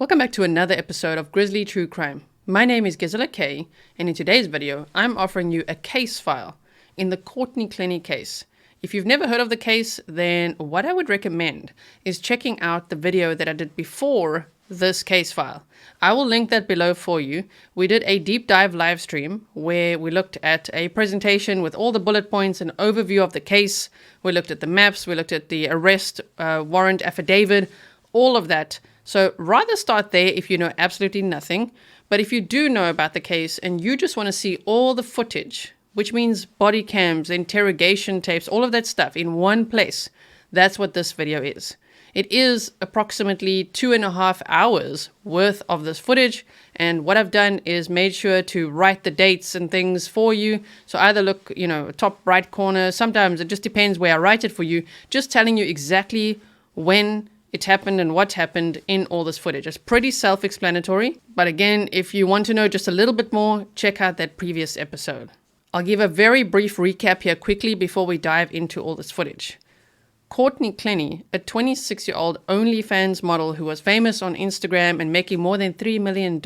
Welcome back to another episode of Grizzly True Crime. My name is Grizzly, and in today's video, I'm offering you a case file in the Courtney Clenney case. If you've never heard of the case, then what I would recommend is checking out the video that I did before this case file. I will link that below for you. We did a deep dive live stream where we looked at a presentation with all the bullet points, an overview of the case. We looked at the maps, we looked at the arrest warrant affidavit, all of that. So rather start there if you know absolutely nothing. But if you do know about the case and you just want to see all the footage, which means body cams, interrogation tapes, all of that stuff in one place, that's what this video is. It is approximately 2.5 hours worth of this footage. And what I've done is made sure to write the dates and things for you. So either look, top right corner. Sometimes it just depends where I write it for you. Just telling you exactly when it happened and what happened in all this footage. It's pretty self-explanatory. But again, if you want to know just a little bit more, check out that previous episode. I'll give a very brief recap here quickly before we dive into all this footage. Courtney Clenney, a 26-year-old OnlyFans model who was famous on Instagram and making more than $3 million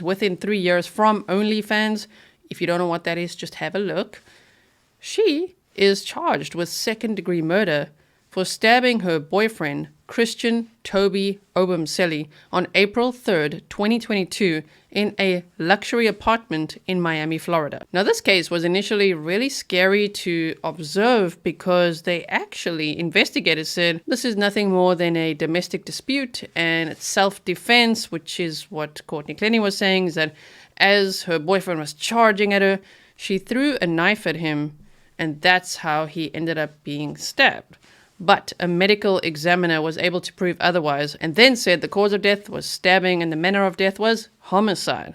within 3 years from OnlyFans. If you don't know what that is, just have a look. She is charged with second-degree murder for stabbing her boyfriend, Christian Toby Obumseli, on April 3rd, 2022, in a luxury apartment in Miami, Florida. Now, this case was initially really scary to observe because investigators said this is nothing more than a domestic dispute and it's self-defense, which is what Courtney Clenney was saying, is that as her boyfriend was charging at her, she threw a knife at him, and that's how he ended up being stabbed. But a medical examiner was able to prove otherwise and then said the cause of death was stabbing and the manner of death was homicide.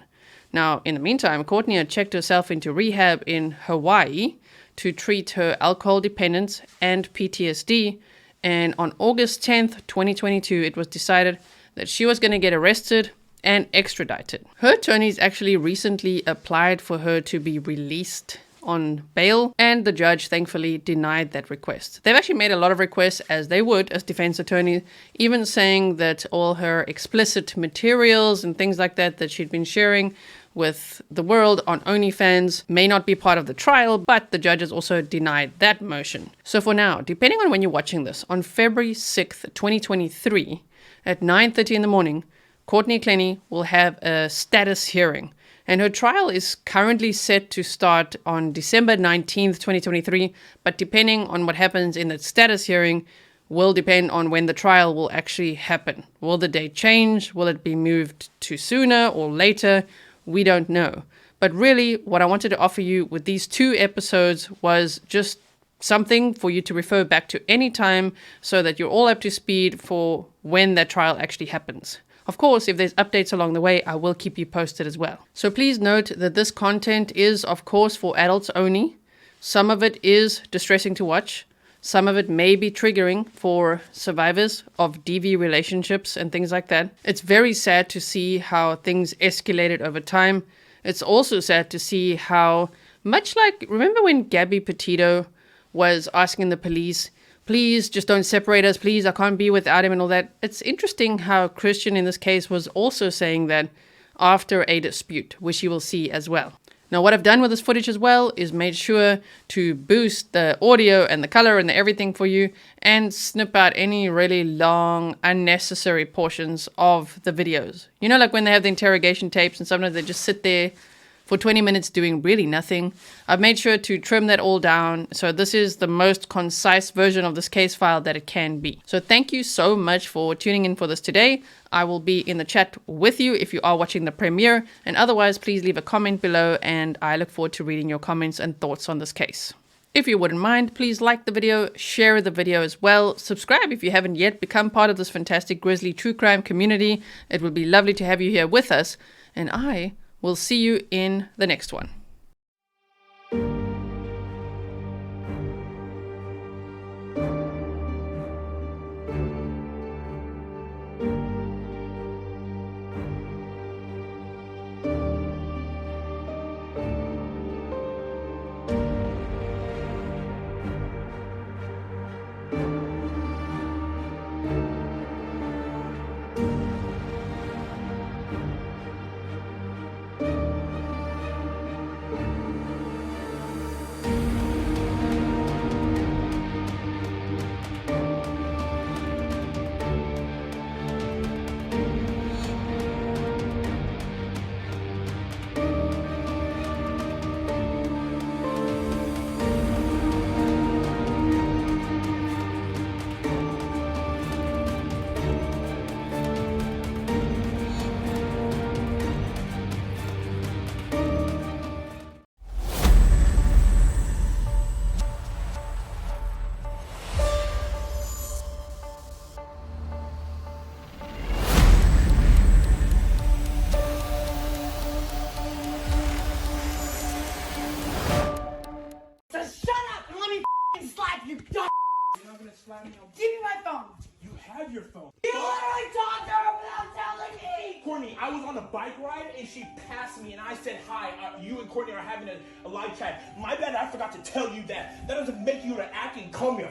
Now, in the meantime, Courtney had checked herself into rehab in Hawaii to treat her alcohol dependence and PTSD. And on August 10th, 2022, it was decided that she was going to get arrested and extradited. Her attorneys actually recently applied for her to be released on bail, and the judge thankfully denied that request. They've actually made a lot of requests, as they would as defense attorneys, even saying that all her explicit materials and things like that she'd been sharing with the world on OnlyFans may not be part of the trial, but the judges also denied that motion. So for now, depending on when you're watching this, on February 6th, 2023, at 9:30 in the morning, Courtney Clenney will have a status hearing. And her trial is currently set to start on December 19th, 2023. But depending on what happens in that status hearing will depend on when the trial will actually happen. Will the date change? Will it be moved to sooner or later? We don't know. But really, what I wanted to offer you with these 2 episodes was just something for you to refer back to any time so that you're all up to speed for when that trial actually happens. Of course, if there's updates along the way, I will keep you posted as well. So please note that this content is, of course, for adults only. Some of it is distressing to watch. Some of it may be triggering for survivors of DV relationships and things like that. It's very sad to see how things escalated over time. It's also sad to see how, much like, remember when Gabby Petito was asking the police, please just don't separate us, please, I can't be without him and all that. It's interesting how Christian in this case was also saying that after a dispute, which you will see as well. Now, what I've done with this footage as well is made sure to boost the audio and the color and the everything for you and snip out any really long, unnecessary portions of the videos. You know, like when they have the interrogation tapes and sometimes they just sit there for 20 minutes doing really nothing. I've made sure to trim that all down. So this is the most concise version of this case file that it can be. So thank you so much for tuning in for this today. I will be in the chat with you if you are watching the premiere. And otherwise, please leave a comment below and I look forward to reading your comments and thoughts on this case. If you wouldn't mind, please like the video, share the video as well. Subscribe if you haven't yet. Become part of this fantastic Grizzly True Crime community. It would be lovely to have you here with us. And we'll see you in the next one. Courtney, I was on a bike ride and she passed me and I said, hi, you and Courtney are having a live chat. My bad, I forgot to tell you that. That doesn't make you to act and call me a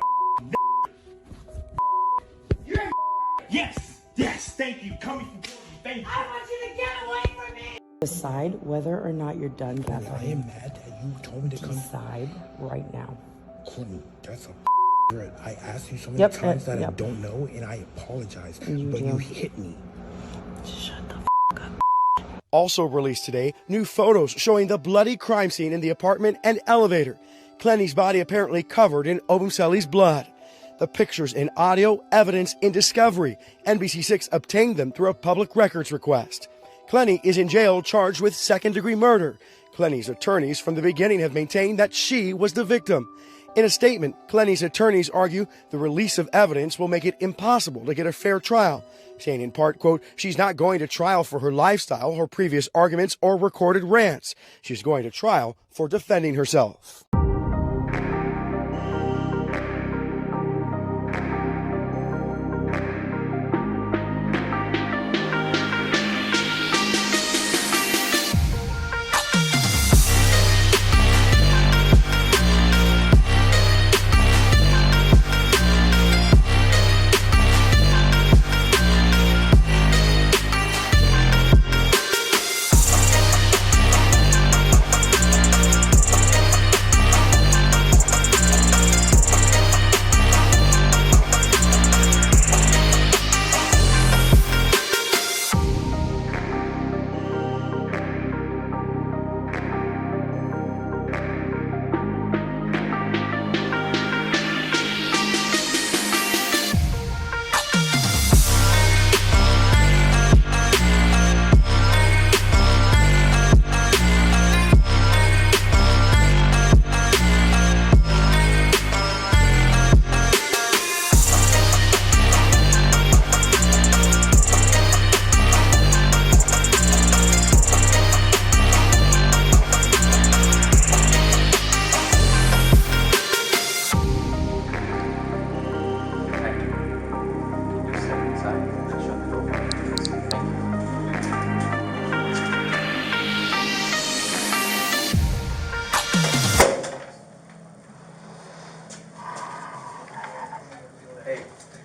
You're a Yes, thank you. Coming from Courtney, thank you. I want you to get away from me. Decide whether or not you're done, Bethany. I am mad that you told me to come. Decide right now. Courtney, that's a threat. I asked you so many times that I don't know, and I apologize. But you hit me. Shut the up. Also released today, new photos showing the bloody crime scene in the apartment and elevator. Clenney's body apparently covered in Obumseli's blood. The pictures and audio evidence in discovery. NBC6 obtained them through a public records request. Clenney is in jail charged with second-degree murder. Clenney's attorneys from the beginning have maintained that she was the victim. In a statement, Clenney's attorneys argue the release of evidence will make it impossible to get a fair trial, saying in part, quote, she's not going to trial for her lifestyle, her previous arguments, or recorded rants. She's going to trial for defending herself.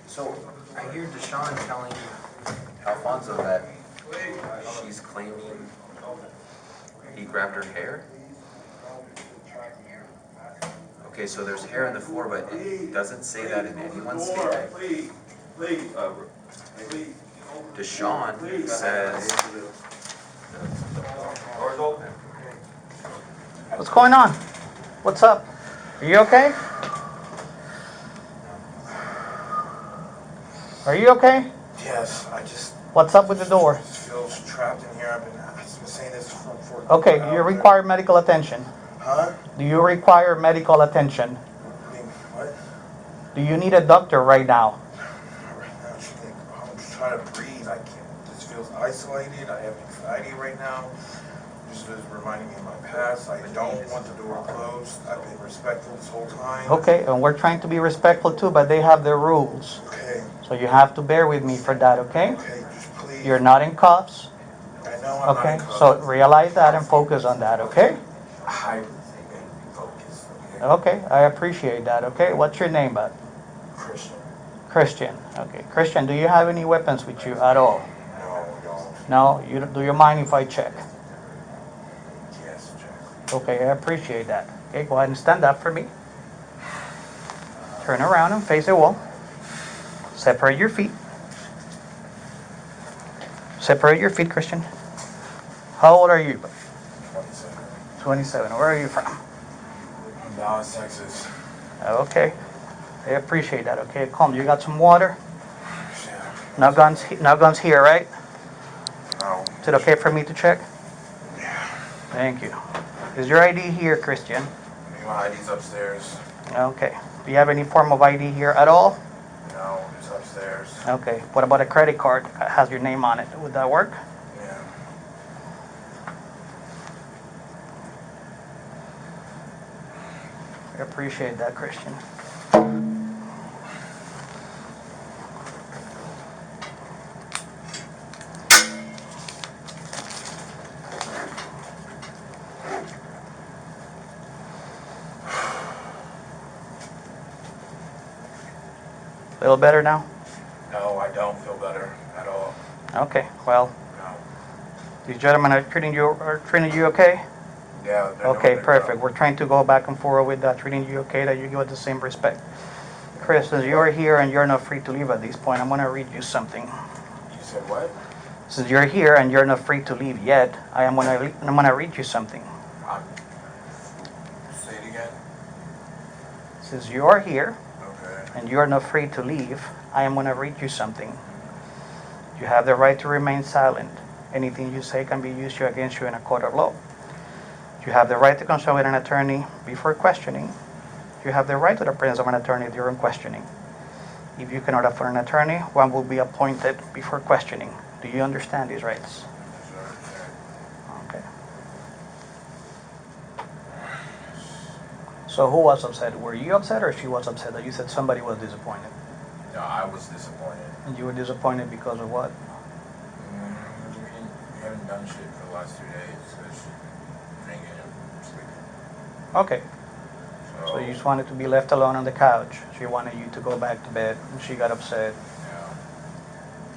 So, I hear Deshaun telling Alfonso that she's claiming he grabbed her hair? Okay, so there's hair on the floor, but it doesn't say that in anyone's statement. Deshaun says... What's going on? What's up? Are you okay? Are you okay? Yes, I just What's up with the door? feel trapped in here. I've been saying this for Okay, do you require medical attention? Huh? Do you require medical attention? I mean, what? Do you need a doctor right now? Right now, I'm just trying to breathe. I can't. This feels isolated. I have anxiety right now. This is reminding me of my past. I don't want the door closed. I've been respectful this whole time. Okay, and we're trying to be respectful too, but they have their rules. Okay. So you have to bear with me for that, okay? Okay, just please. You're not in cuffs. I know I'm Okay, not in so cuffs. realize that and focus on that, okay? I focus. Okay. Okay, I appreciate that, okay? What's your name, bud? Christian. Christian. Okay, Christian, do you have any weapons with you at all? No, No? Do you mind if I check? yes, Jack. Okay, I appreciate that. Okay, go ahead and stand up for me. Turn around and face the wall. Separate your feet. Separate your feet, Christian. How old are you? 27. 27. Where are you from? Dallas, Texas. Okay. I appreciate that. Okay, calm. You got some water? Yeah. No guns here, right? No. Is it okay for me to check? Yeah. Thank you. Is your ID here, Christian? My ID's upstairs. Okay. Do you have any form of ID here at all? No, it's upstairs. Okay. What about a credit card that has your name on it? Would that work? Yeah. I appreciate that, Christian. feel better now? No, I don't feel better at all. Okay, well, No. these gentlemen are treating you okay? Yeah. they're Okay, doing their perfect. job. We're trying to go back and forth with treating you okay, that you give it the same respect. Chris, since you're here and you're not free to leave at this point, I'm going to read you something. You said what? Since you're here and you're not free to leave yet, I'm gonna read you something. Say it again. Since you are here Okay. and you're not free to leave, I am gonna read you something. You have the right to remain silent. Anything you say can be used against you in a court of law. You have the right to consult with an attorney before questioning. You have the right to the presence of an attorney during questioning. If you cannot afford an attorney, one will be appointed before questioning. Do you understand these rights? Okay. So who was upset? Were you upset or she was upset that you said somebody was disappointed? No, I was disappointed. And you were disappointed because of what? We haven't done shit for the last 2 days. Because drinking and sleeping. Okay. So you just wanted to be left alone on the couch. She wanted you to go back to bed and she got upset.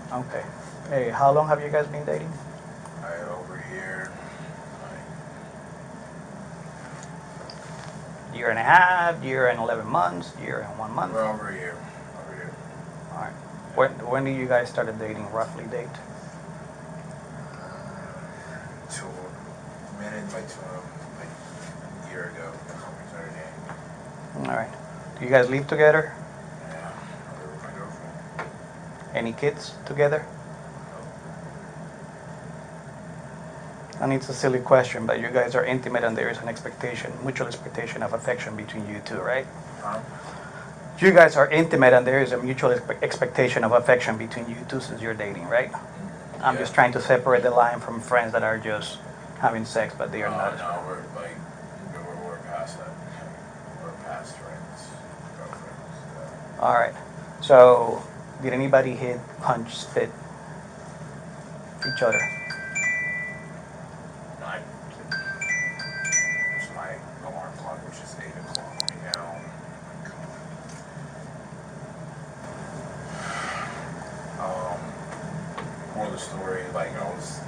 Yeah. Okay. Hey, how long have you guys been dating? Over here. Year and a half, year and 11 months, year and 1 month? We're over here. All right. When did you guys started dating, roughly date? 2 minutes, like a year ago. We started dating. All right. Do you guys live together? Yeah. I live with my girlfriend. Any kids together? And it's a silly question, but you guys are intimate and there is an expectation, mutual expectation of affection between you two, right? Huh? You guys are intimate and there is a mutual expectation of affection between you two since you're dating, right? I'm just trying to separate the line from friends that are just having sex, but they are not. No, we're past that. We're past friends, girlfriends. All right. So, did anybody hit, punch, spit each other? It's my alarm clock, which is 8 o'clock right now. More of the story, like I was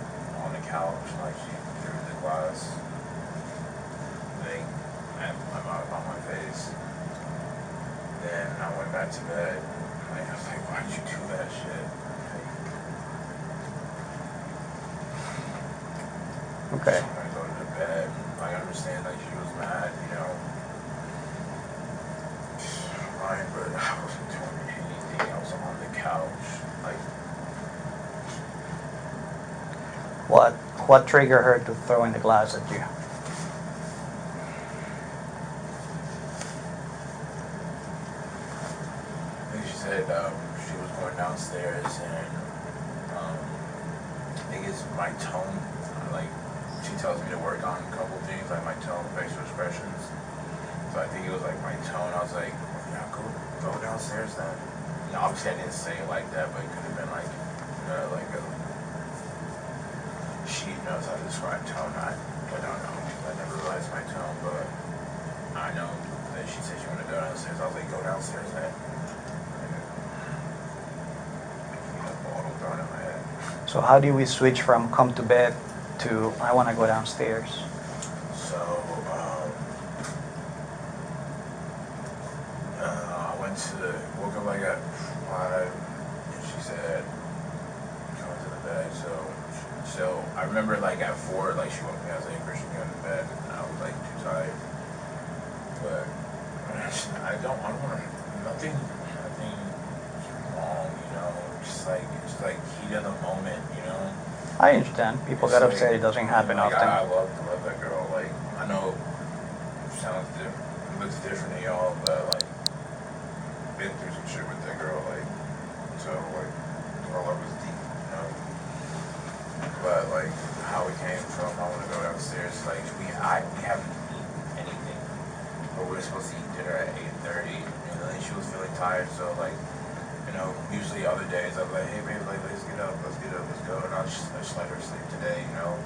on the couch, like she threw the glass thing and I'm out on my face. Then I went back to bed. Like, I was like, why'd you do that shit? Okay. I go to the bed. I understand like she was mad, you know. Fine, but I wasn't doing anything. I was on the couch. Like, What triggered her to throw in the glass at you? I think she said she was going downstairs and I think it's my tone. Like, she tells me to work on a couple things, like my tone, facial expressions. So I think it was like my tone. I was like, yeah, go downstairs then. You know, obviously I didn't say it like that, but it could have been like, like a, she knows how to describe tone. I don't know. I never realized my tone, but I know that she said she wanted to go downstairs. I was like, go downstairs then. Bottle thrown in my head. So how do we switch from come to bed to I want to go downstairs? So, I woke up like at 5, and she said, come to the bed. So I remember like at 4, like she woke me. I was like, Christian, go to bed. And I was like too tired. But I don't want to, nothing wrong, you know. It's like heat of the moment, you know. I understand. People get upset. It doesn't happen Like, often. I love that girl. Like, I know it sounds different, it looks different to y'all, but like, been through some shit with that girl. Like, so like, our love was deep, you know. But like, how we came from, I want to go downstairs. Like, we haven't eaten anything, but we were supposed to eat dinner at 8:30, and then she was feeling tired, so like. You know, usually other days I'm like, hey babe, like let's get up, let's go, and I just let her sleep today, you know,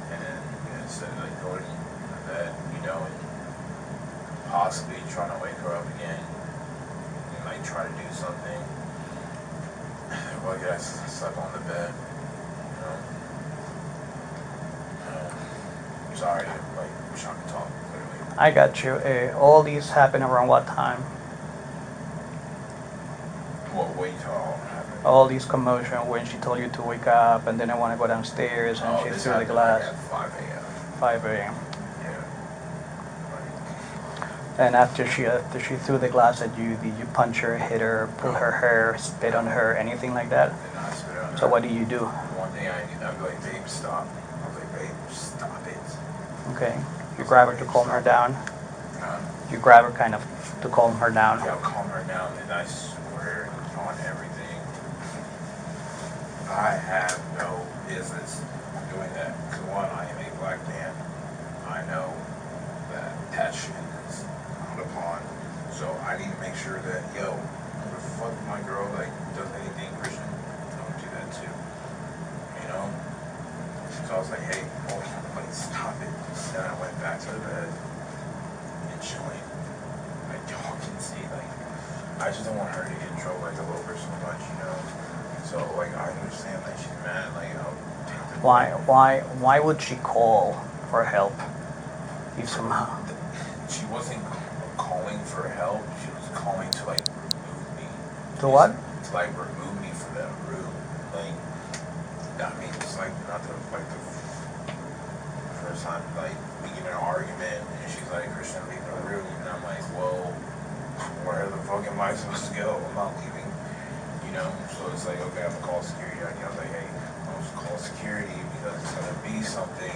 and then instead of like going to bed, you know, and possibly trying to wake her up again, and like try to do something, Well, yeah, I slept on the bed. Sorry, like, wish I could talk, clearly. I got you. All these happen around what time? What, wait till all happened? All these commotion when she told you to wake up and then I want to go downstairs and she this threw the happened glass. like at 5 a.m. 5 a.m. Yeah. And after she threw the glass at you, did you punch her, hit her, pull her hair, spit on her, anything like that? And I spit on her. So what do you do? One thing I'd be like, babe, stop. I was like, babe, stop it. Okay. You grab her to calm her down. Uh, You grab her kind of to calm her down. Yeah, I'll calm her down, and I swear on everything, I have no business doing that. Because one, I am a black man. I know that shit is frowned upon. So I need to make sure that, yo, who the fuck my girl, like, does anything Christian, don't do that too. You know? So I was like, hey, boy, like, stop it. Then I went back to the bed and chilling. Like, y'all can see, like, I just don't want her to get in trouble, like, a little bit so much, you know? So, like, I understand that she's mad, like, Why would she call for help? If somehow. She wasn't calling for help, she was calling to, like, remove me. To what? To, like, remove me from that room. Like, I mean, it's, like, not the, like, the first time, like, we get in an argument, and she's like, Christian, leave the room, and I'm like, well, where the fuck am I supposed to go? I'm not leaving, you know? So it's like, okay, I'm gonna call security. I was like, hey, I'm gonna call security because it's gonna be something.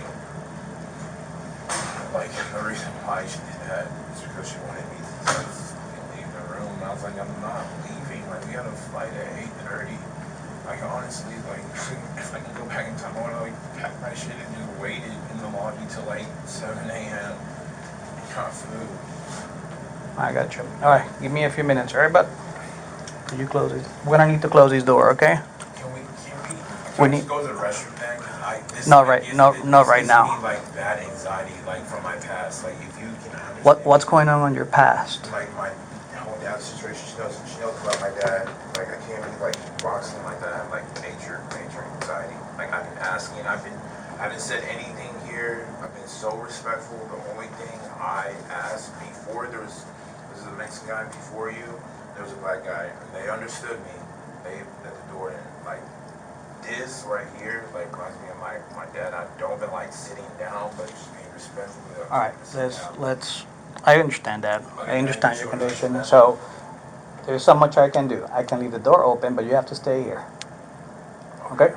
Like, the reason why she did that is because she wanted me to leave the room. And I was like, I'm not leaving. Like, we had a flight at 8:30. Like, honestly, like, if I can go back in time, I wanna, like, pack my shit and just waited in the lobby till, like, 7 a.m. and got food. I got you. All right, give me a few minutes, all right, bud? Could you close it? We're gonna need to close this door, okay? Can we We need- just go to the restroom then? Not right now. Gives me, like, bad anxiety, like, from my past. Like, if you can understand. What's going on in your past? Like, my whole dad's situation, she knows about my dad. Like, I can't be, like, boxing like that. Like, major anxiety. Like, I've been asking, I haven't said anything here. I've been so respectful. The only thing I asked before, this is a Mexican guy before you, there was a black guy. And they understood me. They at the door, and, like, this right here, like, reminds me of my dad. I don't been, like, sitting down, but just being respectful. All right, let's. I understand that. I understand your condition. So there's so much I can do. I can leave the door open, but you have to stay here. Okay?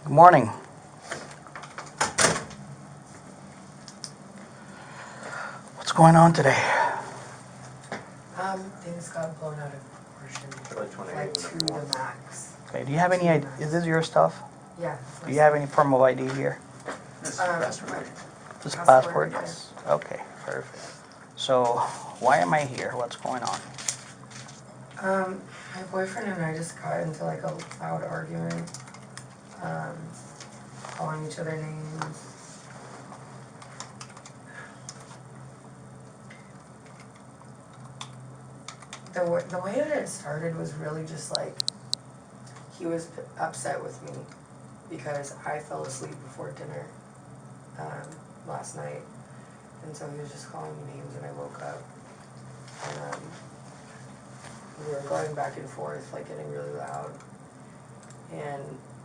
Good morning. What's going on today? Things got blown out of proportion, like to the max. Okay, do you have any ID? Is this your stuff? Yeah. Do you have any form of ID here? Just a passport? Yes. Okay, perfect. So, why am I here? What's going on? My boyfriend and I just got into like a loud argument, calling each other names. The way that it started was really just like, he was upset with me because I fell asleep before dinner last night, and so he was just calling me names and I woke up, and we were going back and forth, like getting really loud, and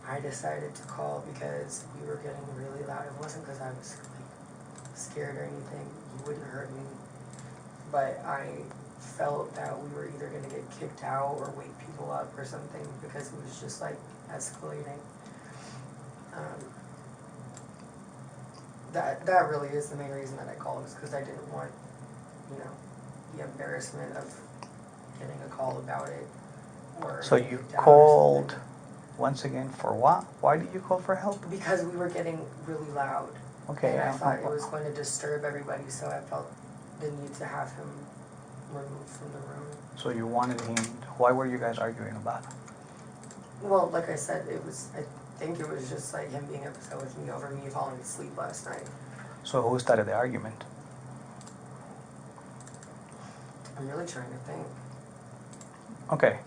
I decided to call because we were getting really loud. It wasn't because I was like scared or anything, he wouldn't hurt me, but I felt that we were either going to get kicked out or wake people up or something because it was just like escalating. That really is the main reason that I called, is because I didn't want, the embarrassment of getting a call about it. Or So you called once again for what? Why did you call for help? because we were getting really loud. Okay. And I thought it was going to disturb everybody, so I felt the need to have him removed from the room. So you wanted him. Why were you guys arguing about? Well, like I said, I think it was just like him being upset with me over me falling asleep last night. So who started the argument? I'm really trying to think. Okay,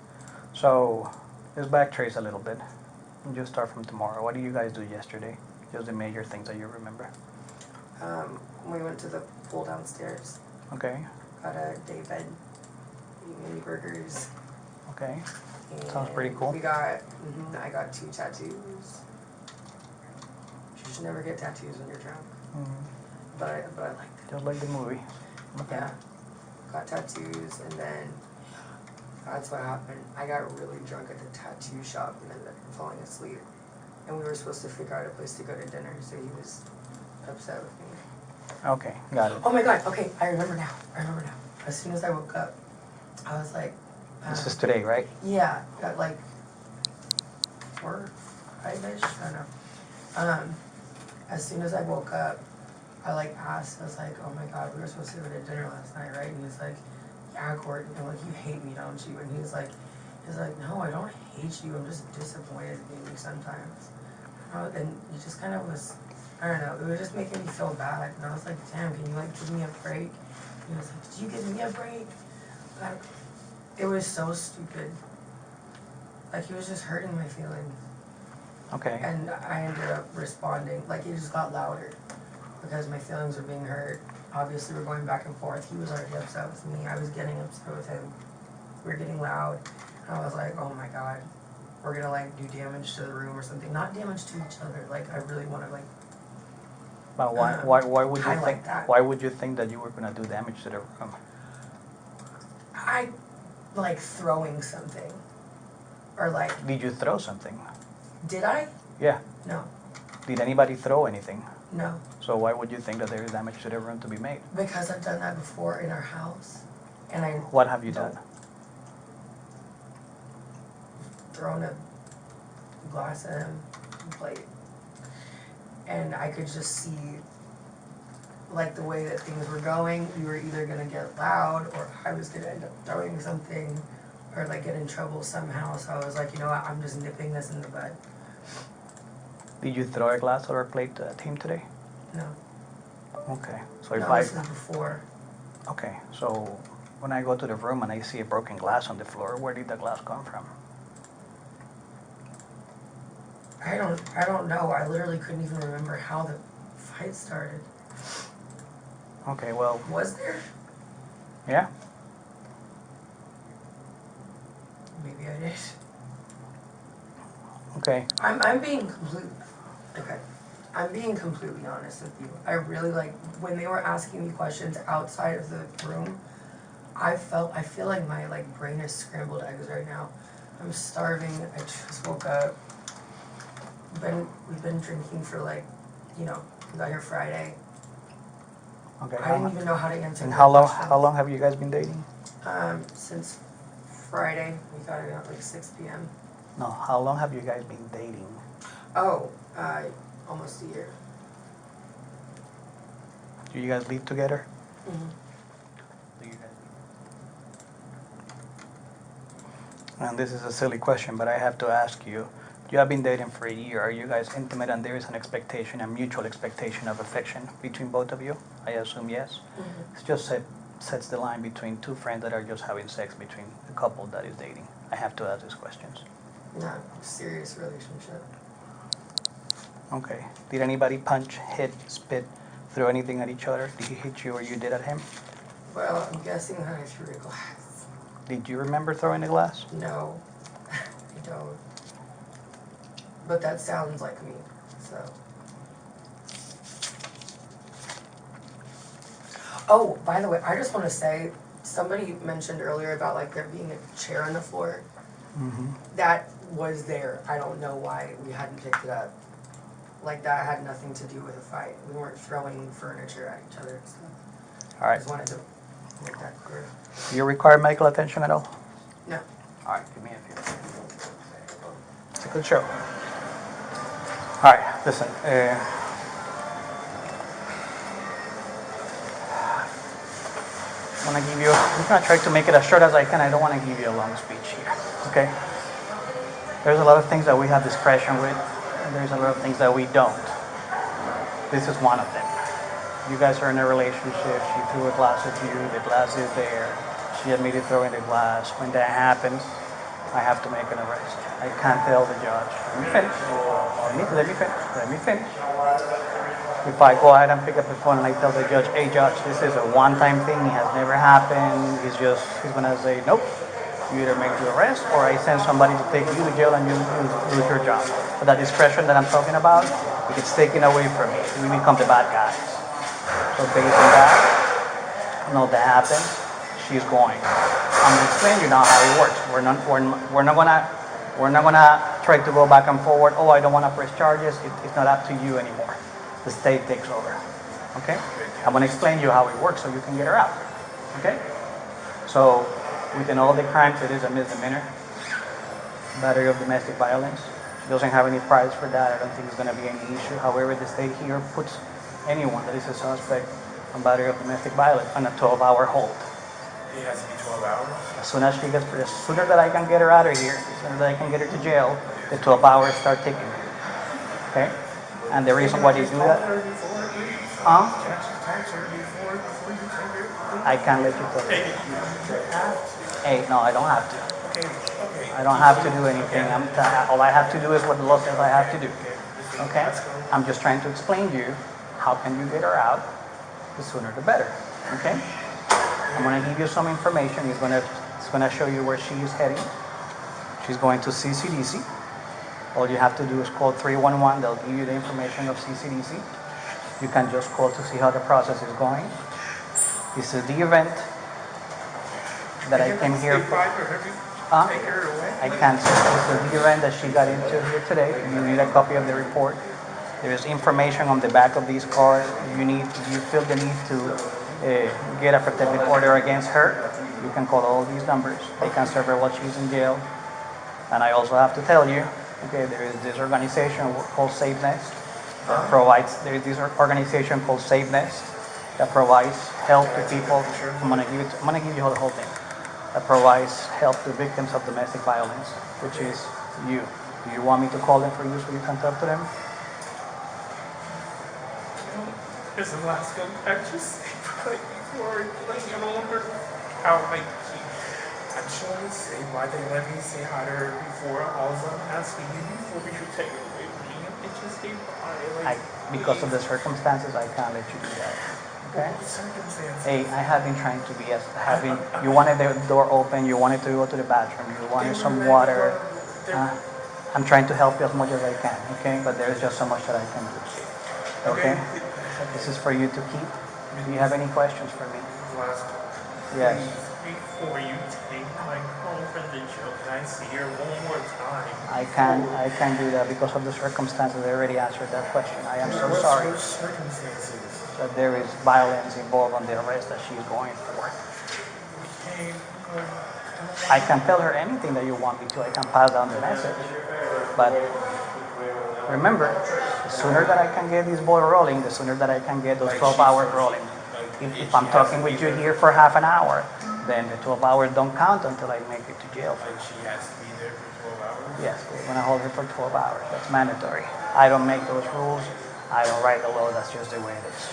so let's backtrace a little bit and just start from tomorrow. What did you guys do yesterday? Just the major things that you remember. We went to the pool downstairs, Okay, got a day bed, mini burgers. okay. And Sounds pretty cool. I got 2 tattoos. You should never get tattoos when you're drunk. But I like that. Just like the movie. Okay. Yeah. Got tattoos, and then that's what happened. I got really drunk at the tattoo shop and ended up falling asleep. And we were supposed to figure out a place to go to dinner, so he was upset with me. Okay, got it. Oh my god, okay, I remember now. As soon as I woke up, I was like, This is today, right? yeah, got like 4, 5-ish, I don't know. As soon as I woke up, I like asked, I was like, oh my god, we were supposed to go to dinner last night, right? And he was like, yeah, Courtney, I'm like, you hate me, don't you? And he's like, no, I don't hate you, I'm just disappointed in you sometimes. And he just kind of was, I don't know, it was just making me feel bad. And I was like, damn, can you like give me a break? And he was like, did you give me a break? Like, it was so stupid. Like, he was just hurting my feelings. Okay. And I ended up responding, like, it just got louder because my feelings were being hurt. Obviously, we're going back and forth. He was already upset with me. I was getting upset with him. We were getting loud. And I was like, oh my god, we're gonna like do damage to the room or something. Not damage to each other. Like, I really want to like. But why would you highlight think that. why would you think that you were gonna do damage to the room? I like throwing something, or like, Did you throw something? did I? Yeah. No, Did anybody throw anything? no, So why would you think that there is damage to the room to be made? because I've done that before in our house, and I What have you done? thrown a glass at him, plate, and I could just see, like, the way that things were going. We were either gonna get loud, or I was gonna end up throwing something, or like get in trouble somehow. So I was like, you know what, I'm just nipping this in the bud. Did you throw a glass or a plate at him today? No, Okay. So if no, this was before. Okay, so when I go to the room and I see a broken glass on the floor, where did the glass come from? I don't know. I literally couldn't even remember how the fight started. Okay, well, Was there? yeah. Maybe I did. Okay. I'm being completely honest with you. I really like when they were asking me questions outside of the room. I feel like my like brain is scrambled eggs right now. I'm starving. I just woke up. We've been drinking for like, we got here Friday. Okay. I didn't even know how to answer. And their how questions. long have you guys been dating? Since Friday. We got it at like 6 p.m. No, how long have you guys been dating? Oh, almost a year. Do you guys live together? Mm-hmm. Do you guys? And this is a silly question, but I have to ask you. You have been dating for a year. Are you guys intimate and there is an expectation, a mutual expectation of affection between both of you? I assume yes. Mm-hmm. It just sets the line between two friends that are just having sex between a couple that is dating. I have to ask these questions. Not a serious relationship. Okay. Did anybody punch, hit, spit, throw anything at each other? Did he hit you or you did at him? Well, I'm guessing that I threw a glass. Did you remember throwing a glass? No, I don't. But that sounds like me, so. Oh, by the way, I just want to say, somebody mentioned earlier about like there being a chair on the floor. Mm-hmm. That was there. I don't know why we hadn't picked it up. Like that had nothing to do with a fight. We weren't throwing furniture at each other. So All I right. just wanted to make that clear. Do you require medical attention at all? No. All right, give me a few. It's a good show. All right, listen. I'm gonna try to make it as short as I can. I don't want to give you a long speech here, okay? There's a lot of things that we have discretion with, and there's a lot of things that we don't. This is one of them. You guys are in a relationship, she threw a glass at you, the glass is there, she admitted throwing the glass. When that happens, I have to make an arrest. I can't tell the judge, let me finish. Let me finish. If I go ahead and pick up the phone and I tell the judge, hey judge, this is a one-time thing, it has never happened, he's gonna say, nope. You either make the arrest or I send somebody to take you to jail and you lose your job. So that discretion that I'm talking about, it gets taken away from me. We become the bad guys. So based on that, that happens, she's going. I'm gonna explain to you now how it works. We're not gonna try to go back and forward. Oh, I don't want to press charges. It's not up to you anymore. The state takes over. Okay? I'm gonna explain to you how it works so you can get her out. Okay? So within all the crimes, it is a misdemeanor. Battery of domestic violence. She doesn't have any price for that. I don't think it's gonna be any issue. However, the state here puts anyone that is a suspect on battery of domestic violence on a 12-hour hold. It has to be 12 hours? As sooner that I can get her out of here, as sooner that I can get her to jail, the 12 hours start ticking. Okay? And the reason why they do that? I can't let you talk. Hey, no, I don't have to. I don't have to do anything. All I have to do is what the law says I have to do. Okay? I'm just trying to explain to you how can you get her out. The sooner the better. Okay? I'm going to give you some information. It's going to show you where she is heading. She's going to CCDC. All you have to do is call 311. They'll give you the information of CCDC. You can just call to see how the process is going. This is the event that I came here for. I can't. This is the event that she got into here today. You need a copy of the report. There is information on the back of these cards. You feel the need to get a protective order against her. You can call all these numbers. They can serve her while she's in jail. And I also have to tell you, okay, there is this organization called Safe Nest that provides. There is this organization called Safe Nest that provides help to people. I'm gonna give you the whole thing. That provides help to victims of domestic violence, which is you. Do you want me to call them for you so you can talk to them? Because the last one, I just before, I don't want her how I'm trying to say why they let me say hi to her before. All I'm asking you before we should take it away from me. It's just say bye. Because of the circumstances, I can't let you do that. Okay? What circumstances? Hey, I have been trying to be you wanted the door open, you wanted to go to the bathroom, you wanted some water. I'm trying to help you as much as I can, okay? But there's just so much that I can do. Okay? This is for you to keep. Do you have any questions for me? Last Yes. before you take my girlfriend to jail, can I see her one more time? I can't do that because of the circumstances. I already answered that question. I am so sorry. What circumstances? That there is violence involved on the arrest that she's going for. I can tell her anything that you want me to. I can pass down the message. But remember, the sooner that I can get this ball rolling, the sooner that I can get those 12 hours rolling. If I'm talking with you here for half an hour, then the 12 hours don't count until I make it to jail. Like she has to be there for 12 hours? Yes, we're going to hold her for 12 hours. That's mandatory. I don't make those rules. I don't write the law. That's just the way it is.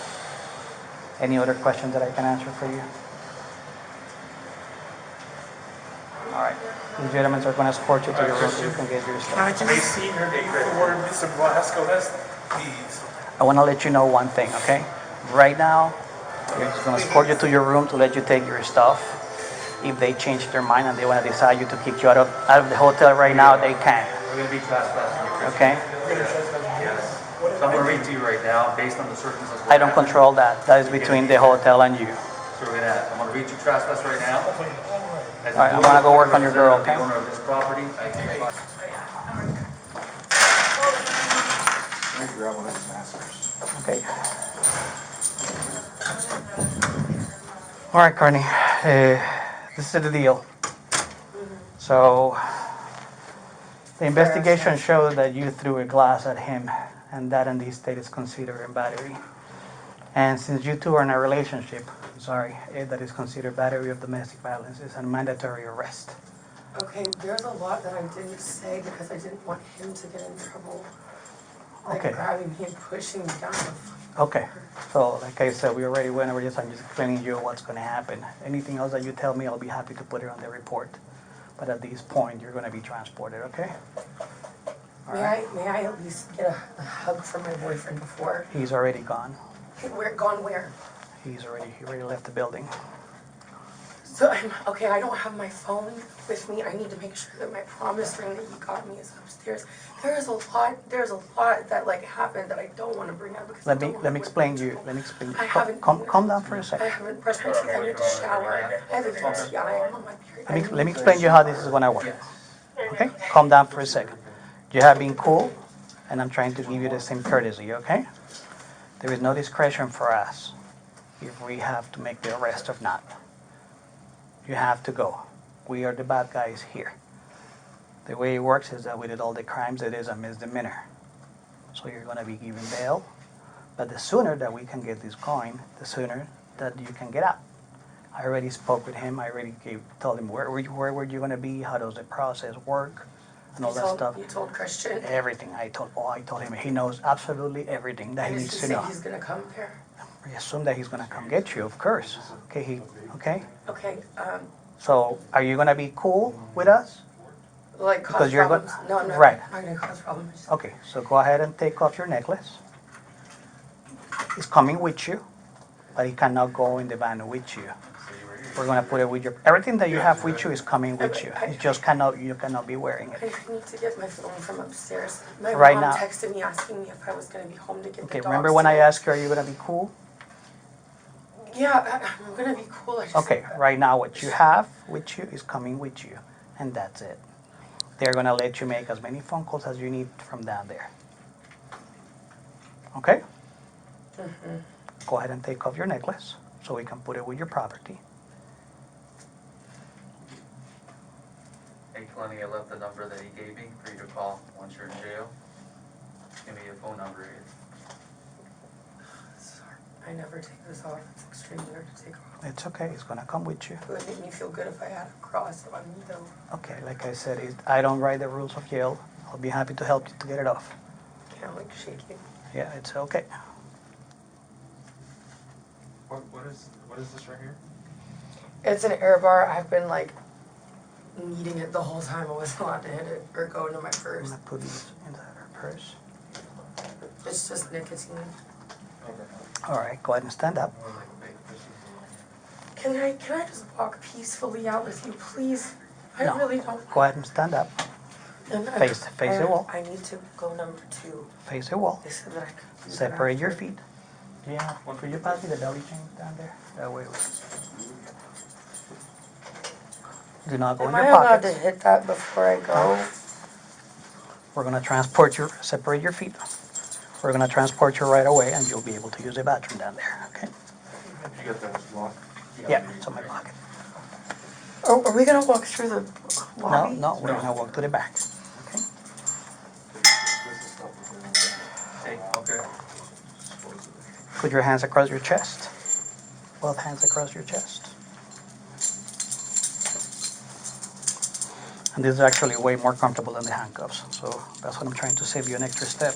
Any other questions that I can answer for you? All right. These gentlemen are going to escort you to your room so you can get your stuff. Can I just see her before Mr. Blasco? Please. I want to let you know one thing, okay? Right now, they're just going to escort you to your room to let you take your stuff. If they change their mind and they want to decide to kick you out of the hotel right now, they can. We're going to be trespassing. Okay? Yes. So I'm going to read to you right now, based on the circumstances. I don't control that. That is between the hotel and you. So I'm going to read you trespass right now. All right, I'm going to go work on your girl, okay? The owner of this property. Okay. All right, Courtney. This is the deal. So, the investigation showed that you threw a glass at him, and that in this state is considered a battery. And since you two are in a relationship, that is considered battery of domestic violence. It's a mandatory arrest. Okay, there's a lot that I didn't say because I didn't want him to get in trouble. Like Okay. grabbing me and pushing me down. Okay, so like I said, we already went over this. I'm just explaining you what's going to happen. Anything else that you tell me, I'll be happy to put it on the report. But at this point, you're going to be transported, okay? All right. May I at least get a hug from my boyfriend before? He's already gone. Gone where? He already left the building. So okay, I don't have my phone with me. I need to make sure that my promise ring that you got me is upstairs. There's a lot that like happened that I don't want to bring up because Let me explain you. Let me explain. I haven't. Calm down for a I second. haven't brushed my teeth. I need to shower. I have a UTI. I'm on my period. Let me explain you how this is going to work. Okay? Calm down for a second. You have been cool, and I'm trying to give you the same courtesy, okay? There is no discretion for us if we have to make the arrest or not. You have to go. We are the bad guys here. The way it works is that we did all the crimes, it is a misdemeanor. So you're going to be given bail, but the sooner that we can get this going, the sooner that you can get out. I already spoke with him. I already told him where were you going to be, how does the process work, and all that stuff. You told Christian? Everything. I told him. He knows absolutely everything that he needs to know. He's going to come there? I assume that he's going to come get you, of course. Okay, okay? Okay, So are you going to be cool with us? like Because cause you're problems? No, I'm not. right. I'm not going to cause problems. Okay, so go ahead and take off your necklace. It's coming with you, but it cannot go in the van with you. We're going to put it with your, everything that you have with you is coming with you. You cannot be wearing it. I need to get my phone from upstairs. My Right mom now. texted me asking me if I was going to be home to get the Okay, dogs. remember when I today. asked you, are you going to be cool? Yeah, I'm going to be cool. I just, Okay, right now what you have with you is coming with you, and that's it. They're going to let you make as many phone calls as you need from down there. Okay? Go ahead and take off your necklace so we can put it with your property. Hey, Clenney, I left the number that he gave me for you to call once you're in jail. Give me your phone number. Sorry, I never take this off. It's extremely hard to take off. It's okay, it's going to come with you. It would make me feel good if I had a cross on me, though. Okay, like I said, I don't write the rules of jail. I'll be happy to help you to get it off. Can't like shaking. Yeah, it's okay. What is this right here? It's an air bar. I've been like needing it the whole time. I wasn't allowed to hit it or go into my I'm purse. going to put these inside our purse. It's just nicotine. All right, go ahead and stand up. Can I just walk peacefully out with you, please? I No. really don't. Go ahead and stand up. And Face the wall. I need to go number 2. Face the wall. They said that I could do that Separate your after. feet. Yeah, could you pass me the belly chain down there? That way. Do not go in Am I your allowed to pockets. hit that before I go? We're going to transport you, separate your feet. We're going to transport you right away, and you'll be able to use the bathroom down there, okay? You got that lock? Yeah, it's in my pocket. Oh, are we gonna walk through the lobby? No, we're going to walk to the back, okay? Hey, okay. Put your hands across your chest. Both hands across your chest. And this is actually way more comfortable than the handcuffs, so that's what I'm trying to save you an extra step.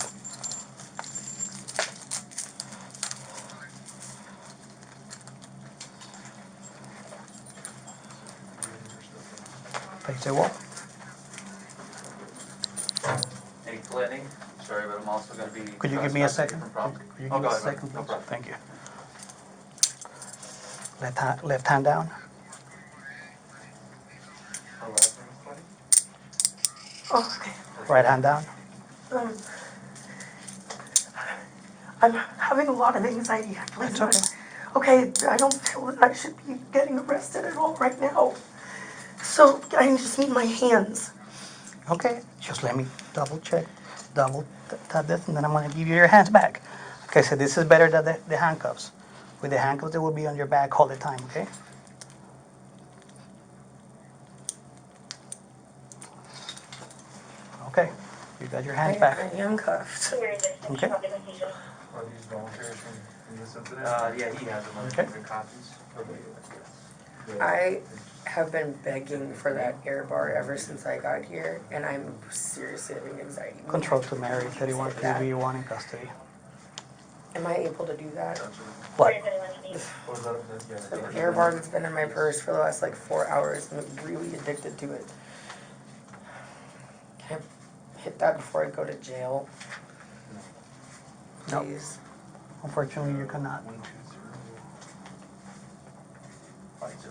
Face the wall. Hey, Clenney, sorry, but I'm also gonna be. Could you give me a trespassing second? from property. Could you Oh, give me go a ahead, second, no please? problem. Thank you. Left hand down. Her last name is Clenney? Oh, okay. Right hand down. I'm having a lot of anxiety, actually. It's okay. Okay, I don't feel that I should be getting arrested at all right now. So I just need my hands. Okay, just let me double check, tap this, and then I'm going to give you your hands back. Okay, so this is better than the handcuffs. With the handcuffs, they will be on your back all the time, okay? Okay, you got your hands I back. am cuffed. Okay, Are these volunteers from this incident? Yeah, he has them. Okay. The copies? Okay, yes. I have been begging for that air bar ever since I got here, and I'm seriously having anxiety. Control to Mary, 31 KV1 in custody. Am I able to do that? What? The air bar that's been in my purse for the last like 4 hours. I'm really addicted to it. Can I hit that before I go to jail? No. Please. Unfortunately, you cannot. 502.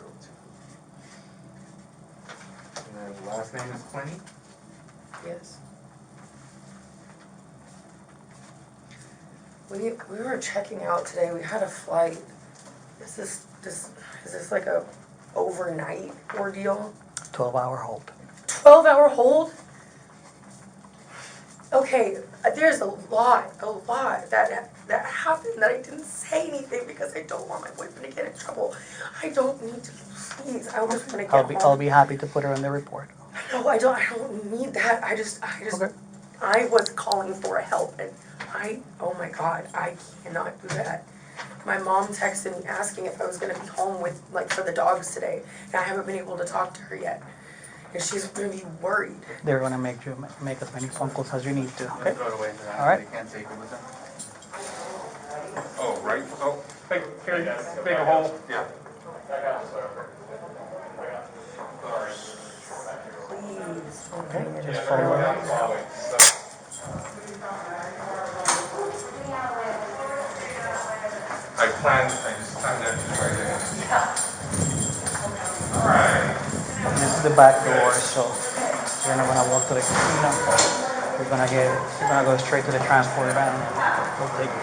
And the last name is Clenney? Yes. We were checking out today. We had a flight. Is this like a overnight ordeal? 12-hour hold. 12-hour hold? Okay, there's a lot that happened that I didn't say anything because I don't want my boyfriend to get in trouble. I don't need to, please. I just want to get home. I'll be happy to put her in the report. No, I don't need that. I just, Okay. I was calling for help, and oh my God, I cannot do that. My mom texted me asking if I was gonna be home with, like, for the dogs today, and I haven't been able to talk to her yet. And she's gonna be worried. They're gonna make as many phone calls as you need to. Okay. Throw it away into that. All right. They can't take it with them. Oh, right, oh, big a hole. Yeah. Please. Okay. Just follow her. I just planned that right there. All right. This is the back door, so you're not gonna walk to the casino. You're gonna go straight to the transport van. We'll take you.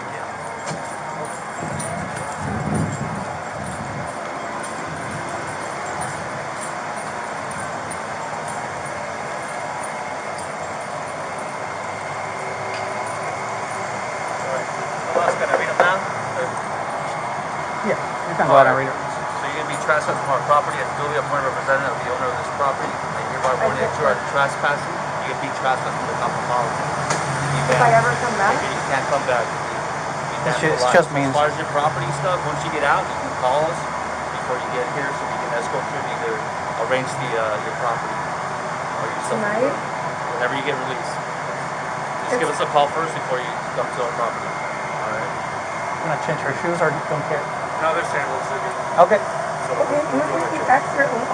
Yeah, you can go ahead and read it. So you're gonna be trespassing from our property as duly appointed representative of the owner of this property. And hereby warn that you are trespassing. You can be trespassing from the Cosmopolitan. If I ever come back? You can't come back. It's just means. As far as your property stuff, once you get out, you can call us before you get here so we can escort you and either arrange your property or your Tonight? whenever you get released. Just give us a call first before you come to our property. Alright. You wanna change her shoes or you don't care? No, they're sandals. Okay. Okay, I'm gonna be back here alone.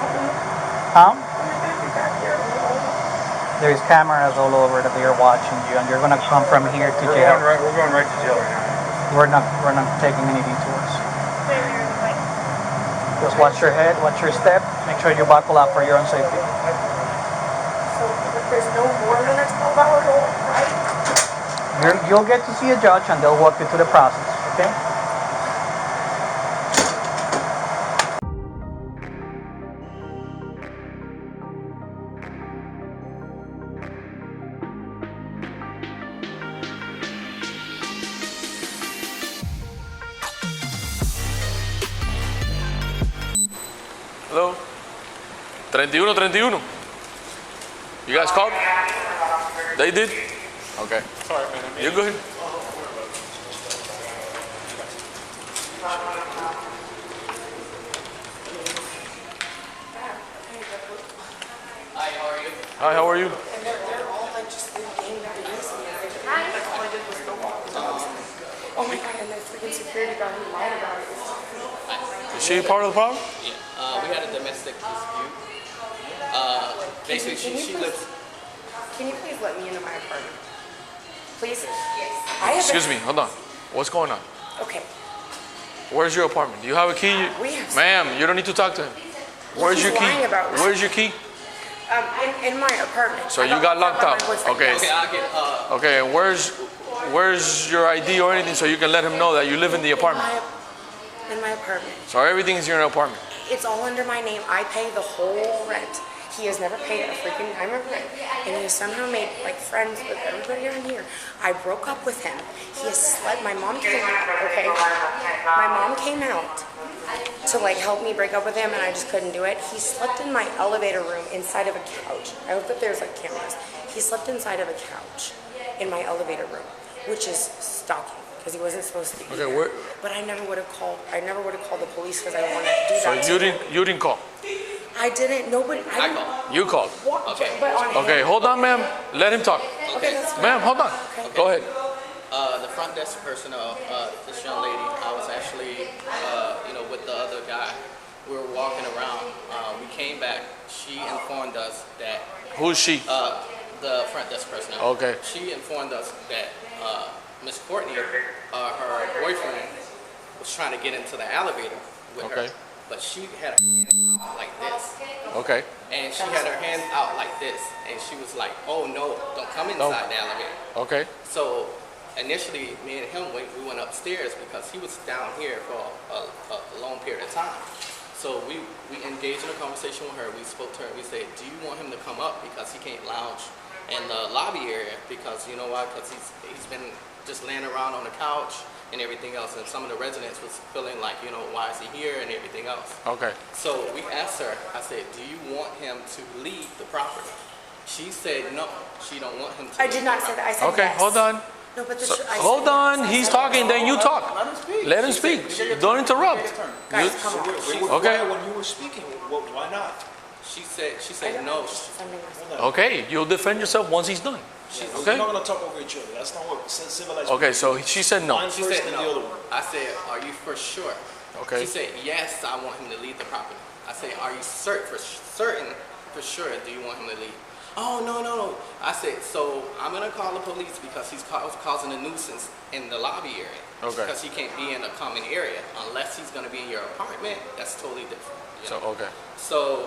Huh? I'm gonna be back here alone. There's cameras all over that they're watching you, and you're gonna come from here to jail. We're going right to jail right now. We're not taking any detours. Just watch your head, watch your step. Make sure you buckle up for your own safety. So there's no more than a 12-hour hold, right? You'll get to see a judge, and they'll walk you through the process. Okay? Hello? 31. You guys called? They did? Okay. Sorry, man. You're good. Hi, how are you? And they're all like just in game police. Like all I did was go walk the dogs. Oh my God, and the freaking security guard who lied about it. Is she part of the problem? Yeah, we had a domestic dispute. Basically, she lives. Can you please let me into my apartment? Please? Excuse me, hold on. What's going on? Okay. Where's your apartment? Do you have a key? We have- Ma'am, you don't need to talk to him. Where's your key? lying about this. Where's your key? In my apartment. So I you got locked locked up out. by my boyfriend. Okay. Okay, I'll get. Okay, and where's your ID or anything so you can let him know that you live in the apartment? In my apartment. So everything's in your apartment. It's all under my name. I pay the whole rent. He has never paid a freaking dime of rent. And he has somehow made like friends with everybody around here. I broke up with him. He has slept. My mom came out, okay? My mom came out to like help me break up with him, and I just couldn't do it. He slept in my elevator room inside of a couch. I hope that there's like cameras. He slept inside of a couch in my elevator room, which is stalking. because he wasn't supposed to be Okay, here. where? But I never would have called. I never would have called the police because I don't want to do So that. you didn't call. I didn't. Nobody. I called. You called. Okay. But on Okay, hold on, ma'am. Let him talk. Okay, that's fine. Ma'am, hold on. Go ahead. The front desk personnel, this young lady, I was actually, with the other guy. We were walking around. We came back. She informed us that Who's she? the front desk personnel. Okay. She informed us that Miss Courtney, her boyfriend, was trying to get into the elevator with Okay. her, but she had her hand out like this, Okay. and she had her hands out like this, and she was like, "Oh no, don't come inside the elevator." Okay. So initially, me and him we went upstairs because he was down here for a long period of time. So we engaged in a conversation with her. We spoke to her. We said, "Do you want him to come up because he can't lounge in the lobby area because you know why? Because he's been just laying around on the couch and everything else. And some of the residents was feeling like, why is he here and everything else." Okay. So we asked her. I said, "Do you want him to leave the property?" She said no. She don't want him to. I did not say that. I said Okay, yes. hold on. No, but Hold on. He's talking, then you talk. Let him speak. Don't interrupt. Guys, come on. Okay. When you were speaking, why not? She said no. Okay, you'll defend yourself once he's done. We're not going to talk over each other. That's not what civilized. Okay, so she said no. One She first said and the other no. one. I said, "Are you for sure?" Okay. She said, "Yes, I want him to leave the property." I said, "Are you certain for sure? Do you want him to leave?" "Oh, no. I said, "So I'm gonna call the police because he's causing a nuisance in the lobby area. Okay. Because he can't be in a common area unless he's gonna be in your apartment. That's totally different." you know? Okay. So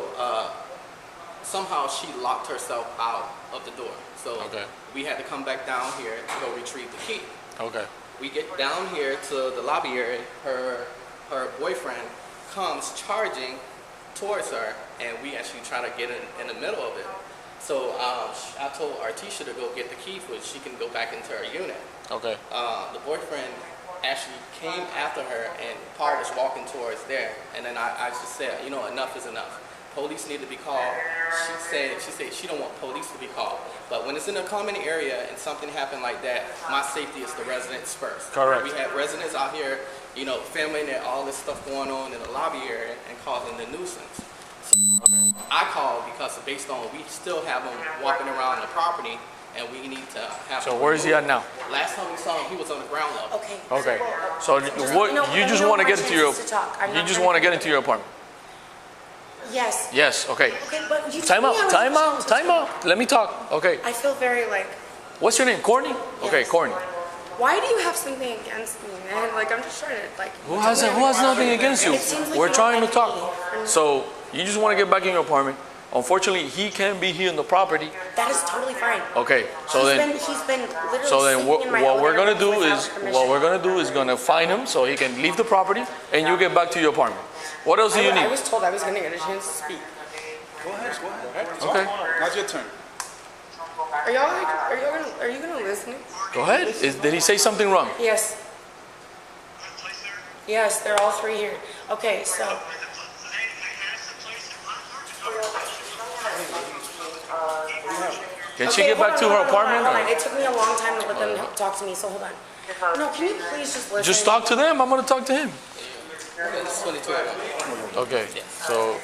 somehow she locked herself out of the door. So Okay. we had to come back down here to go retrieve the key. Okay. We get down here to the lobby area. Her boyfriend comes charging towards her, and we actually try to get in the middle of it. So I told Artisha to go get the key so she can go back into her unit. Okay. The boyfriend actually came after her, and Paul was walking towards there. And then I just said, enough is enough. Police need to be called. She said she don't want police to be called. But when it's in a common area and something happened like that, my safety is the residents first. Correct. We had residents out here, filming and all this stuff going on in the lobby area and causing the nuisance. So I called because based on we still have him walking around the property, and we need to have. So where is he at now? Last time we saw him, he was on the ground level. Okay. Okay. So what you just want to get into your apartment? Yes. Yes. Okay. Okay, but you Time told me I out. was- Time out. Let me talk. Okay. I feel very What's your name? Courtney? Okay, Yes. Courtney. why do you have something against me, man? I'm just trying to Who has nothing against you? It seems like We're you trying to like talk. me. So you just want to get back in your apartment. Unfortunately, he can't be here in the property. That is totally fine. Okay. So he's then been literally So then sleeping in my what we're living gonna do room is without permission. gonna find him so he can leave the property and you get back to your apartment. What else do you I need? was told I was going to get a chance to speak. Go ahead. Okay. Now's your turn. Are you gonna listen? Go ahead. Did he say something wrong? Yes. Yes, they're all three here. Okay, so. Can she get back to her apartment? Hold on. or- It took me a long time to let them talk to me, so hold on. No, can you please just listen? Just talk to them. I'm gonna talk to him. It's 22 of them. Okay. So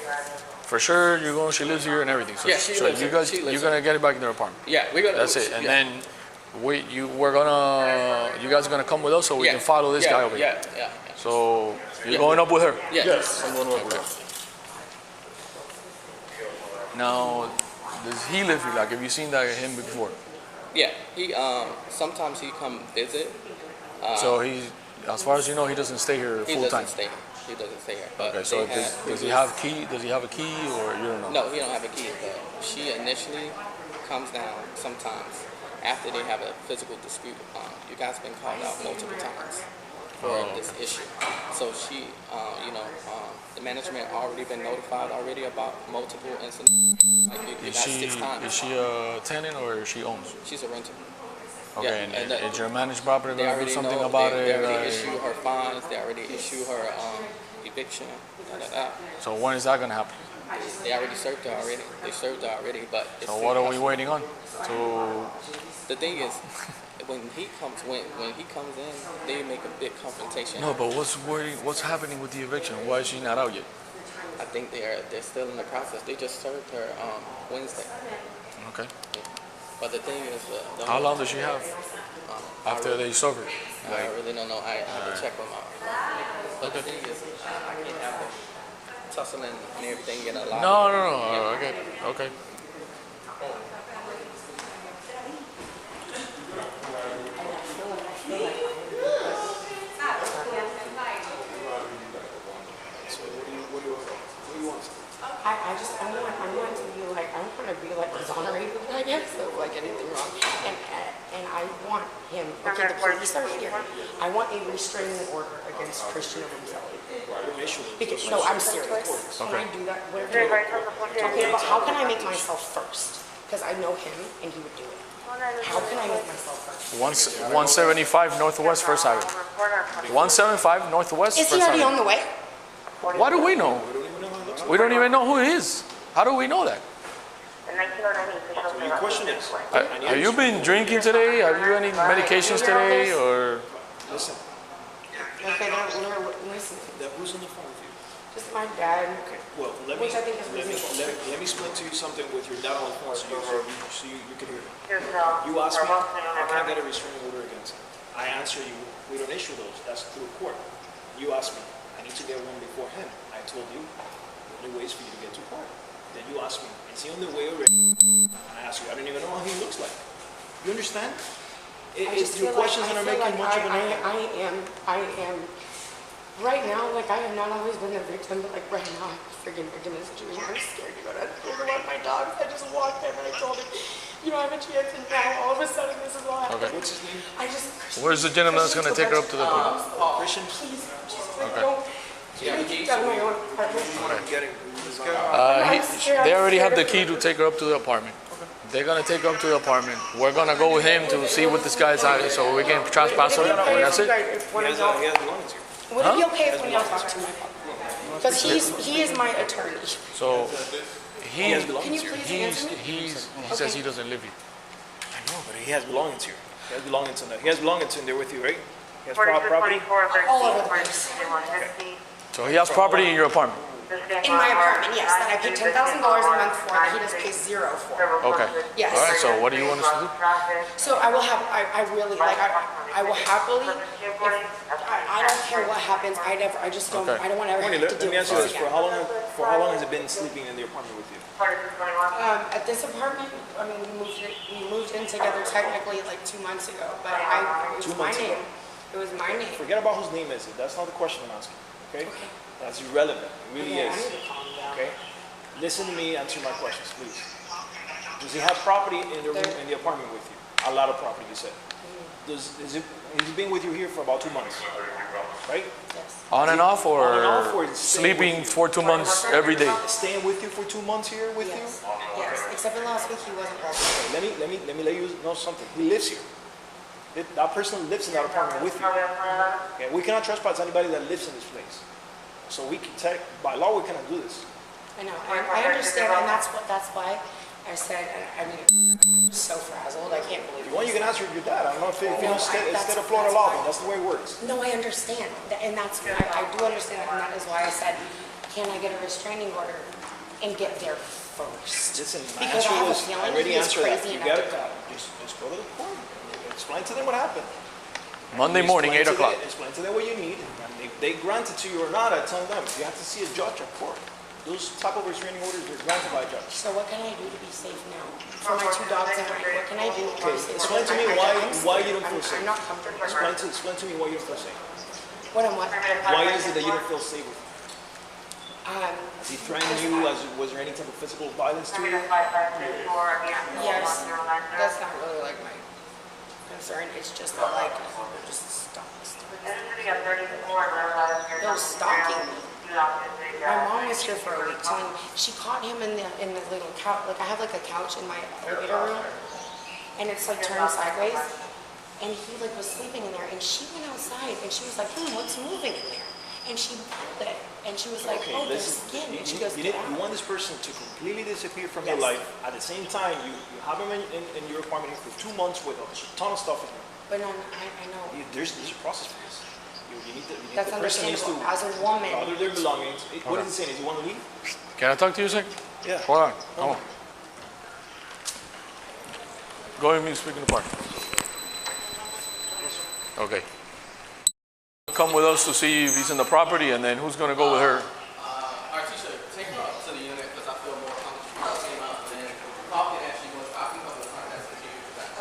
for sure she lives here and everything. So, Yeah, she so lives you here. guys She lives you're gonna get it back in their apartment. Yeah, we're gonna. That's it. And yeah. then you guys are gonna come with us so we can follow this guy over here. Yeah. So you're going up with her. Yeah. Yes, I'm going over. Now, does he live here? Have you seen him before? Yeah. He sometimes he come visit. So as far as you know, he doesn't stay here He full doesn't time. stay here. He doesn't stay here. But Okay, so they have does he have a key? Does he have a key, or you don't know? No, he don't have a key. But she initially comes down sometimes after they have a physical dispute. You guys been called out multiple times for this issue. So she, the management already been notified already about multiple incidents. Like you got 6 times. Is she a tenant or she owns? She's a renter. Okay, Yeah, and and is your managed property They going to do already something know, about they it? already issue her fines. They already issue her eviction. So when is that going to happen? They already served her already. They served her already, but it's So what are we waiting on? So The thing is, when he comes in, they make a big confrontation. No, but what's happening with the eviction? Why is she not out yet? I think they're still in the process. They just served her Wednesday. Okay. But the thing is, How long does she have after they serve her? I really don't know. I have to check with my. But the thing is, I can't have them tussling and everything in a lot. No. Okay. Okay. I want to be like, I want to be like exonerated, I guess, of like anything wrong. And I want him, okay, the police are here. I want a restraining order against Christian Obumseli. Because, no, I'm serious. Can I do that? Okay, but how can I make myself first? Because I know him and he would do it. How can I make myself first? 175 Northwest First Highway. 175 Northwest Is First he already Highway. on the way? What do we know? We don't even know who he is. How do we know that? So your question is, Have you been drinking today? Have you any medications today, or? listen, Okay, listen. who's on the phone with you? Just my dad. Okay, well, let me Which I think is reasonable. let me explain to you something with your dad on the phone so you can hear me. You asked me, I can't get a restraining order against him. I answer you, we don't issue those, that's through court. You asked me, I need to get one before him. I told you, the only way is for you to get to court. Then you asked me, is he on the way already? And I asked you, I don't even know how he looks like. You understand? It's your questions that are making much of an impact. I am, right now, like I have not always been a victim, but like right now I'm a freaking victim in a situation. I'm scared to go down to walk my dogs. I just walked him and I told him, you know, I have a chance, and now all of a sudden this is all happening. Okay. What's his name? Where's the gentleman that's going to take her up to the police? Christian? Please, just Okay. don't. Keep that in my own apartment. They already have the key to take her up to the apartment. They're gonna take her up to the apartment. We're gonna go with him to see what this guy's at, so we can trespass her, and that's it. He has belongings here. Would it be okay if when y'all talk to my father? Because he is my attorney. So he Can you please answer me? he says he doesn't live here. I know, but he has belongings here. He has belongings in there. He has belongings in there with you, right? He has property. All over the place. So he has property in your apartment. In my apartment, yes, that I pay $10,000 a month for, that he just pays zero for. Okay. Yes. All right. So what do you want us to do? So I will have, I really, like, I will happily, I don't care what happens, I just don't, Okay. I don't want to ever Courtney, have to let deal me with ask you this this. again. For how long has it been sleeping in the apartment with you? At this apartment, I mean, we moved in together technically like 2 months ago, but it was 2 my months ago. name. It was my name. Forget about whose name is it. That's not the question I'm asking. Okay? That's irrelevant. It really Yeah, I is. need to calm down. Okay? Listen to me. Answer my questions, please. Does he have property in the room, in the apartment with you? A lot of property, you said. He's been with you here for about 2 months, right? Yes. On and off, or, On and off, or staying sleeping with you? for 2 months every day? Staying with you for 2 months here with Yes, you? yes, except for last week he wasn't working. Okay, let me let you know something. He lives here. That person lives in that apartment with you. Okay, we cannot trespass anybody that lives in this place. So we can by law we cannot do this. I know, I understand, and that's why I said, I mean, I'm so frazzled, I can't believe If it. you want, you can answer your dad. I don't know if you No, know that's instead of Florida law, fine. but that's the way it works. No, I understand, and that's, I do understand that, and that is why I said, can I get a restraining order and get there first? Listen, my Because answer I have a was, feeling I already he is answered that. crazy You enough got to it. go. Just go to the court. Explain to them what happened. Monday morning, 8 o'clock. Explain to them what you need. And if they grant it to you or not, I tell them. You have to see a judge at court. Those type of restraining orders are granted by a judge. So what can I do to be safe now? For my 2 dogs and mine, what can I do to be Okay, safe? explain to me why you don't feel safe. I'm not comfortable. Explain to me why you don't feel safe. What am I? Why is it that you don't feel safe with him? Has he threatened you? Was there any type of physical violence to you? Yes, that's not really like my concern. It's just that like just stop. They'll stalking me. My mom was here for a week. Telling she caught him in the little couch. Like I have like a couch in my elevator room, and it's like turned sideways. And he like was sleeping in there, and she went outside, and she was like, what's moving in there? And she pulled it, and she was like, Okay, there's listen. skin. And she goes, You want this person to completely disappear from your Yes. life. At the same time, you have him in your apartment for 2 months with a ton of stuff in there. But no, I know. There's a process for this. You need That's the person needs to understandable. As a woman. gather their belongings. What is it saying? Is you want to leave? Can I talk to you a second? Yeah. Hold on. Come on. Go ahead and speak in the park. Okay. Come with us to see if he's in the property, and then who's going to go with her? Our teacher, take her up to the unit because I feel more comfortable. Then Bob can actually go. I can come to the front desk and give you that.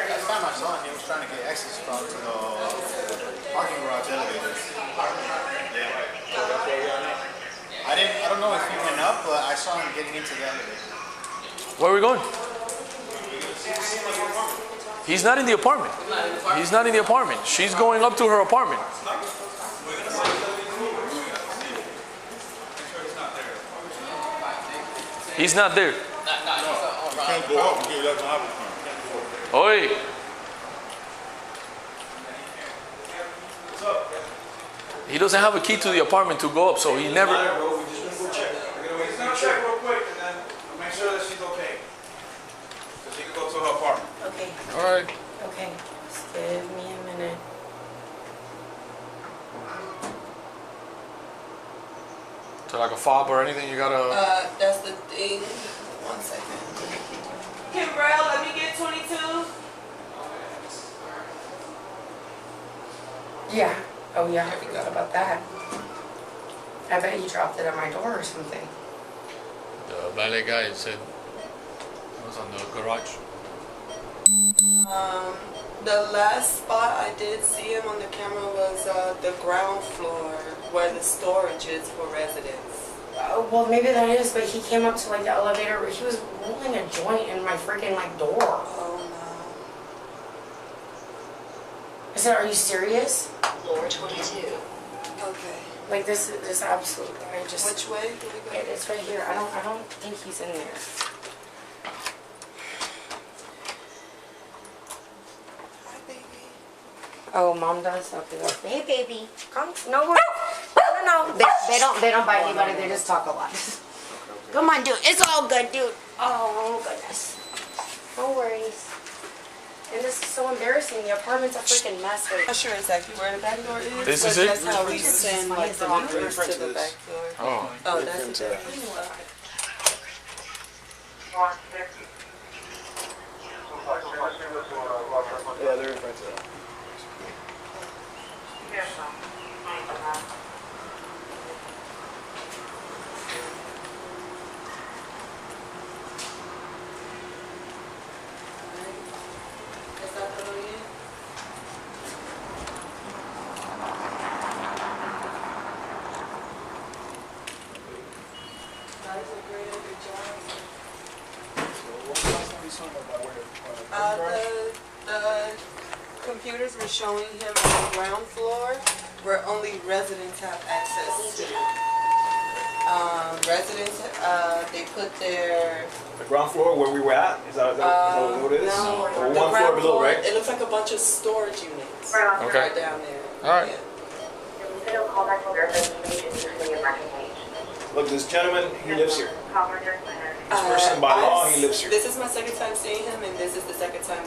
Last time I saw him, he was trying to get access to the parking garage elevators. I don't know if he went up, but I saw him getting into the elevator. Where are we going? He's not in the apartment. He's not in the apartment. She's going up to her apartment. He's not there. Can't go up and get up. Oi. He doesn't have a key to the apartment to go up, so he never. Check real quick and then make sure that she's okay. So she can go to her apartment. Okay. All right. Okay. Just give me a minute. So like a fob or anything, you gotta. That's the thing. 1 second. Kimbrell, let me get 22. Yeah. Oh yeah, I forgot about that. I bet you dropped it at my door or something. The valet guy said it was on the garage. The last spot I did see him on the camera was the ground floor where the storage is for residents. Well, maybe that is, but he came up to like the elevator. He was rolling a joint in my freaking like door. Oh I said, "Are you serious?" Floor 22. Okay. Like this absolutely. I just. Which way do we go? It's right here. I don't think he's in there. Hi, baby. Oh, mom does. Okay. Hey, baby, come. No, no. They don't bite anybody. They just talk a lot. Come on, dude. It's all good, dude. Oh goodness. No worries. And this is so embarrassing. The apartment's a freaking mess. I'm not sure exactly where the back door is. This but is it? That's how we send like the members to the back door. Oh. Oh, that's it. Yeah, they're in front of that. The computers were showing him on the ground floor where only residents have access to. Residents, they put their... The ground floor where we were at? Is that what it is? No, Or the one floor ground below, floor, right? it looks like a bunch of storage units Okay. right down there. All right. Look, this gentleman, he lives here. This person, by law, he lives here. This is my second time seeing him, and this is the second time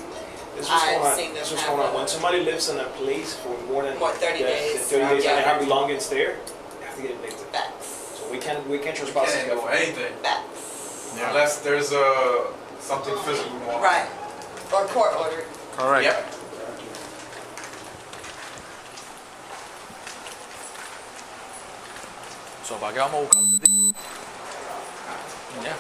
This I've seen them was going on. When somebody lives in a place for more than 30 days, 30 days yeah. and they have belongings there, they have to get evicted. Facts. So we can't trespass Can't this do guy. anything Facts. unless there's something physical going on. Right. Or court ordered. All right. Yep. So, ¿para qué vamos a buscar? Yeah.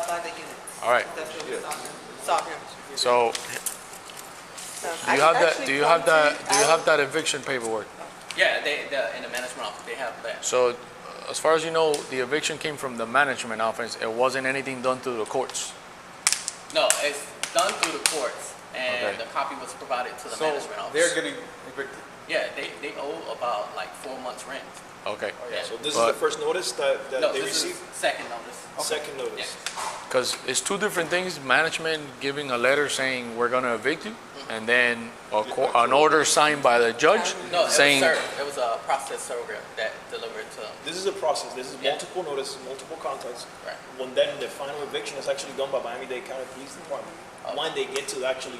By the units. All right. That's what we saw him. So, do you have that eviction paperwork? Yeah, in the management office, they have that. So, as far as you know, the eviction came from the management office. It wasn't anything done through the courts. No, it's done through the courts, and Okay. the copy was provided to the So management office. they're getting evicted. Yeah, they owe about like 4 months rent. Okay. Yeah. So this But- is the first notice that No, they this received? is second notice. Second notice. Yes. Because it's two different things. Management giving a letter saying we're going to evict you, and then an order signed by the judge No, saying. it was a process server that delivered to them. This is a process. This is multiple notices, multiple contacts. Right. When then the final eviction is actually done by Miami-Dade County Police Department. When they get to actually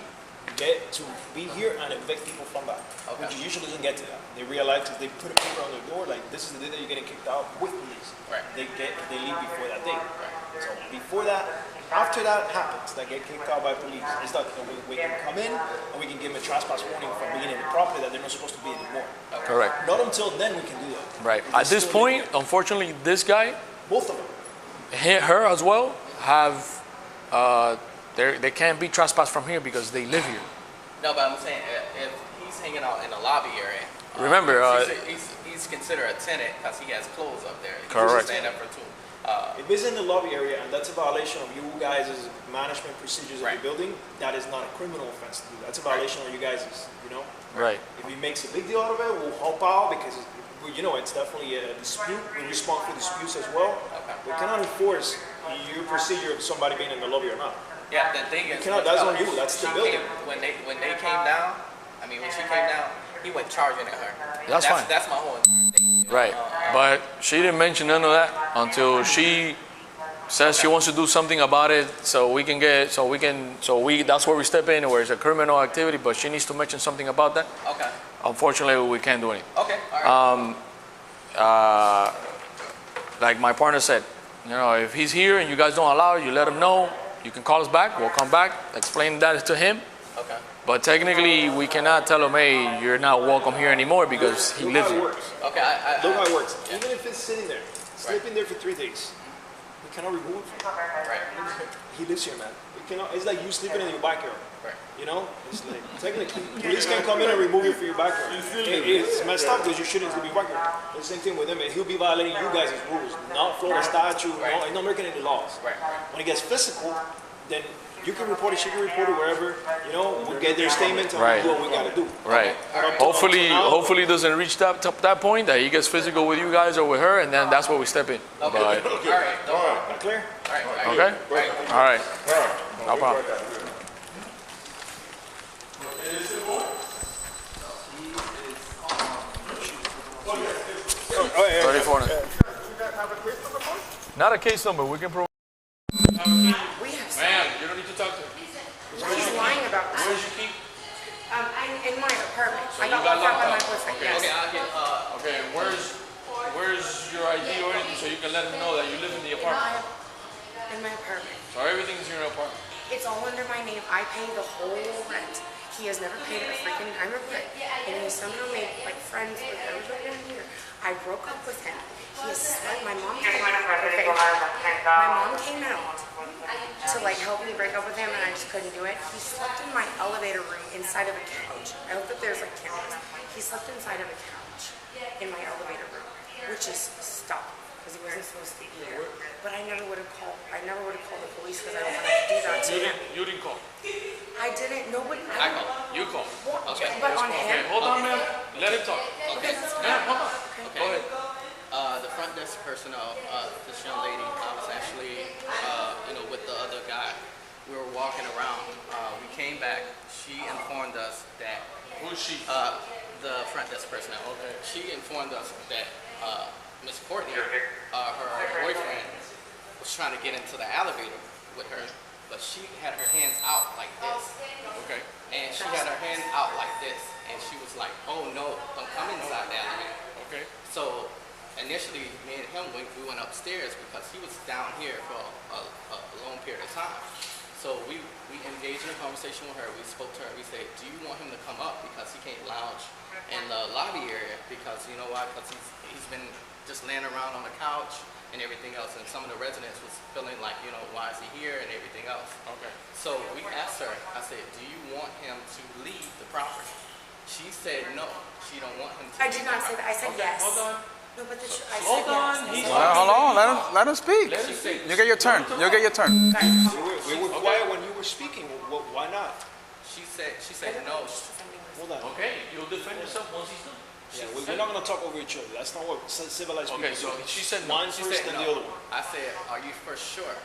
get to be here and evict people from that, which usually doesn't get to that. They realize because they put a paper on their door like this is the day that you're getting kicked out with police. Right. They leave before that day. So before that, after that happens, they get kicked out by police. It's like we can come in and we can give them a trespass warning from being in the property that they're not supposed to be anymore. Correct. Not until then we can do that. Right. At this point, unfortunately, this guy, both of them, her as well, have they can't be trespassed from here because they live here. No, but I'm saying if he's hanging out in the lobby area. Remember, he's considered a tenant because he has clothes up there. Correct. He's staying up for 2. If it's in the lobby area and that's a violation of you guys' management procedures of the building, that is not a criminal offense to do. That's a violation of you guys', Right. If he makes a big deal out of it, we'll help out because, it's definitely a dispute. We respond for disputes as well. We cannot enforce your procedure of somebody being in the lobby or not. Yeah, the thing is, that's on you. That's the building. When they came down, when she came down, he went charging at her. That's fine. That's my whole thing. Right. But she didn't mention none of that until she says she wants to do something about it that's where we step in where it's a criminal activity, but she needs to mention something about that. Okay. Unfortunately, we can't do anything. Okay. All right. Like my partner said, if he's here and you guys don't allow it, you let him know. You can call us back. We'll come back, explain that to him. Okay. But technically, we cannot tell him, hey, you're not welcome here anymore because he lives here. Okay. Look how it works. Even if it's sitting there, sleeping there for 3 days, we cannot remove it from him. Right. He lives here, man. We cannot. It's like you sleeping in your backyard. Right. It's like technically, police can come in and remove you from your backyard. It's messed up because you shouldn't be in your backyard. It's the same thing with him. He'll be violating you guys' rules, not Florida statute. He's not breaking any laws. Right. When it gets physical, then you can report it, she can report it wherever. We'll get their statement and we'll do what we gotta do. Right. Hopefully it doesn't reach that point that he gets physical with you guys or with her, and then that's where we step in. Okay. All right. Clear? All right. Okay. All right. No problem. Oh, yeah. 34. Not a case number. We can provide. We have some. Ma'am, you don't need to talk to him. He's lying about this. Where's your key? In my apartment. So I got you got locked up by my locked up? boyfriend. Okay. Yes. Okay, where's your ID or anything so you can let him know that you live in the apartment? In my apartment. So everything's in your apartment. It's all under my name. I pay the whole rent. He has never paid a freaking dime of rent. And he somehow made friends with everybody in here. I broke up with him. He is my mom came out. Okay. My mom came out to help me break up with him, and I just couldn't do it. He slept in my elevator room inside of a couch. I hope that there's cameras. He slept inside of a couch in my elevator room, which is stop because he wasn't supposed to be there. But I never would have called. The police because I don't want to do that to him. You didn't call. I didn't. Nobody. I called. You called. Okay. But on him. Okay, hold on, ma'am. Let him talk. Okay. Ma'am, hold on. Okay. Go ahead. The front desk personnel, this young lady, I was actually, with the other guy. We were walking around. We came back. She informed us that. Who's she? The front desk personnel. Okay. She informed us that Miss Courtney, her boyfriend, was trying to get into the elevator with her, but she had her hands out like this. Okay. And she had her hands out like this, and she was like, "Oh no, don't come inside the elevator." Okay. So initially, me and him we went upstairs because he was down here for a long period of time. So we engaged in a conversation with her. We spoke to her. We said, "Do you want him to come up because he can't lounge in the lobby area because you know why? Because he's been just laying around on the couch and everything else, and some of the residents was feeling like, why is he here and everything else." Okay. So we asked her. I said, "Do you want him to leave the property?" She said no. She don't want him to. I did not say that. I said yes. Hold on. No, but I said Hold on. yes. Hold on, let him speak. You get your turn. You'll get your turn. We were quiet when you were speaking. Why not? She said no. Hold on. Okay, you'll defend yourself once he's done. Yeah, we're not going to talk over each other. That's not what civilized people do. Okay, so she said one She first said and the no. other one. I said, "Are you for sure?"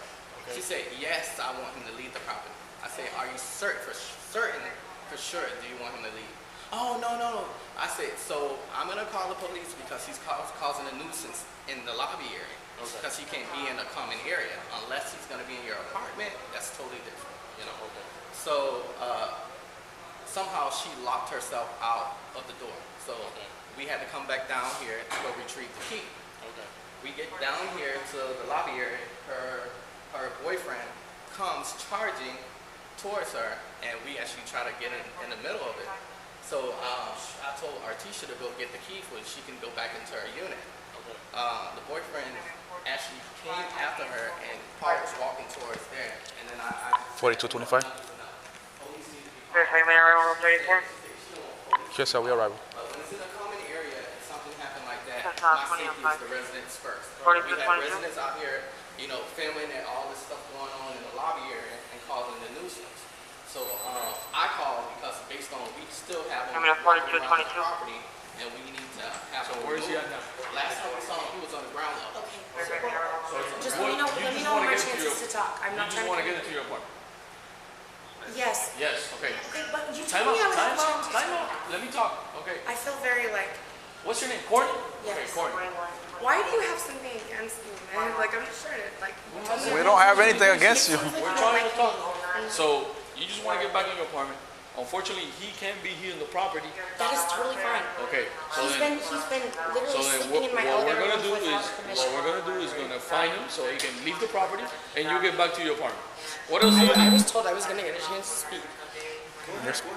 She said, "Yes, I want him to leave the property." I said, "Are you for certain for sure, do you want him to leave? Oh, no. I said, so I'm going to call the police because he's causing a nuisance in the lobby area. Because he can't be in a common area unless he's going to be in your apartment. That's totally different, you know. So somehow she locked herself out of the door. So we had to come back down here to go retrieve the key. We get down here to the lobby area. Her boyfriend comes charging towards her, and we actually try to get in the middle of it. So I told Artisha to go get the key so she can go back into her unit. The boyfriend actually came after her, and Paul was walking towards there, and then I 4225. Here's how we arrive. When it's in a common area and something happened like that, my safety is the residents first. We have residents out here, you know, filming and all this stuff going on in the lobby area and causing the nuisance. So I called because based on we still have him walking around the property, and we need to have him. So where is he at now? Last time we saw him, he was on the ground level. Just let me know my chances to talk. I'm not You just want to get into your apartment? Yes. Yes, okay. Okay, but you Time told me I out, was time out. Let me talk, okay. I feel very like. What's your name, Courtney? Yes. Okay, Courtney. Why do you have something against me, man? Like I'm just trying to like. We don't have anything against you. We're trying to talk. So, you just want to get back in your apartment. Unfortunately, he can't be here in the property. That is totally fine. Okay, so He's been literally sleeping in my what elevator we're room gonna do without is permission. gonna find him so he can leave the property, and you get back to your apartment. What else do you I need? was told I was gonna get a chance to speak.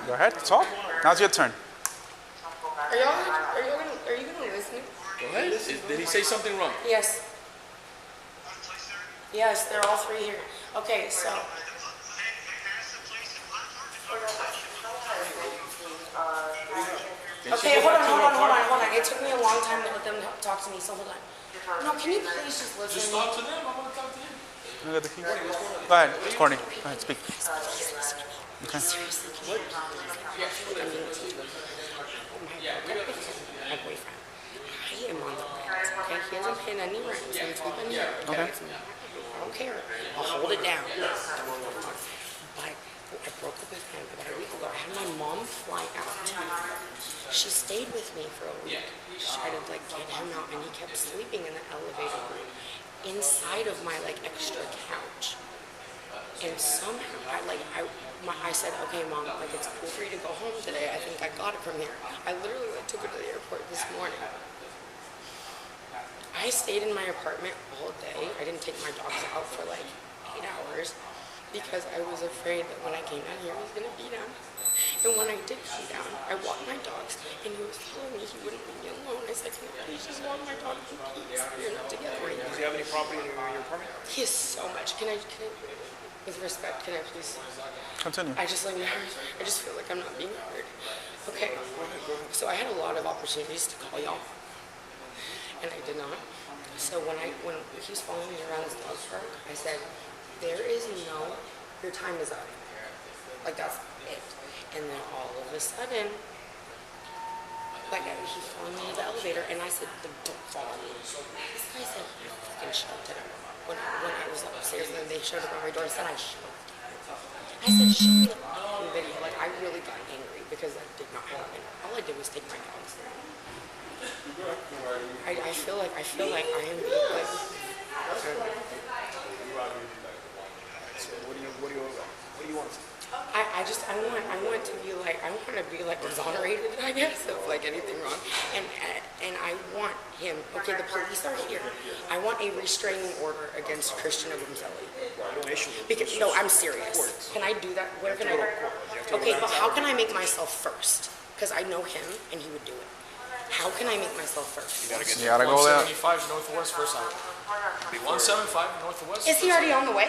Go ahead, talk. Now's your turn. Are you gonna listen? Go ahead. Did he say something wrong? Yes. Yes, they're all three here. Okay, so. Okay, hold on. It took me a long time to let them talk to me, so hold on. No, can you please just listen? Just talk to them. I'm gonna talk to him. You got the keys? Go ahead, Courtney. Go ahead, speak. Okay. My boyfriend. I am on the rent, okay? He hasn't paid any rent since we've been here. Okay. I don't care. I'll hold it down. But I broke up with him about a week ago. I had my mom fly out. She stayed with me for a week. She tried to like get him out, and he kept sleeping in the elevator room inside of my like extra couch. And somehow I said, okay, Mom, like it's cool for you to go home today. I think I got it from here. I literally like took her to the airport this morning. I stayed in my apartment all day. I didn't take my dogs out for like 8 hours because I was afraid that when I came down here, I was gonna be down. And when I did come down, I walked my dogs, and he was telling me he wouldn't leave me alone. I said, can I please just walk my dog in peace? We're not together anymore. Does he have any property in your apartment? He has so much. Can I, with respect, can I please? Continue. I just feel like I'm not being heard. Okay, so I had a lot of opportunities to call y'all, and I did not. So when he was following me around this dog park, I said, there is no, your time is up. Like that's it. And then all of a sudden, like he's following me to the elevator, and I said, don't follow me. This guy said, I fucking shoved him. When I was upstairs, and then they showed up at my door, I said, I shoved him. I said, show me the video. Like I really got angry because that did not happen. All I did was take my dogs there. I feel like I am being like. So what do you want? I want to be like exonerated, I guess, of like anything wrong, and I want him. Okay, the police are here. I want a restraining order against Christian Obumseli. Because no, I'm serious. Can I do that? Where can I do it? Okay, but how can I make myself first? Because I know him, and he would do it. How can I make myself first? You gotta go there. 175 Northwest First Avenue. 175 Northwest. Is he already on the way?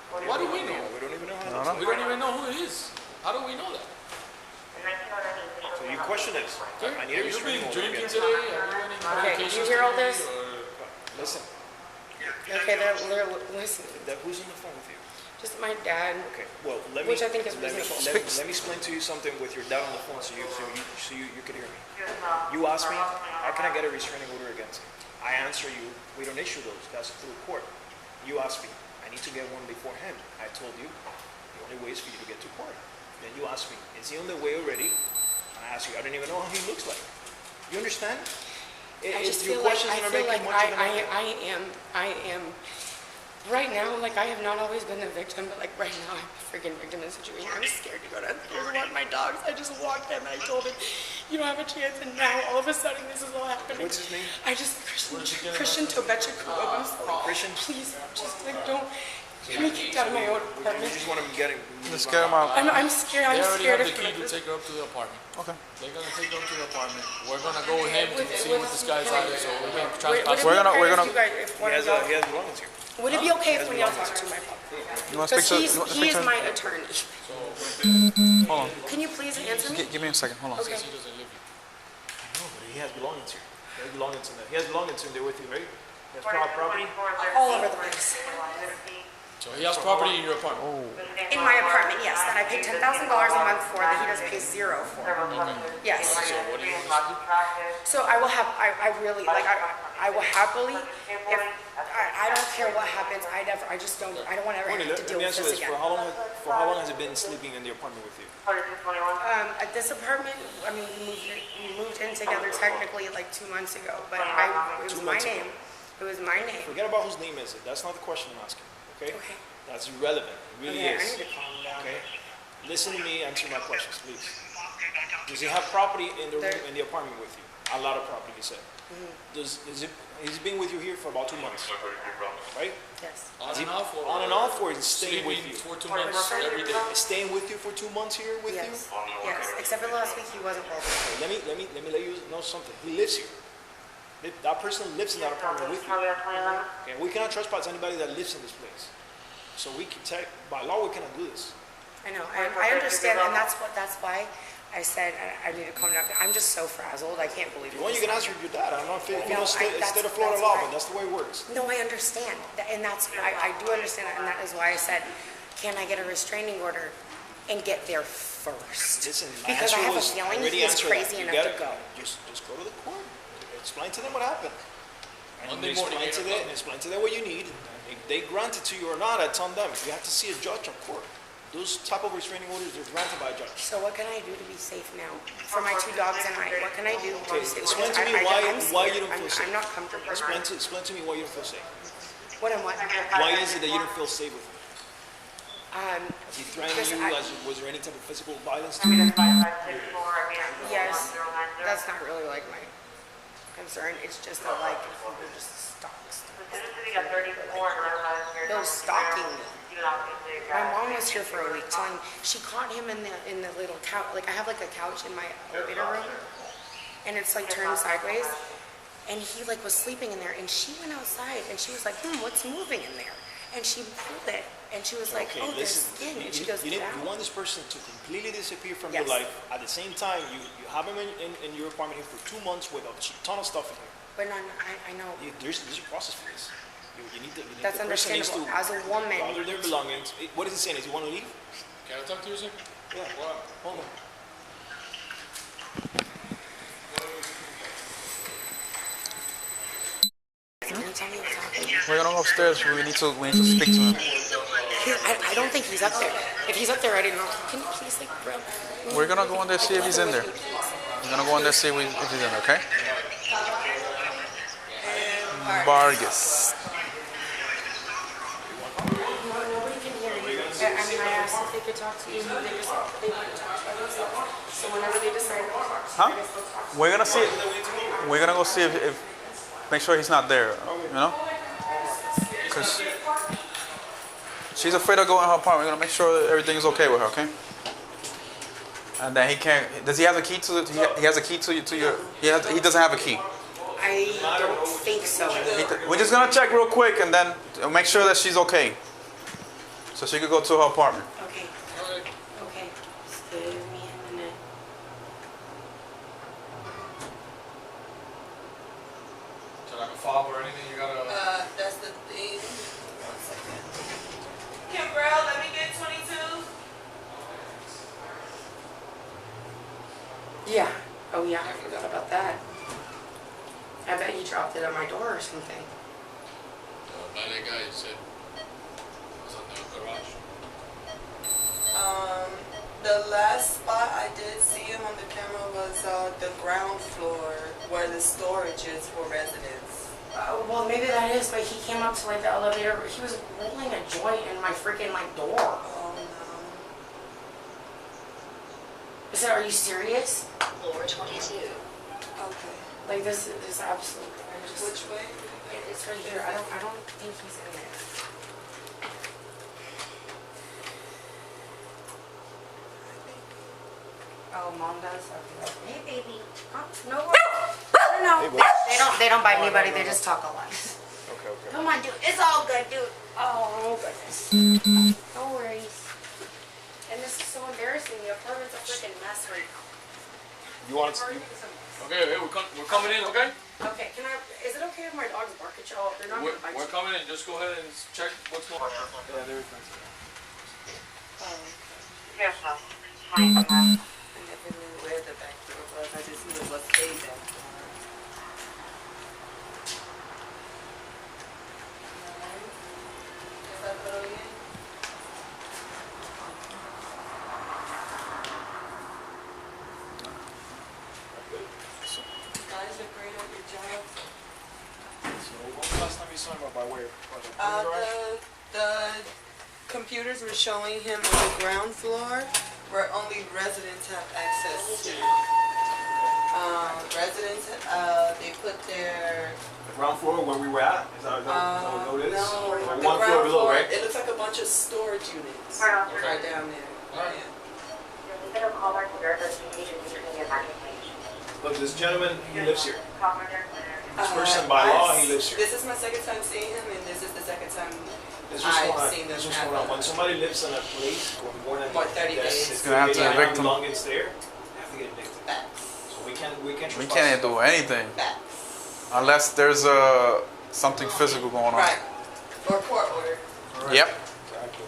What do we know? We don't even know. We don't even know who he is. How do we know that? So you question this. I need a You've restraining been order drinking against today? him. Have you any Okay, did you medications hear all today, this? or- Listen. Okay, they're listening. Who's on the phone with you? Just my dad. Okay. Well, Which I think is reasonable. let me explain to you something with your dad on the phone, so you can hear me. You asked me, how can I get a restraining order against him? I answer you, we don't issue those. That's through court. You asked me, I need to get one before him. I told you, the only way is for you to get to court. Then you ask me, is he on the way already? And I ask you, I don't even know how he looks like. You understand? I just feel like I am. Right now, like I have not always been the victim, but like right now I'm a freaking victim in this situation. I'm scared to go downstairs and walk my dogs. I just walked him and I told him, you don't have a chance, and now all of a sudden this is all happening. What's his name? Christian Toby Obumseli. Christian? Please, just like don't get me kicked out of my own apartment. You just want to get him. Let's get him out. I'm scared. I'm scared They already have of the key to take her up to the apartment. Okay. They're gonna take her up to the apartment. We're gonna go with him to see what this guy's at. So we're gonna trespass. We're gonna. He has belongings here. Would it be okay if when y'all talk to my papa? You want to speak to? He is my attorney. Hold on. Can you please answer me? Give me a second. Hold on. Okay. I know, but he has belongings here. He has belongings in there. He has belongings in there with you, right? He has property. All over the place. So he has property in your apartment. Oh. In my apartment, yes, that I pay $10,000 a month for, that he does pay zero for. Yes. So what do you want to do? So I will have, I really, like, I will happily, if, I don't care what happens, I don't want to ever have to deal with this again. For how long has he been sleeping in the apartment with you? At this apartment, I mean, we moved in together technically like 2 months ago, but it was my name. It was my name. Forget about whose name is it. That's not the question I'm asking. Okay? That's irrelevant. It really is. I need to calm down. Okay? Listen to me, answer my questions, please. Does he have property in the room, in the apartment with you? A lot of property, you said. He's been with you here for about 2 months, right? Yes. On and off, or on and off, or is he staying with you? For 2 months every day. Staying with you for 2 months here with you? Yes. Except for last week, he wasn't with me. Okay, let me let you know something. He lives here. That person lives in that apartment with you. Okay, we cannot trespass anybody that lives in this place. So we can by law we cannot do this. I know, I understand, and that's why I said I need to calm down. I'm just so frazzled. I can't believe it. Well, you can answer your dad. I don't know if you know state of Florida law, but that's the way it works. No, I understand, and I do understand, and that is why I said, can I get a restraining order and get there first? Listen, because I have a feeling he's crazy enough to go. Just go to the court. Explain to them what happened. And explain to them what you need. If they grant it to you or not, it's on them. You have to see a judge or court. Those type of restraining orders are granted by a judge. So what can I do to be safe now? For my 2 dogs and I, what can I do? Okay, explain to me why you don't feel safe. I'm not comfortable. Explain to me why you don't feel safe. What and what? Why is it that you don't feel safe with him? Has he threatened you? Was there any type of physical violence to you? Yes, that's not really like my concern. It's just that like people just they're stalking me. My mom was here for a week, telling she caught him in the little couch. Like I have like a couch in my elevator room, and it's like turned sideways. And he like was sleeping in there, and she went outside, and she was like, what's moving in there? And she pulled it, and she was like, oh, there's skin. And she goes, you want this person to completely disappear from your life. At the same time, you have him in your apartment here for 2 months with a ton of stuff in here. But I know. There's a process for this. You need that's understandable. As a woman. Gather their belongings. What is he saying? Does he want to leave? Can I talk to you, sir? Yeah. Hold on. We're gonna go upstairs. We need to speak to him. I don't think he's up there. If he's up there, I didn't know. Can you please like bro? We're gonna go in there see if he's in there. We're gonna go in there see if he's in there. Okay? Vargas. Nobody can hear you. I mean, I asked if they could talk to you. They wouldn't talk to themselves. So whenever they decide to talk to you, We're gonna see. We're gonna go see if make sure he's not there. You know? Because she's afraid of going to her apartment. We're gonna make sure that everything is okay with her. Okay? And then he can't. Does he have a key to? He has a key to your. He doesn't have a key. I don't think so. We're just gonna check real quick and then make sure that she's okay, so she could go to her apartment. Okay. Okay. Just give me a minute. So like a fob or anything, you gotta. That's the thing. 1 second. Kimbrell, let me get 22. Yeah. Oh yeah, I forgot about that. I bet you dropped it at my door or something. By that guy, you said was on the garage. The last spot I did see him on the camera was the ground floor where the storage is for residents. Well, maybe that is, but he came up to like the elevator. He was rolling a joint in my freaking like door. Oh no. I said, are you serious? Floor 22. Okay. Like this is absolutely. Which way? It's right here. I don't think he's in there. Oh, mom does. Okay. Hey, baby. Oh, no. No. They don't bite anybody. They just talk a lot. Okay. Come on, dude. It's all good, dude. Oh goodness. No worries. And this is so embarrassing. The apartment's a freaking mess right now. You want to? Okay, we're coming in, okay? Okay, is it okay if my dogs bark at y'all? They're not gonna bite you. We're coming in. Just go ahead and check what's going on. Yeah, there is nice. Yes, no. I never knew where the back door was. I just knew it was a back door. Is that little in? You guys are great at your job. So when was the last time you saw him by way of The computers were showing him on the ground floor where only residents have access to. Residents, they put their... The ground floor where we were at? Is that what it is? No, Or the one ground floor below, floor, right? it looks like a bunch of storage units right down there. Yeah. Look, this gentleman, he lives here. This person by law, he lives here. This is my second time seeing him, and this is the second time This I've seen them. was going on. When somebody lives in a place for more than 30 days, He's gonna have to evict him. belongings there, they have to get evicted. So we can't do anything unless there's something physical going on. Right. Or court order. Right. Yep. Exactly.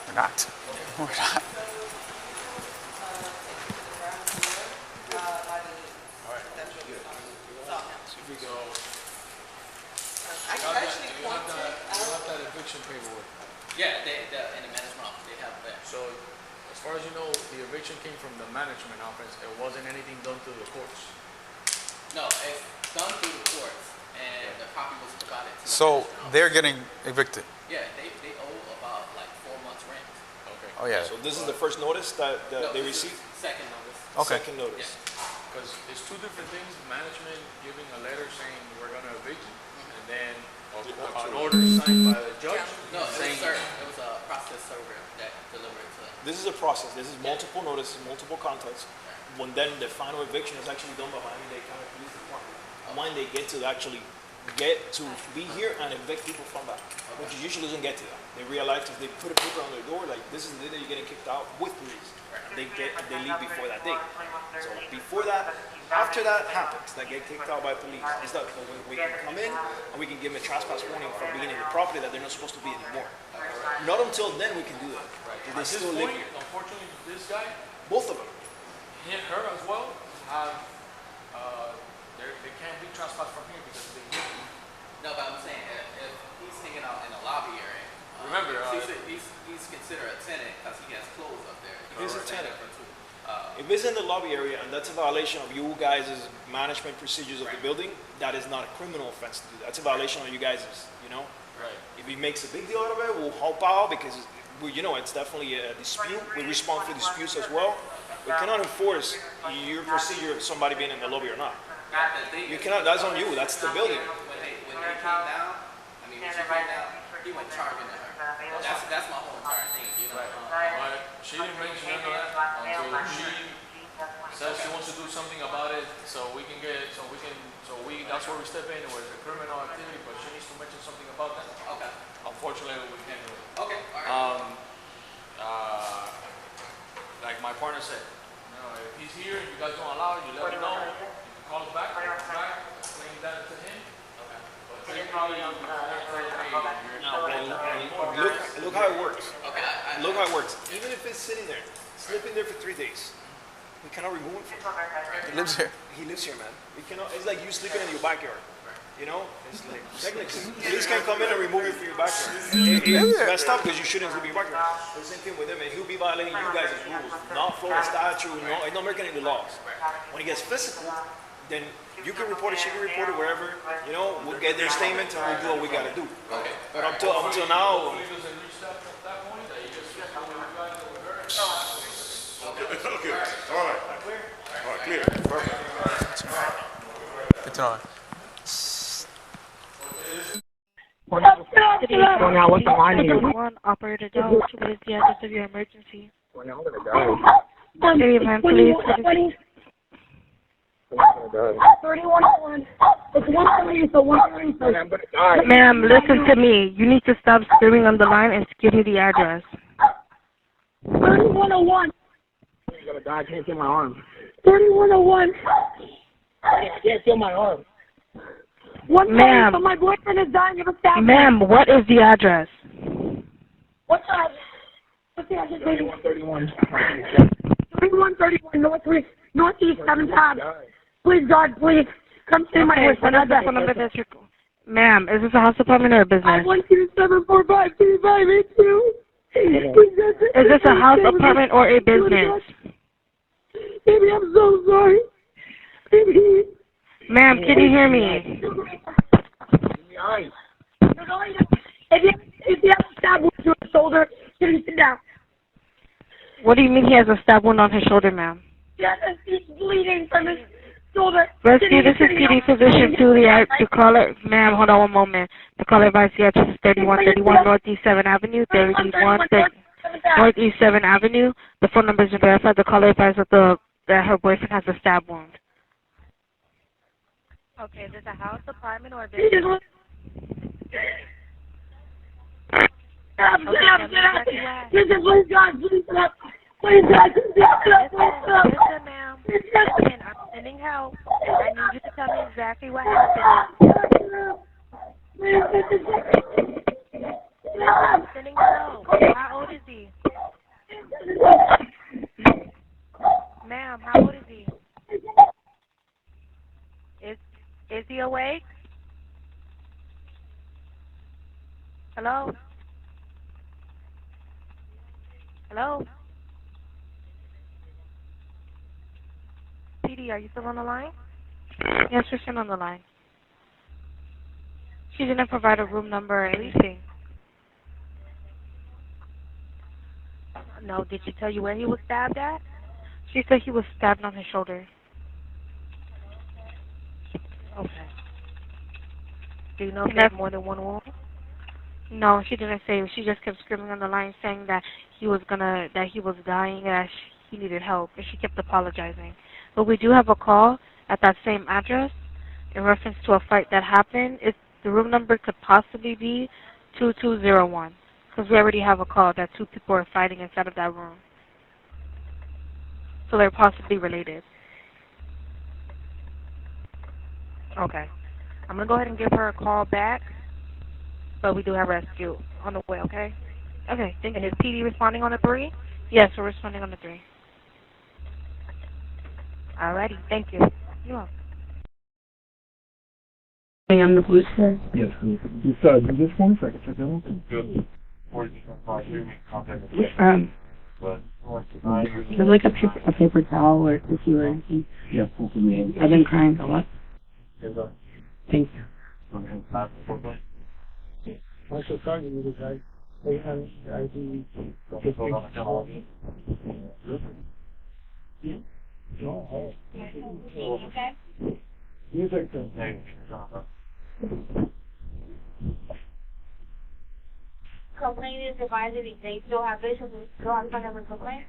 We're not. We're not. I can actually point to that eviction paperwork. Yeah, in the management office, they have that. So, as far as you know, the eviction came from the management office. It wasn't anything done through the courts. No, it's done through the courts, and the copy was provided to So they're getting evicted. Yeah, they owe about like 4 months rent. Okay. Oh yeah. So this is the first notice that No, they this is received? second notice. Okay. Second notice. Because it's two different things. Management giving a letter saying we're going to evict you, and then an order signed by the judge. No, it saying was a process server that delivered it to them. This is a process. This is multiple notices, multiple contacts. When then the final eviction is actually done by Miami-Dade County Police Department. When they get to actually get to be here and evict people from that, which usually doesn't get to that. They realize if they put a paper on their door, like this is the day that you're getting kicked out with police. They leave before that day. So before that, after that happens, that get kicked out by police, is that we can come in and we can give them a trespass warning for being in the property that they're not supposed to be anymore. Not until then we can do that. If they at this still live point, here. unfortunately, this guy, Both of them. her as well, have they can't be trespassed from here because they. No, but I'm saying if he's hanging out in the lobby area. Remember, he's considered a tenant because he has clothes up there. He's a tenant. If If it's in the lobby area and that's a violation of you guys' management procedures of the building, that is not a criminal offense to do. That's a violation of you guys', you know? Right. If he makes a big deal out of it, we'll help out because, it's definitely a dispute. We respond for disputes as well. We cannot enforce your procedure of somebody being in the lobby or not. You cannot, that's on you, that's the building. When they came down, when she came down, he went charging at her. That's my whole entire thing, But she didn't mention none of that until she says she wants to do something about it, so that's where we step in. It was a criminal activity, but she needs to mention something about that. Okay. Unfortunately, we can't do it. Okay. All right. Like my partner said, if he's here and you guys don't allow it, you let me know. You can call us back, explain that to him. Okay. But technically, Look how it works. Okay. Look how it works. Even if it's sitting there, sleeping there for 3 days, we cannot remove it from him. He lives here. He lives here, man. We cannot. It's like you sleeping in your backyard. You know, it's like technically, police can't come in and remove you from your background. It's messed up because you shouldn't be background. The same thing with him, and he'll be violating you guys' rules, not Florida statute, no making any laws. When he gets physical, then you can report it, she can report it wherever. You know, we'll get their statement and we'll do what we gotta do. Okay. But until now. Okay. All right. All right. Clear. Perfect. Good to know. Now, what's the line here? Operator Dodge, what is the address of your emergency? Hey, man, please. 3101. It's 130, so 130. Ma'am, listen to me. You need to stop screaming on the line and give me the address. 3101. I'm gonna die. I can't feel my arm. 3101. I can't feel my arm. Ma'am, so my boyfriend is dying of a stab. Ma'am, what is the address? What's that? What's the address? 3131. 3131 Northeast 7th Ave. Please, God, please, come see my boyfriend. Ma'am, is this a house apartment or a business? 127453582. Is this a house apartment or a business? Baby, I'm so sorry. Baby. Ma'am, can you hear me? If you have a stab wound to his shoulder, can you sit down? What do you mean he has a stab wound on his shoulder, ma'am? Yes, he's bleeding from his shoulder. Rescue, this is PD Physician to the caller. Ma'am, hold on one moment. The caller advised the address is 3131 Northeast 7th Avenue, 31 Northeast 7th Avenue. The phone number is verified. The caller advised that her boyfriend has a stab wound. Okay, is this a house, apartment, or a business? Listen, please, God, please, please, God, Listen, ma'am. Listen, I'm sending help. I need you to tell me exactly what happened. I'm sending help. How old is he? Ma'am, how old is he? Is he awake? Hello? Hello? PD, are you still on the line? Yes, we're still on the line. She didn't provide a room number or anything. No, did she tell you where he was stabbed at? She said he was stabbed on his shoulder. Okay. Do you know if there's more than one wound? No, she didn't say. She just kept screaming on the line saying that he was dying, that he needed help, and she kept apologizing. But we do have a call at that same address in reference to a fight that happened. The room number could possibly be 2201, because we already have a call that two people are fighting inside of that room. So they're possibly related. Okay. I'm going to go ahead and give her a call back, but we do have rescue on the way, okay? Okay, thank you. And is PD responding on the 3? Yes, we're responding on the 3. Alrighty, thank you. You're welcome. I'm the police sir. Yes. You said, just 1 second. Good. There's like a paper towel or tissue or anything. Yes. I've been crying a lot. Thank you. I'm so sorry to you guys. Complaint is advised if they still have vision, still have front of a complaint.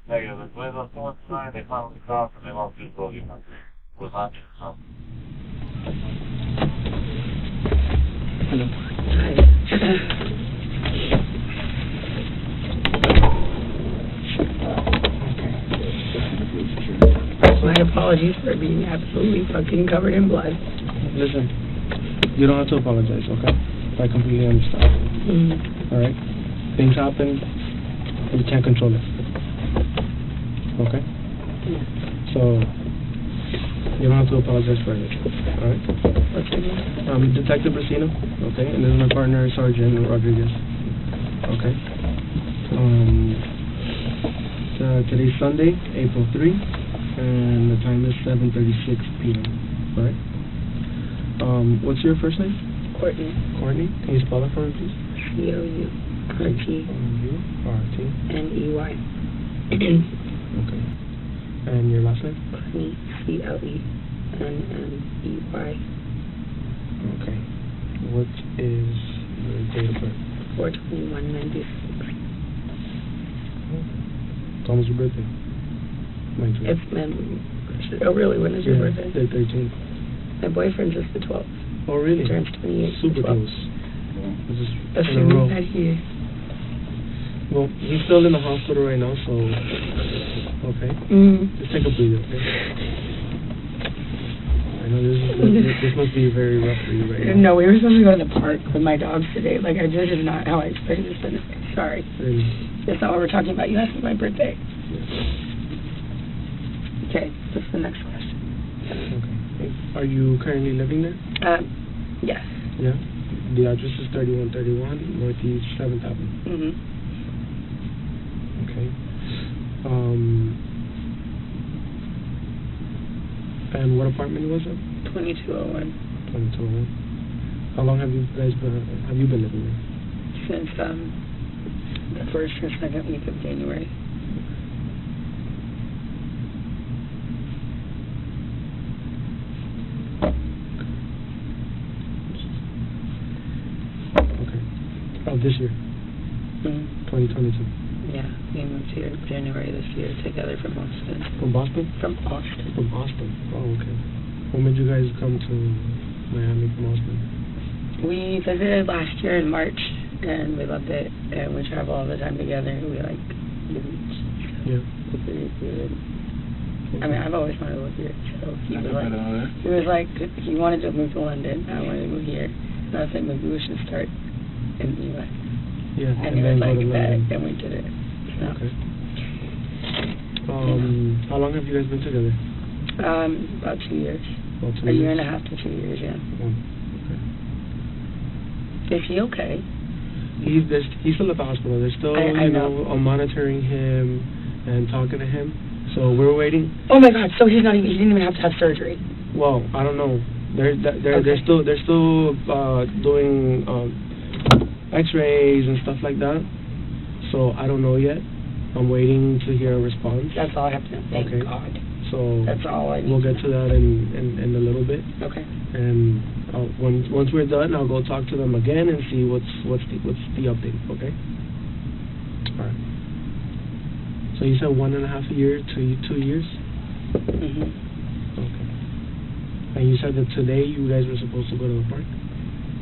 Negative. Después de las 9, they found the car and they lost his body. Was not Hello. My apologies for being absolutely fucking covered in blood. Listen, you don't have to apologize, okay? I completely understand. Alright? Things happen, and you can't control it. Okay? Yeah. So, You don't have to apologize for anything. All right? What's your name? Detective Brasino. Okay, and this is my partner, Sergeant Rodriguez. Okay. Today's Sunday, April 3, and the time is 7:36 p.m. All right? What's your first name? Courtney. Courtney. Can you spell it for me, please? C-O-U-R-T-N-E-Y. Okay. And your last name? Clenney. C-L-E-N-N-E-Y. Okay. What is your date of birth? 4/21/96. It's almost your birthday. It's oh really? When is your birthday? The 13th. My boyfriend's just the 12th. Oh really? He turns 28. Super close. This is in a row. Assuming that he. Well, he's still in the hospital right now, so okay. Just take a breather, okay? I know this must be very rough for you right now. No, we were supposed to go to the park with my dogs today. Like, this is not how I expected this to be. Sorry. Really? That's not what we're talking about. You asked me my birthday. Okay, what's the next question? Okay. Are you currently living there? Yes. Yeah? The address is 3131 Northeast 7th Avenue. Okay. And what apartment was it? 2201. 2201. How long have you guys been living there? Since the first or second week of January. Okay. Oh, this year? 2022. Yeah, we moved here January this year together from Boston. From Boston? From Austin. From Austin. Oh, okay. What made you guys come to Miami from Austin? We visited last year in March, and we loved it. And we travel all the time together. We like the beach. Yeah. I mean, I've always wanted to live here. So he was like, he wanted to move to London. I wanted to move here. And I was like, maybe we should start in the U.S. Yeah, and he was like, that, and we did it. So. Okay. How long have you guys been together? About 2 years. About 2 years? A year years? and a half to 2 years, yeah. Okay. Is he okay? He's still at the hospital. They're still, I know. monitoring him and talking to him. So we're waiting. Oh my God! So he didn't even have to have surgery. Well, I don't know. They're still doing X-rays and stuff like that. So I don't know yet. I'm waiting to hear a response. That's all I have to know. Thank God. So that's all I need. We'll get to that in a little bit. Okay. And once we're done, I'll go talk to them again and see what's the update. Okay. All right. So you said 1.5 years to 2 years. Mhm. Okay. And you said that today you guys were supposed to go to the park.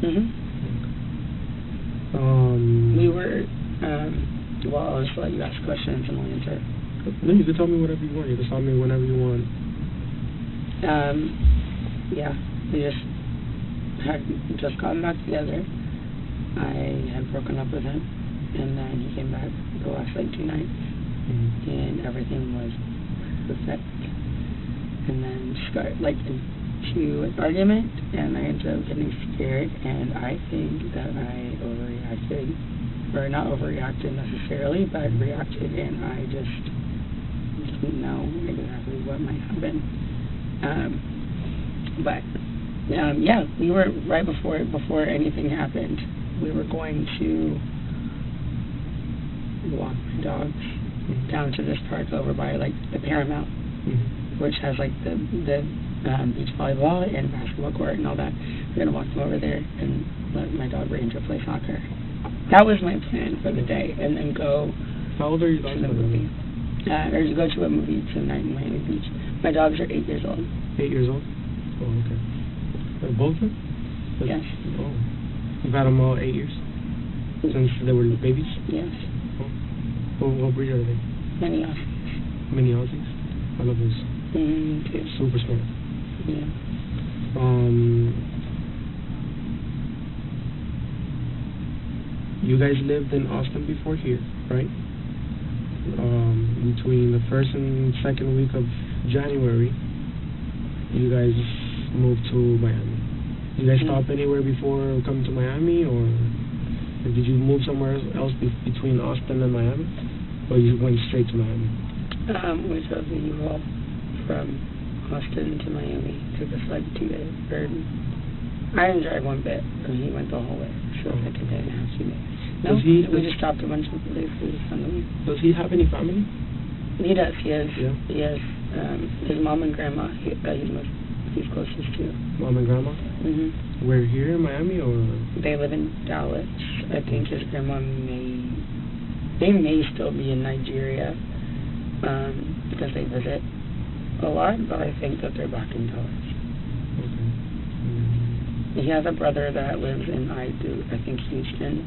Mhm. We were. Well, I'll just let you ask questions and I'll answer. No, you can tell me whatever you want. You can tell me whenever you want. Yeah, we had just gotten back together. I had broken up with him, and then he came back the last 2 nights, and everything was perfect. And then start into an argument, and I ended up getting scared, and I think that I overreacted. Or not overreacted necessarily, but reacted, and I just didn't know exactly what might happen. Yeah, we were right before anything happened. We were going to walk my dogs down to this park over by the Paramount, which has the beach volleyball and basketball court and all that. We're gonna walk them over there and let my dog Ranger play soccer. That was my plan for the day, and then go. How old are you to the movie? Or to go to a movie tonight in Miami Beach. My dogs are 8 years old. 8 years old? Oh, okay. Both of them? Yes. Oh. You've had them all 8 years? Since they were babies? Yes. Oh. What breed are they? Mini Aussies. Mini Aussies? I love those. Too. Super smart. Yeah. You guys lived in Austin before here, right? Between the 1st and 2nd week of January, you guys moved to Miami. Did you guys stop anywhere before coming to Miami, or did you move somewhere else between Austin and Miami, or you went straight to Miami? We took the U-Haul from Austin to Miami. Took us like 2 days. I didn't drive one bit, and he went the whole way. So like a day and a half, 2 days. No, we just stopped a bunch of places on the way. Does he have any family? He does. He has. Yeah. He has his mom and grandma. He's closest to. Mom and grandma? Mhm. We're here in Miami, or? They live in Dallas. I think his grandma may still be in Nigeria, because they visit a lot, but I think that they're back in Dallas. Okay. He has a brother that lives in I think Houston.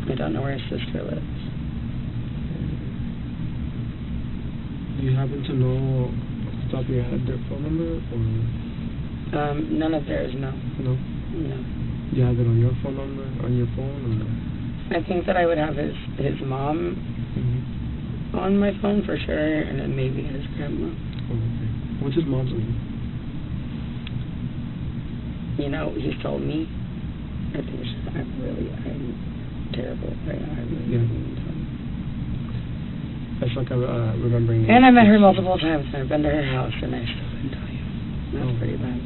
I don't know where his sister lives. Do you happen to know off the top of your head their phone number, or? None of theirs, no. No? No. Do you have it on your phone number, on your phone, or? I think that I would have his mom on my phone for sure, and then maybe his grandma. Oh, okay. What's his mom's name? You know, he's told me. I think I'm terrible right now. I really Yeah. That's like remembering. And I met her multiple times, and I've been to her house, and I still couldn't tell you. That's pretty bad.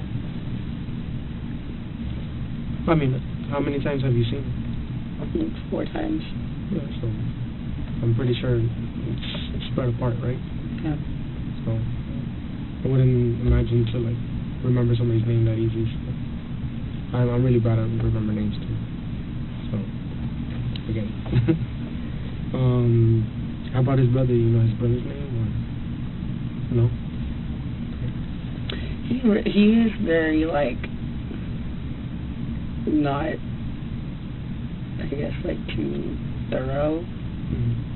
I mean, how many times have you seen her? 4 times. Yeah, so I'm pretty sure it's spread apart, right? Yeah. So I wouldn't imagine to like remember somebody's name that easy. So I'm really bad at remember names too. So again. How about his brother? You know his brother's name, or no? He is very like not, I guess, like too thorough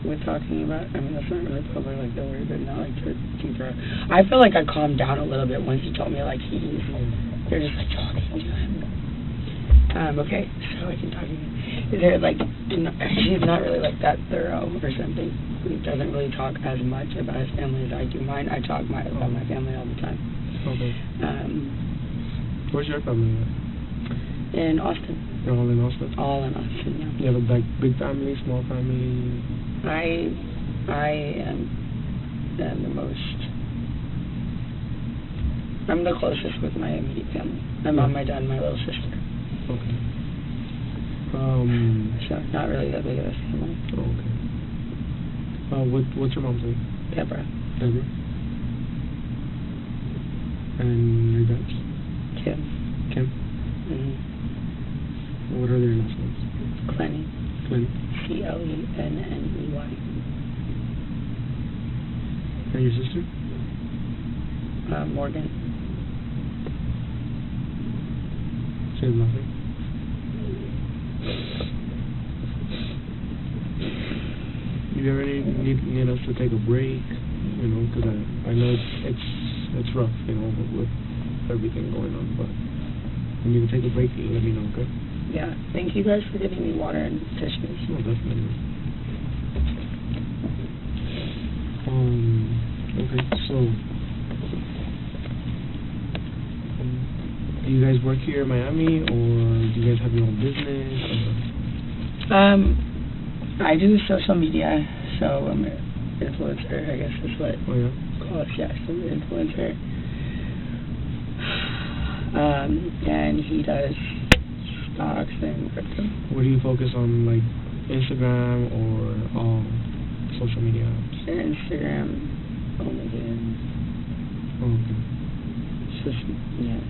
with talking about. I mean, that's not really probably like the word, but not like too thorough. I feel like I calmed down a little bit once you told me like they're just like talking to him. Okay, so I can talk again. They're like, he's not really like that thorough or something. He doesn't really talk as much about his family as I do mine. I talk about my family all the time. Okay. Where's your family at? In Austin. You're all in Austin? All in Austin, yeah. You have a big family, small family? I am the most. I'm the closest with my immediate family. My mom, my dad, and my little sister. Okay. So not really that big of a family. Okay. What's your mom's name? Deborah. Deborah. And your dad's? Kim. Kim. What are their last names? Clenney. Clenney. Clenney. And your sister? Morgan. Say nothing. Do you ever need us to take a break? You know, because I know it's rough, you know, with everything going on. But when you take a break, you let me know, okay? Yeah. Thank you guys for giving me water and tissues. No, definitely. Okay, so do you guys work here in Miami, or do you guys have your own business? Or? I do social media, so I'm an influencer, I guess is what call it. Yeah, I'm an influencer. And he does stocks and crypto. What do you focus on, like Instagram or all social media apps? Instagram, OnlyFans. Oh, okay. It's just, yeah.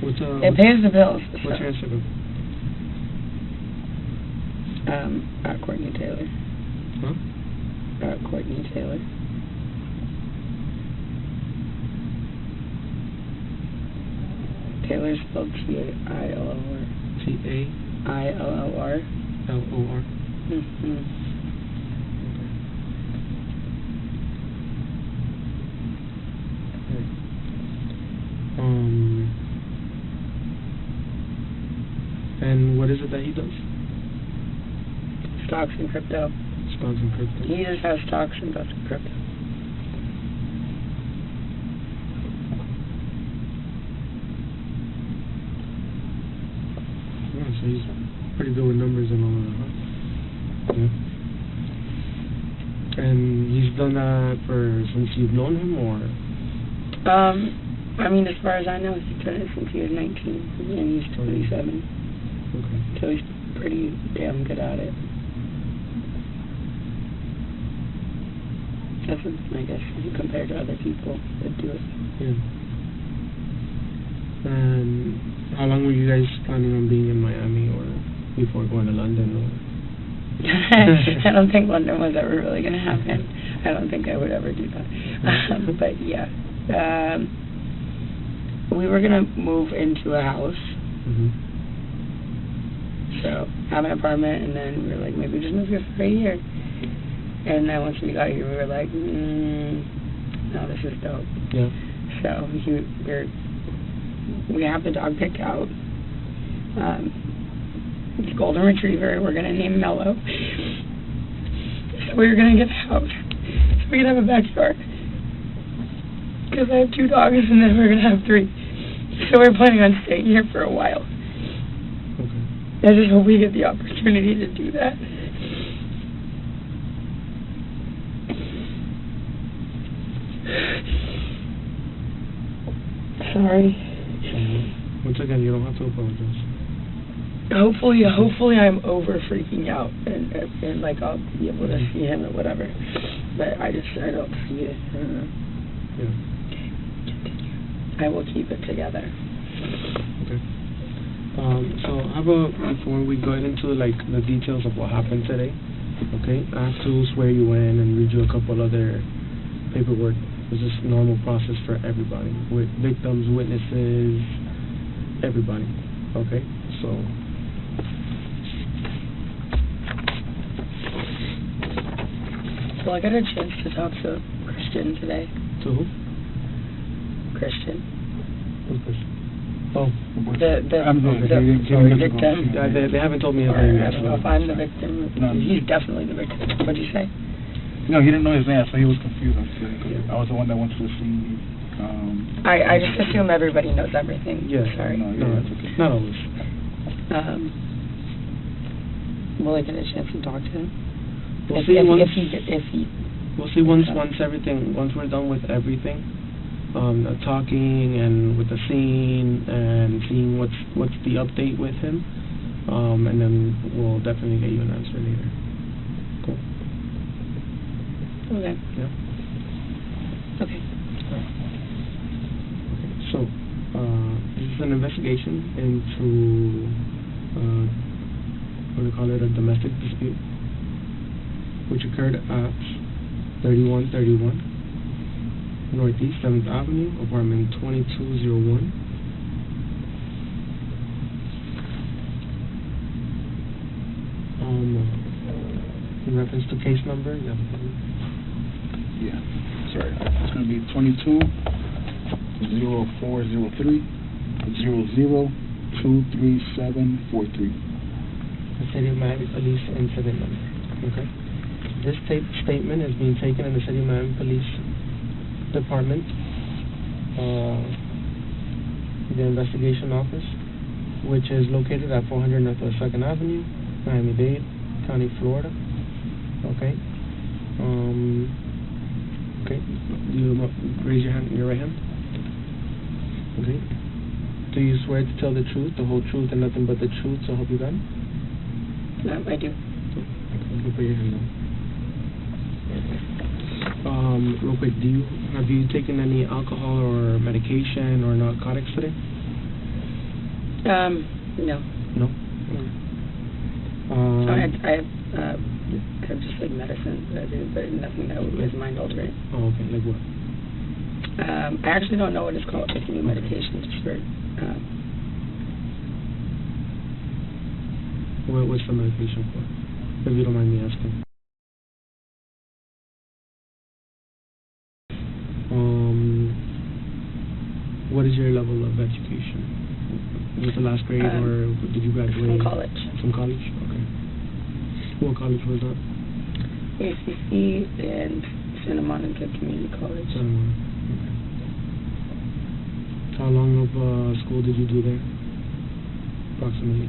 It pays the bills. What's your Instagram? Courtney Taylor. Huh? Courtney Taylor. Taylor spelled T-A-I-L-L-R. T-A-I-L-L-R. L-O-R. And what is it that he does? Stocks and crypto. Stocks and crypto. He just has stocks and crypto. so he's pretty good with numbers and all of that, huh? Yeah. And he's done that since you've known him, or? I mean, as far as I know, he's done it since he was 19, and he's 27. Okay. So he's pretty damn good at it. That's, I guess, compared to other people that do it. Yeah. And how long were you guys planning on being in Miami, or before going to London, or? I don't think London was ever really going to happen. I don't think I would ever do that. But yeah. We were going to move into a house. Mm-hmm. So, have an apartment, and then we were like, maybe just move here for a year. And then once we got here, we were like, no, this is dope. Yeah. So, we have the dog picked out. It's golden retriever. We're going to name Mello. So we were going to get a house. So we could have a backyard. Because I have 2 dogs, and then we're going to have 3. So we're planning on staying here for a while. Okay. I just hope we get the opportunity to do that. Sorry. Once again, you don't have to apologize. Hopefully I'm over freaking out and like I'll be able to see him or whatever. But I don't see it. Yeah. I will keep it together. Okay. So before we go into like the details of what happened today, okay, I have to swear you in and read you a couple other paperwork. It's just normal process for everybody, with victims, witnesses, everybody. Okay, so. Well, I got a chance to talk to Christian today. To who? Christian. Who's Christian? Oh, the victim. They haven't told me his name yet. I don't know if I'm the victim. No. He's definitely the victim. What'd you say? No, he didn't know his name, so he was confused. I was the one that went to the scene. I just assume everybody knows everything. Yeah. Sorry. No, that's okay. Not always. Will I get a chance to talk to him? We'll see once we're done with everything, talking and with the scene and seeing what's the update with him, and then we'll definitely get you an answer later. Cool. Okay. Yeah. Okay. So, this is an investigation into what do we call it, a domestic dispute, which occurred at 3131 Northeast 7th Avenue, apartment 2201. In reference to case number, yeah, sorry, it's going to be 22-0403-00-23743. The City of Miami Police incident number. Okay. This statement is being taken in the City of Miami Police Department, the investigation office, which is located at 400 Northwest 2nd Avenue, Miami-Dade County, Florida. Okay. Okay. Do you raise your hand, your right hand? Okay. Do you swear to tell the truth, the whole truth, and nothing but the truth, so help you God? I do. Okay. You can put your hand down. Real quick, have you taken any alcohol or medication or narcotics today? No. No? I have just like medicine that I do, but nothing that is mind altering. Oh, okay. Like what? I actually don't know what it's called. It's a new medication just for. What's the medication for? If you don't mind me asking. What is your level of education? Was it last grade or did you graduate? From college. From college? Okay. What college was that? ACC and Santa Monica Community College. Santa Monica. Okay. How long of school did you do there? Approximately?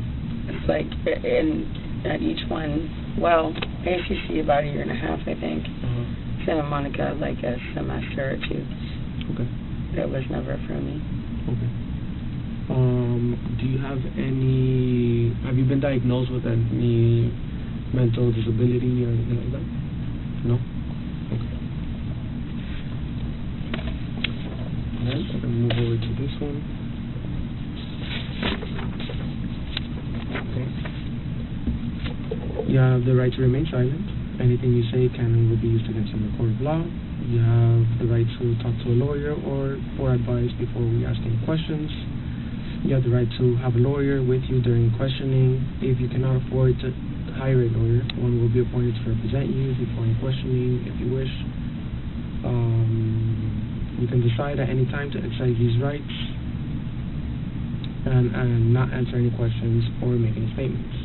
It's like, at each one, well, ACC about a year and a half, I think. Santa Monica, like a semester or two. Okay. It was never for me. Okay. Do you have you been diagnosed with any mental disability or anything like that? No? Okay. Alright, I'm going to move over to this one. Okay. You have the right to remain silent. Anything you say can and will be used against you in a court of law. You have the right to talk to a lawyer or for advice before we ask any questions. You have the right to have a lawyer with you during questioning. If you cannot afford to hire a lawyer, one will be appointed to represent you before any questioning if you wish. You can decide at any time to exercise these rights and not answer any questions or make any statements.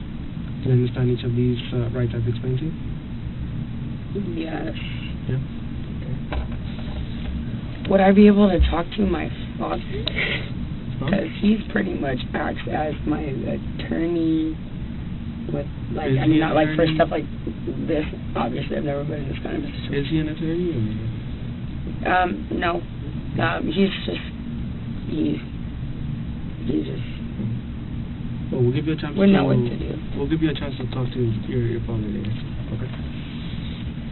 Can you understand each of these rights I've explained to you? Yes. Yeah. Would I be able to talk to my father? Because he's pretty much acts as my attorney with, like, I mean, not like for stuff like this. Obviously, I've never been in this kind of a situation. Is he an attorney? No. He's just. Well, we'll give you a chance. We know what to do. We'll give you a chance to talk to your father later. Okay.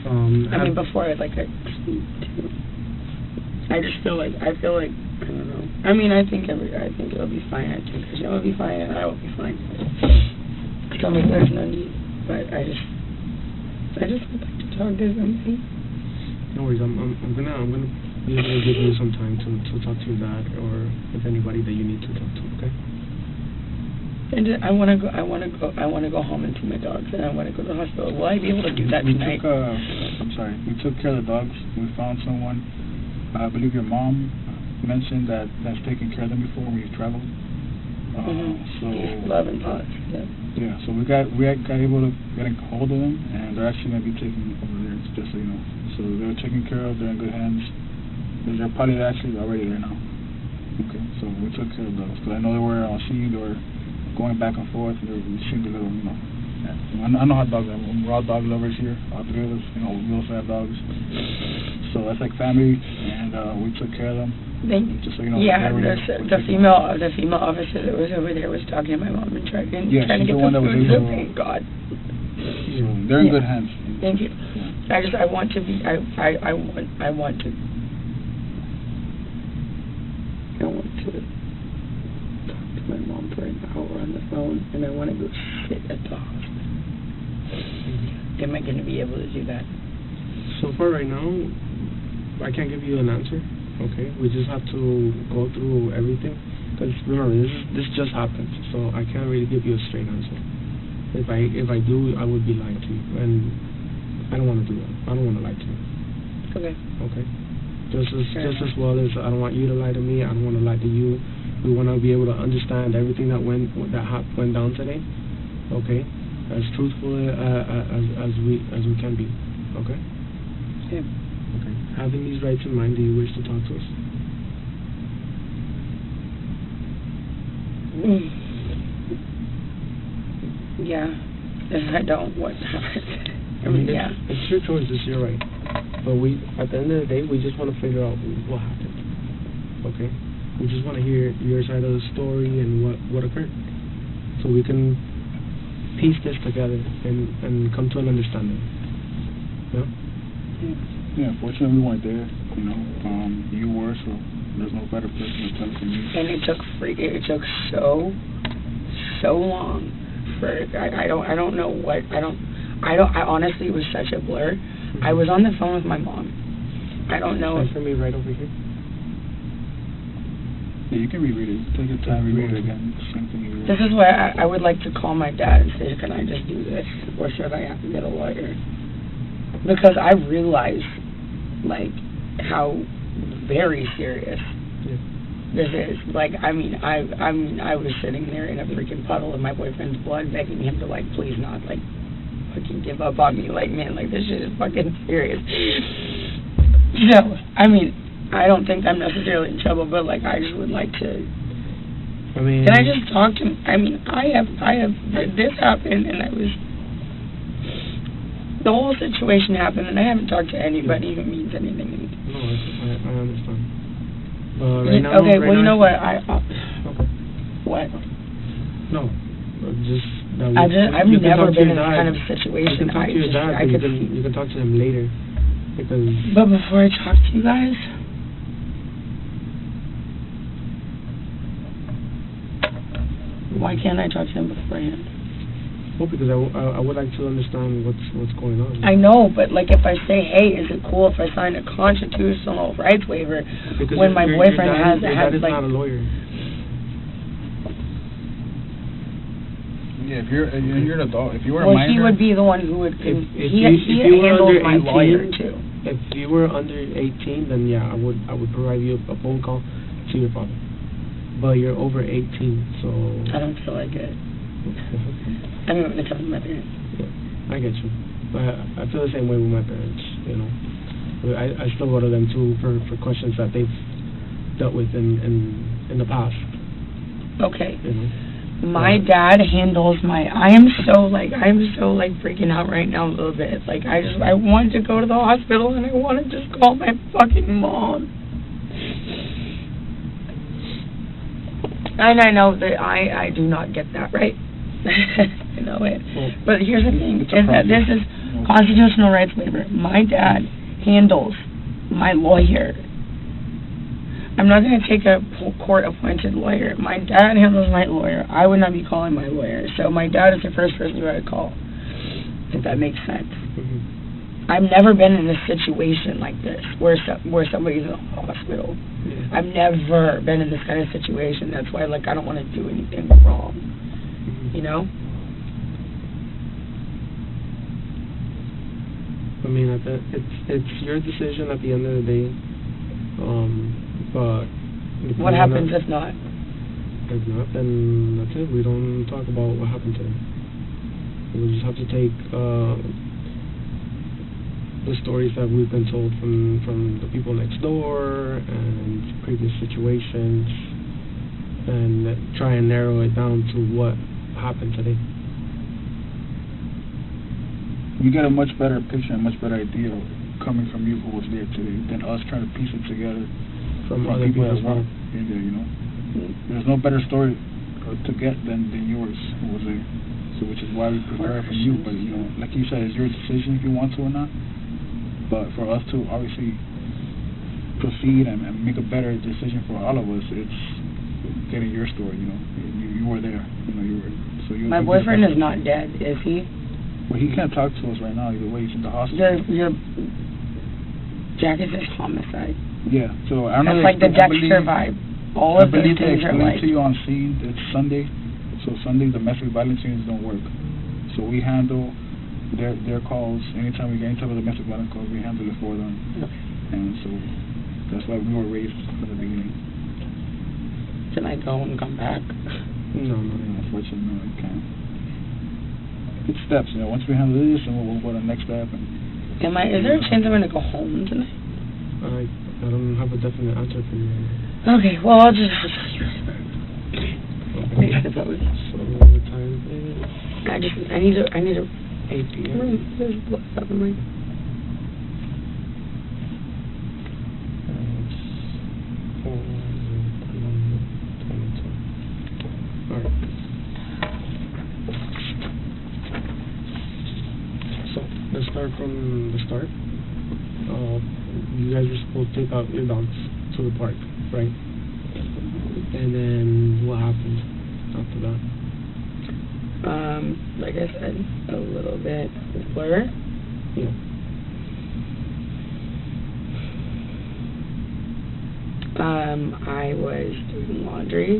I mean, before I just feel like I don't know. I mean, I think it'll be fine. I think Christian will be fine, and I will be fine. So maybe there's no need, but I just would like to talk to somebody. No worries. I'm gonna be able to give you some time to talk to your dad or with anybody that you need to talk to. Okay. And I want to go home and see my dogs, and I want to go to the hospital. Will I be able to do that tonight? We took care of the dogs. We found someone. I believe your mom mentioned that's taken care of them before when you traveled. So Love and thoughts. Yeah. So we got able to get a hold of them, and they're actually going to be taken over there, just so you know. So they're taken care of. They're in good hands. They're probably actually already there now. Okay. So we took care of those because I know they were on scene. They were going back and forth, and we seemed a little, I know how dogs are. We're all dog lovers here, all three of us, we also have dogs. So that's like family, and we took care of them. Just so you know. Yeah, the female officer that was over there was talking to my mom and trying to get the food. Thank God. They're in good hands. Thank you. I want to my mom for an hour on the phone, and I want to go sit at the hospital. Am I going to be able to do that? So far right now, I can't give you an answer, okay? We just have to go through everything, because remember, this just happened, so I can't really give you a straight answer. If I do, I would be lying to you, and I don't want to do that. I don't want to lie to you. Okay. Okay? Just as well as I don't want you to lie to me, I don't want to lie to you. We want to be able to understand everything that went down today, okay? As truthful as we can be, okay? Yeah. Okay. Having these rights in mind, do you wish to talk to us? Yeah. If I don't, what happens? I mean, yeah. It's your choice. It's your right. But at the end of the day, we just want to figure out what happened, okay? We just want to hear your side of the story and what occurred, so we can piece this together and come to an understanding. Yeah? Yeah, fortunately we weren't there, you were, so there's no better person to tell us than you. And it took so long for, I don't know what, I honestly, it was such a blur. I was on the phone with my mom. I don't know. Stand for me right over here. Yeah, you can reread it. Take your time, reread it again. Same thing you read. This is why I would like to call my dad and say, can I just do this? Or should I have to get a lawyer? Because I realized, how very serious this is. I was sitting there in a freaking puddle of my boyfriend's blood begging him to, please not, fucking give up on me. Man, this shit is fucking serious. I don't think I'm necessarily in trouble, but I just would like to I mean, Can I just talk to him? I mean, this happened, and the whole situation happened, and I haven't talked to anybody who means anything. No, I understand. Right now, okay, right well, you now, know what? Okay. What? No, just. I've never been in this kind of situation. You can talk to your dad, you can talk to him later. Because. But before I talk to you guys, why can't I talk to him beforehand? Well, because I would like to understand what's going on. I know, but like if I say, hey, is it cool if I sign a constitutional rights waiver because when my boyfriend your dad has is like. not a lawyer. Yeah, if you're an adult, if you were a well, minor. he would be the one who would. If he you were handles under my 18, lawyer too. If you were under 18, then yeah, I would provide you a phone call to your father. But you're over 18, so. I don't feel like it. I mean, when it comes to my parents. Yeah, I get you. I feel the same way with my parents, you know. I still go to them too for questions that they've dealt with in the past. Okay. You know? My dad handles my. I'm so freaking out right now a little bit. Like I wanted to go to the hospital and I want to just call my fucking mom. And I know that I do not get that right. I know it. But here's the thing, is that this is constitutional rights waiver. My dad handles my lawyer. I'm not going to take a court-appointed lawyer. My dad handles my lawyer. I would not be calling my lawyer. So my dad is the first person who I'd call, if that makes sense. Mm-hmm. I've never been in a situation like this where somebody's in a hospital. Yeah. I've never been in this kind of situation. That's why, like, I don't want to do anything wrong. You know? I mean, it's your decision at the end of the day. But what happens if not? If not, then that's it. We don't talk about what happened to him. We just have to take the stories that we've been told from the people next door and previous situations, and try and narrow it down to what happened today. You get a much better picture, a much better idea coming from you who was there today than us trying to piece it together from other people that as well. In there, you know. There's no better story to get than yours who was there. So which is why we prepare from you. But you know, like you said, it's your decision if you want to or not. But for us to obviously proceed and make a better decision for all of us, it's getting your story. You know, you were there. You know, you were. So you. My boyfriend is not dead, is he? Well, he can't talk to us right now. Either way, he's in the hospital. Jack is a homicide. Yeah. So I don't know. That's like the Dexter vibe. All of those things are like. I believe they explained to you on scene. It's Sunday. So Sunday domestic violence scenes don't work. So we handle their calls anytime we get into the domestic violence calls. We handle it for them. Okay. And so that's why we were raised from the beginning. Can I go and come back? No, unfortunately, no, I can't. It's steps, you know. Once we handle this, and we'll go to the next step. And is there a chance I'm gonna go home tonight? I don't have a definite answer for you. Okay, well I'll just. Okay. So the time is. I need a 8 p.m. There's blood up in my. Let's start from the start. You guys were supposed to take out your dogs to the park, right? And then what happened after that? Like I said, a little bit blur. Yeah. I was doing laundry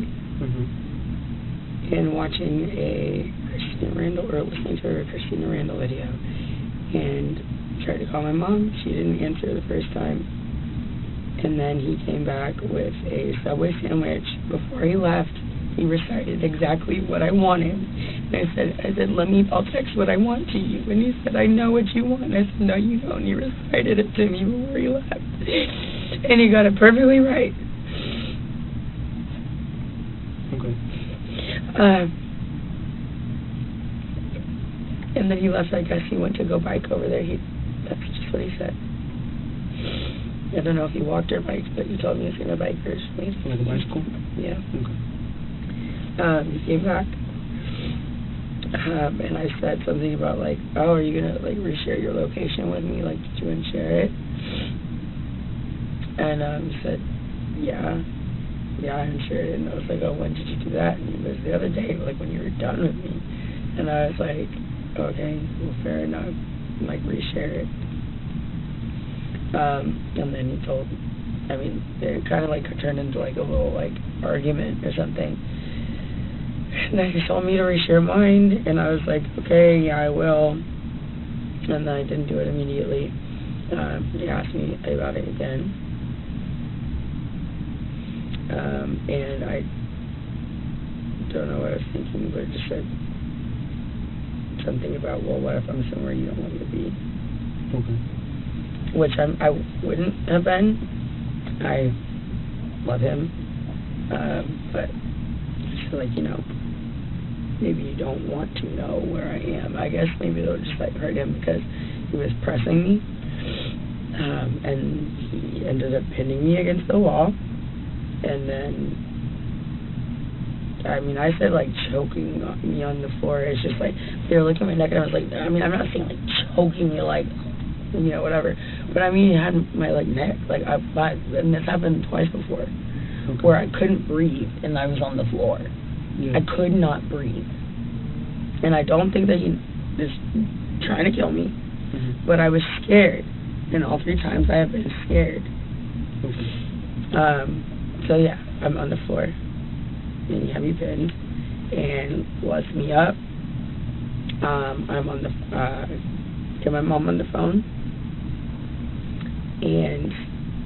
and watching a Christina Randall, or listening to a Christina Randall video, and tried to call my mom. She didn't answer the first time, and then he came back with a Subway sandwich. Before he left, he recited exactly what I wanted. And I said, I'll text what I want to you. And he said, I know what you want. And I said, no, you don't. And he recited it to me before he left. And he got it perfectly right. Okay. And then he left. I guess he went to go bike over there. That's just what he said. I don't know if he walked or biked, but he told me he's gonna bike personally. Like a bicycle? Yeah. Okay. He came back. And I said something about like, oh, are you gonna like reshare your location with me? Like, did you want to share it? And he said, yeah, I shared it. And I was like, oh, when did you do that? And he goes, the other day, like when you were done with me. And I was like, okay, well, fair enough. Like, reshare it. And then he told, I mean, it kind of like turned into like a little like argument or something. And then he told me to reshare mine, and I was like, okay, yeah, I will. And then I didn't do it immediately. He asked me about it again. And I don't know what I was thinking, but it just said something about, well, what if I'm somewhere you don't want me to be? Okay. Which I wouldn't have been. I love him. But just like, you know, maybe you don't want to know where I am. I guess maybe they'll just like hurt him because he was pressing me. And he ended up pinning me against the wall. And then, I mean, I said like choking me on the floor. It's just like, they were looking at my neck and I was like, I mean, I'm not saying like choking me like, you know, whatever. But I mean, he had my like neck, like, and this happened twice before, okay, where I couldn't breathe and I was on the floor. Yeah. I could not breathe. And I don't think that he was trying to kill me, but I was scared. And all 3 times I have been scared. Okay. So yeah, I'm on the floor. And he had me pinned and lets me up. I'm on the, get my mom on the phone. And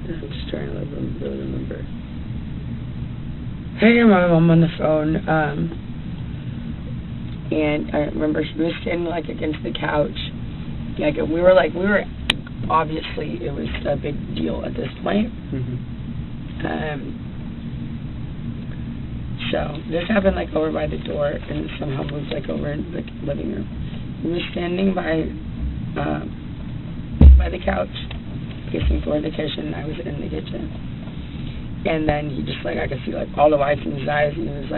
I'm just trying to really remember. I got my mom on the phone. And I remember she was standing like against the couch. Like we were obviously it was a big deal at this point. So this happened like over by the door and somehow moved like over in the living room. He was standing by the couch, kissing toward the kitchen. I was in the kitchen, and then he just like I could see like all the whites in his eyes, and he was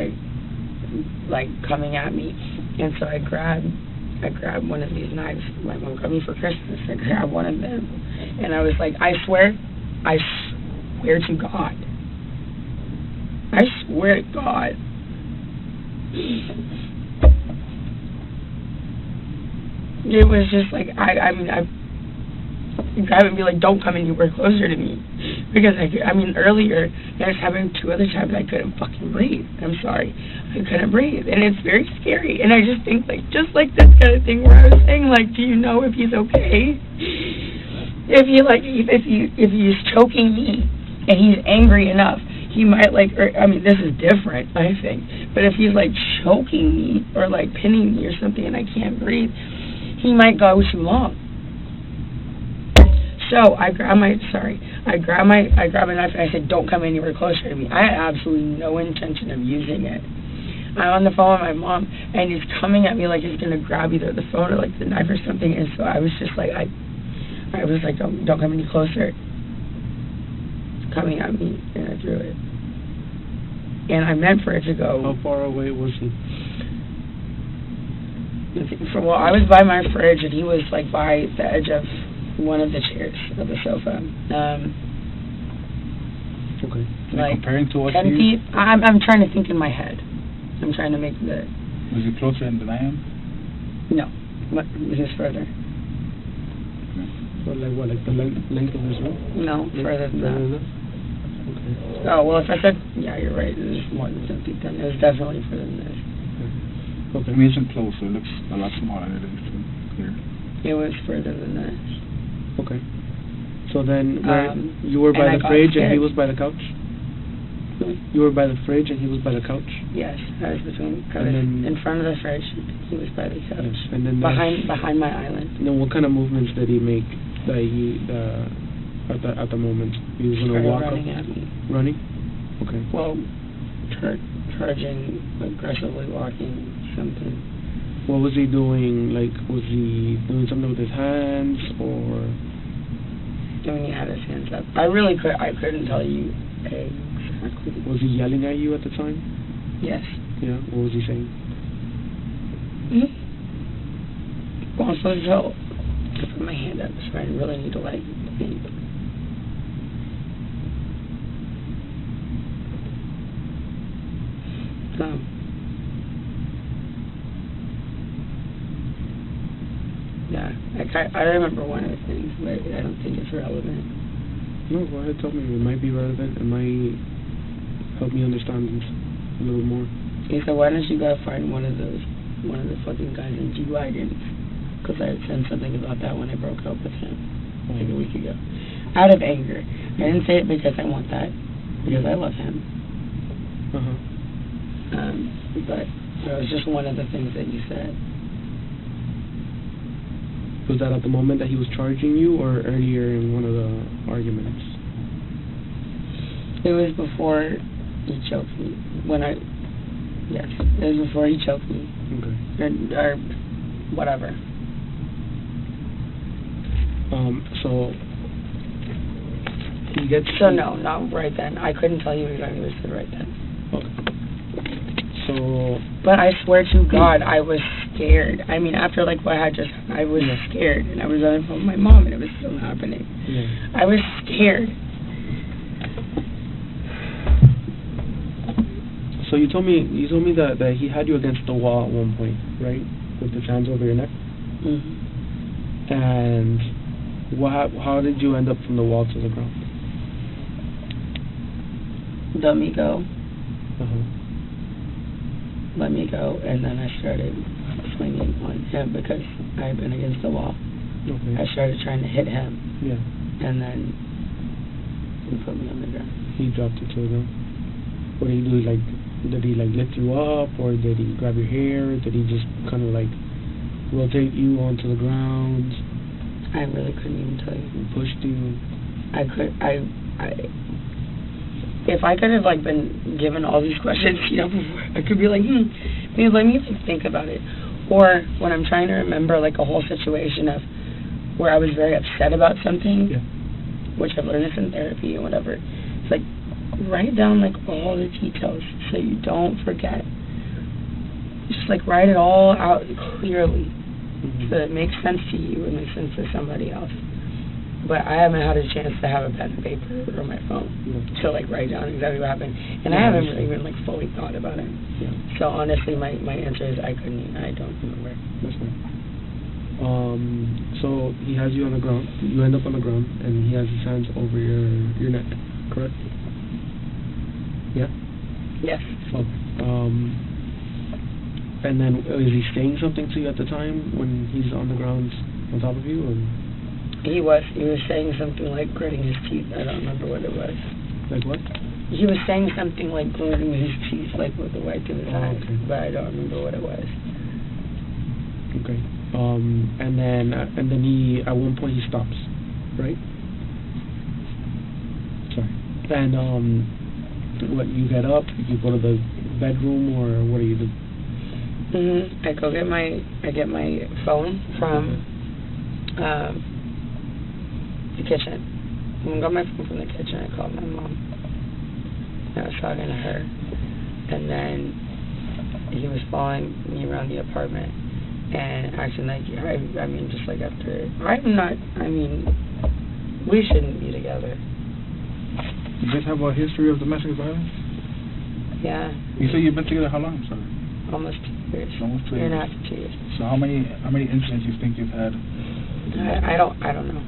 like coming at me, and so I grabbed one of these knives. My mom got me for Christmas. I grabbed one of them, and I was like, I swear to God. I swear to God. It was just like, I mean, I grab and be like, don't come anywhere closer to me. Because, I mean, earlier, I was having 2 other times I couldn't fucking breathe. I'm sorry. I couldn't breathe. And it's very scary. And I just think, like, just like this kind of thing where I was saying, like, do you know if he's okay? If he's choking me and he's angry enough, he might like, or, I mean, this is different, I think. But if he's like choking me or like pinning me or something and I can't breathe, he might go too long. So I grab a knife and I said, don't come anywhere closer to me. I had absolutely no intention of using it. I'm on the phone with my mom and he's coming at me like he's gonna grab either the phone or like the knife or something. And so I was just like, I was like, don't come any closer. Coming at me, and I threw it. And I meant for it to go. How far away was he? Well, I was by my fridge, and he was like by the edge of one of the chairs of the sofa. Okay. Like comparing to what 10 feet. I'm trying to think in my head. I'm trying to make the. Was he closer than I am? No, he was further. So like what, like the length of his room? No, further than that. Okay. Oh, well, if I said, yeah, you're right, it was more than 10 feet then. It was definitely further than this. Okay. I mean, it's close, so it looks a lot smaller than it is here. It was further than this. Okay. So then, you were by the fridge and he was by the couch? You were by the fridge and he was by the couch? Yes, I was in front of the fridge. He was by the couch. Yes. And then behind my island. And then what kind of movements did he make that at the moment? He was gonna walk running up? At me. Running? Okay. Well, charging, aggressively walking, something. What was he doing? Like, was he doing something with his hands, or? I mean, he had his hands up. I couldn't tell you exactly. Was he yelling at you at the time? Yes. Yeah. What was he saying? Well, I'm supposed to put my hand up, so I really need to think. Yeah, I remember one of the things, but I don't think it's relevant. No, go ahead, tell me. It might be relevant. It might help me understand this a little more. He said, why don't you go find one of the fucking guys in G-Wagons? Because I had said something about that when I broke up with him, like a week ago. Out of anger. I didn't say it because I want that, because I love him. But that was just one of the things that you said. Was that at the moment that he was charging you, or earlier in one of the arguments? It was before he choked me. Yes, it was before he choked me. Okay. Or whatever. So he gets. So no, not right then. I couldn't tell you exactly what he said right then. Okay. So. But I swear to God, I was scared. I mean, after like what had just, I was scared, and I was on the phone with my mom, and it was still happening. Yeah. I was scared. So you told me that he had you against the wall at one point, right? With his hands over your neck. Mm-hmm. And how did you end up from the wall to the ground? Let me go. Uh-huh. Let me go, and then I started swinging on him because I had been against the wall. Okay. I started trying to hit him. Yeah. And then he put me on the ground. He dropped you to the ground. What did he do? Like, did he like lift you up, or did he grab your hair? Did he just kind of like rotate you onto the ground? I really couldn't even tell you. He pushed you. If I could have like been given all these questions, before, I could be like, maybe let me think about it. Or when I'm trying to remember like a whole situation of where I was very upset about something, which I've learned this in therapy and whatever. It's like write down like all the details so you don't forget. Just like write it all out clearly, so that it makes sense to you and makes sense to somebody else. But I haven't had a chance to have a pen and paper or my phone to like write down exactly what happened, and I haven't really even like fully thought about it. Yeah. So honestly, my answer is I don't remember. That's fine. So he has you on the ground. You end up on the ground, and he has his hands over your neck. Correct? Yeah. Yes. Okay. And then is he saying something to you at the time when he's on the ground on top of you, or? He was saying something like gritting his teeth. I don't remember what it was. Like what? He was saying something like gritting his teeth, like with the white of his eyes, okay. but I don't remember what it was. Okay. And then he at one point he stops, right? Sorry. And what, you get up? You go to the bedroom, or what do you do? I get my phone from the kitchen. I got my phone from the kitchen. I called my mom. I was talking to her, and then he was following me around the apartment and acting like just like after. We shouldn't be together. You guys have a history of domestic violence? Yeah. You say you've been together how long? Sorry. Almost 2 years. Almost 2 year years. and a half to 2 years. So how many incidents you think you've had? I don't know,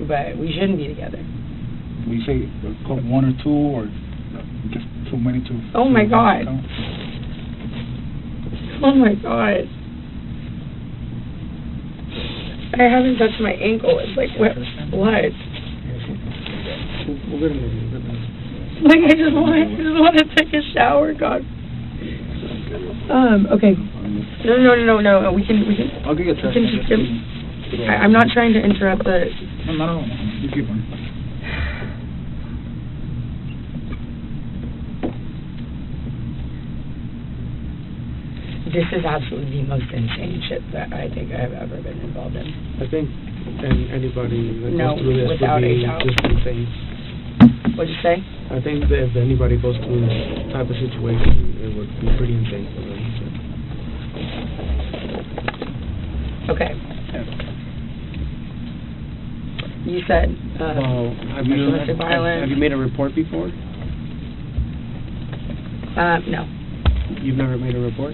but we shouldn't be together. Will you say one or two, or just too many to? Oh my God. Oh my God. I haven't touched my ankle. It's like what? Like I just want to take a shower, God. Okay. No. We can. I'll get you a text. I'm not trying to interrupt the. No. You keep on. this is absolutely the most insane shit that I think I've ever been involved in. I think anybody that No, goes through this without would be a doubt. just insane. What'd you say? I think that if anybody goes through this type of situation, it would be pretty insane for them. Okay. You said Well, domestic violence. have you made a report before? No. You've never made a report?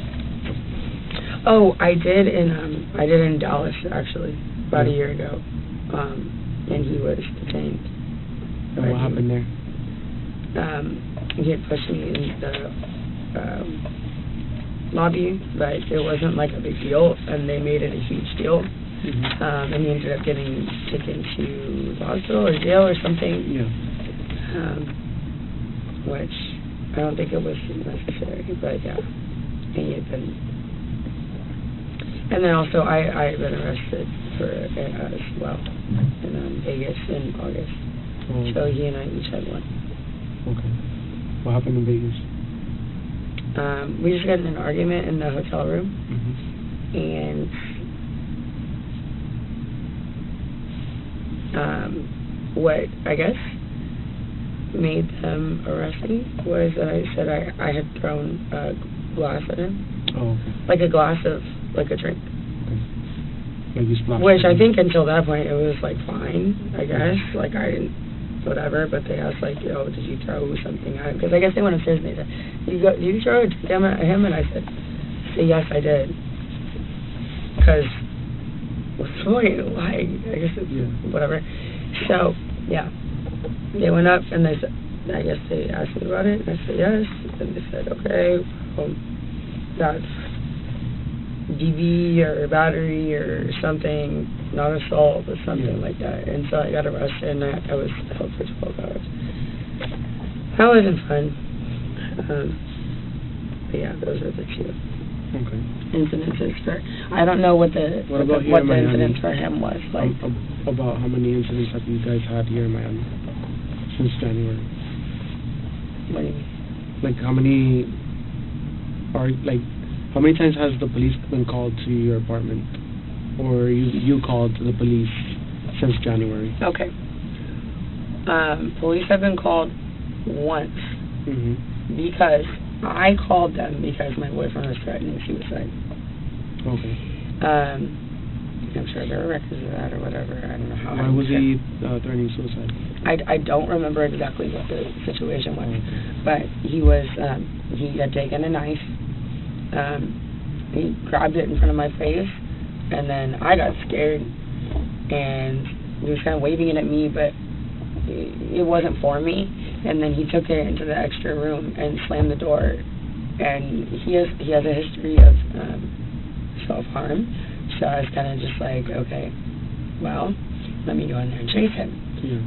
Oh, I did in Dallas actually about a year ago, and he was detained. And what happened there? He had pushed me in the lobby, but it wasn't like a big deal, and they made it a huge deal. And he ended up getting taken to the hospital or jail or something. Yeah. Which I don't think it was necessary, but yeah, he had been. And then also I had been arrested for as well in Vegas in August. Oh. So he and I each had one. Okay. What happened in Vegas? We just got in an argument in the hotel room, and what I guess made them arrest me was that I said I had thrown a glass at him. Oh, okay. Like a glass of, like a drink. Okay. Like you splashed Which I it. think until that point it was like fine, I guess. Like I didn't, whatever, but they asked like, yo, did you throw something at him? Because I guess they went upstairs and they said, did you throw a drink at him? And I said, yes, I did. Because what's the point? Why? I guess it's whatever. So, yeah. They went up and they said, I guess they asked me about it, and I said yes. And they said, okay, that's DV or battery or something, not assault or something like that. And so I got arrested and I was held for 12 hours. That wasn't fun. But yeah, those are the two incidences for. I don't know what the incident for him was like. About how many incidents have you guys had here in Miami since January? What do you mean? Like how many times has the police been called to your apartment, or you called to the police since January? Okay. Police have been called once because I called them because my boyfriend was threatening suicide. Okay. I'm sure there are records of that or whatever. I don't know how. Why was he threatening suicide? I don't remember exactly what the situation was, but he was he had taken a knife. He grabbed it in front of my face, and then I got scared, and he was kind of waving it at me, but it wasn't for me. And then he took it into the extra room and slammed the door. And he has a history of self-harm, so I was kind of just like, okay, well, let me go in there and chase him,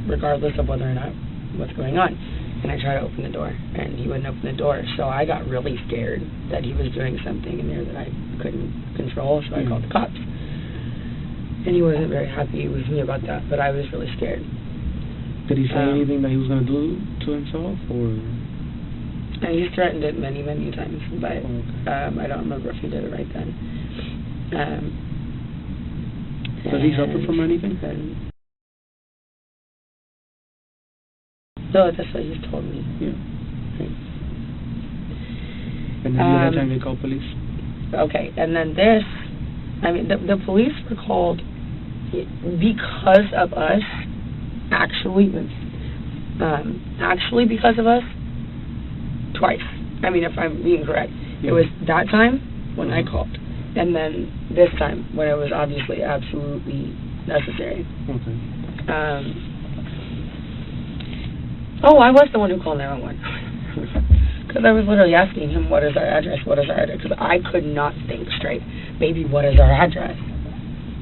regardless of whether or not what's going on. And I tried to open the door, and he wouldn't open the door. So I got really scared that he was doing something in there that I couldn't control, so I called the cops. And he wasn't very happy with me about that, but I was really scared. Did he say anything that he was going to do to himself, or? And he's threatened it many, many times, but I don't remember if he did it right then. Does he suffer from anything? No, that's what he's told me. Yeah. And then the other time they called police? Okay, and then this, I mean, the police were called because of us, actually because of us, twice. I mean, if I'm being correct. It was that time when I called, and then this time when it was obviously absolutely necessary. Okay. I was the one who called 911. Because I was literally asking him, what is our address, because I could not think straight. Baby, what is our address?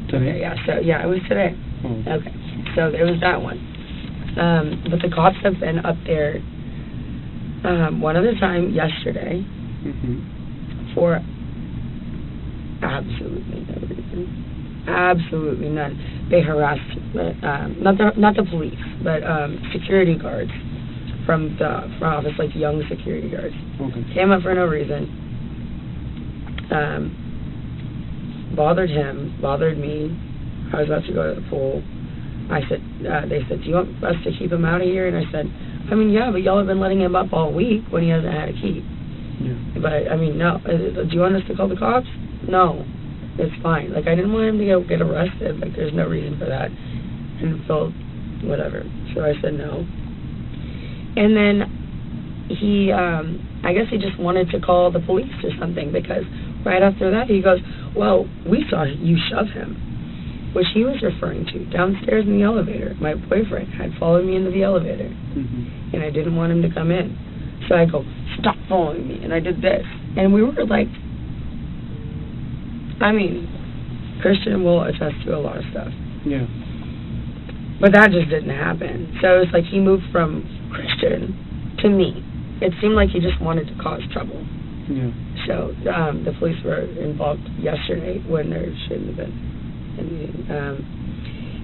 Today? Okay, it was today. Okay, so there was that one. But the cops have been up there one other time yesterday for absolutely no reason. Absolutely none. They harassed, not the police, but security guards from the office, like young security guards. Came up for no reason. bothered him, bothered me. I was about to go to the pool. I said, they said, do you want us to keep him out of here? And I said, I mean, yeah, but y'all have been letting him up all week when he hasn't had a key. Yeah. But, I mean, no. Do you want us to call the cops? No. It's fine. Like, I didn't want him to get arrested. Like, there's no reason for that. And Phil, whatever. So I said no. And then he, I guess he just wanted to call the police or something, because right after that he goes, well, we saw you shove him, which he was referring to downstairs in the elevator. My boyfriend had followed me into the elevator, and I didn't want him to come in. So I go, stop following me, and I did this. And we were like, I mean, Christian will attest to a lot of stuff. Yeah. But that just didn't happen. So it was like he moved from Christian to me. It seemed like he just wanted to cause trouble. Yeah. So the police were involved yesterday when there shouldn't have been.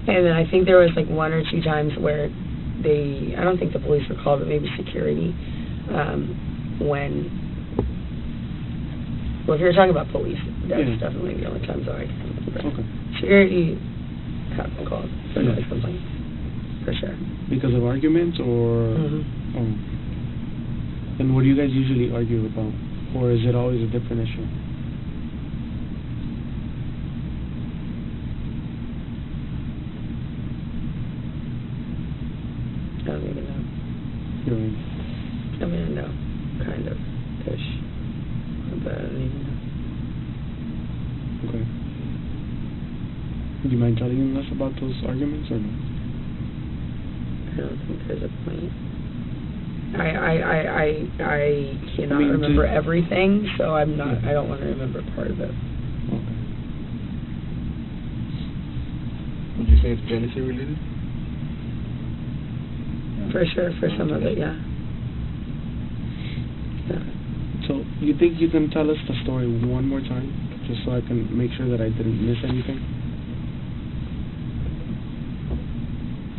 And then I think there was like 1 or 2 times where I don't think the police were called, but maybe security, well, if you're talking about police, that's definitely the only times I can remember. Okay. Security have been called for noise complaints, for sure. Because of arguments, or? Oh. And what do you guys usually argue about? Or is it always a different issue? I don't even know. You know what I mean? I mean, no. Kind of. Ish. But I don't even know. Okay. Do you mind telling us about those arguments, or no? I don't think there's a point. I cannot remember everything, so I'm not. I don't want to remember part of it. Okay. Would you say it's jealousy related? For sure, for some of it, yeah. So you think you can tell us the story one more time, just so I can make sure that I didn't miss anything?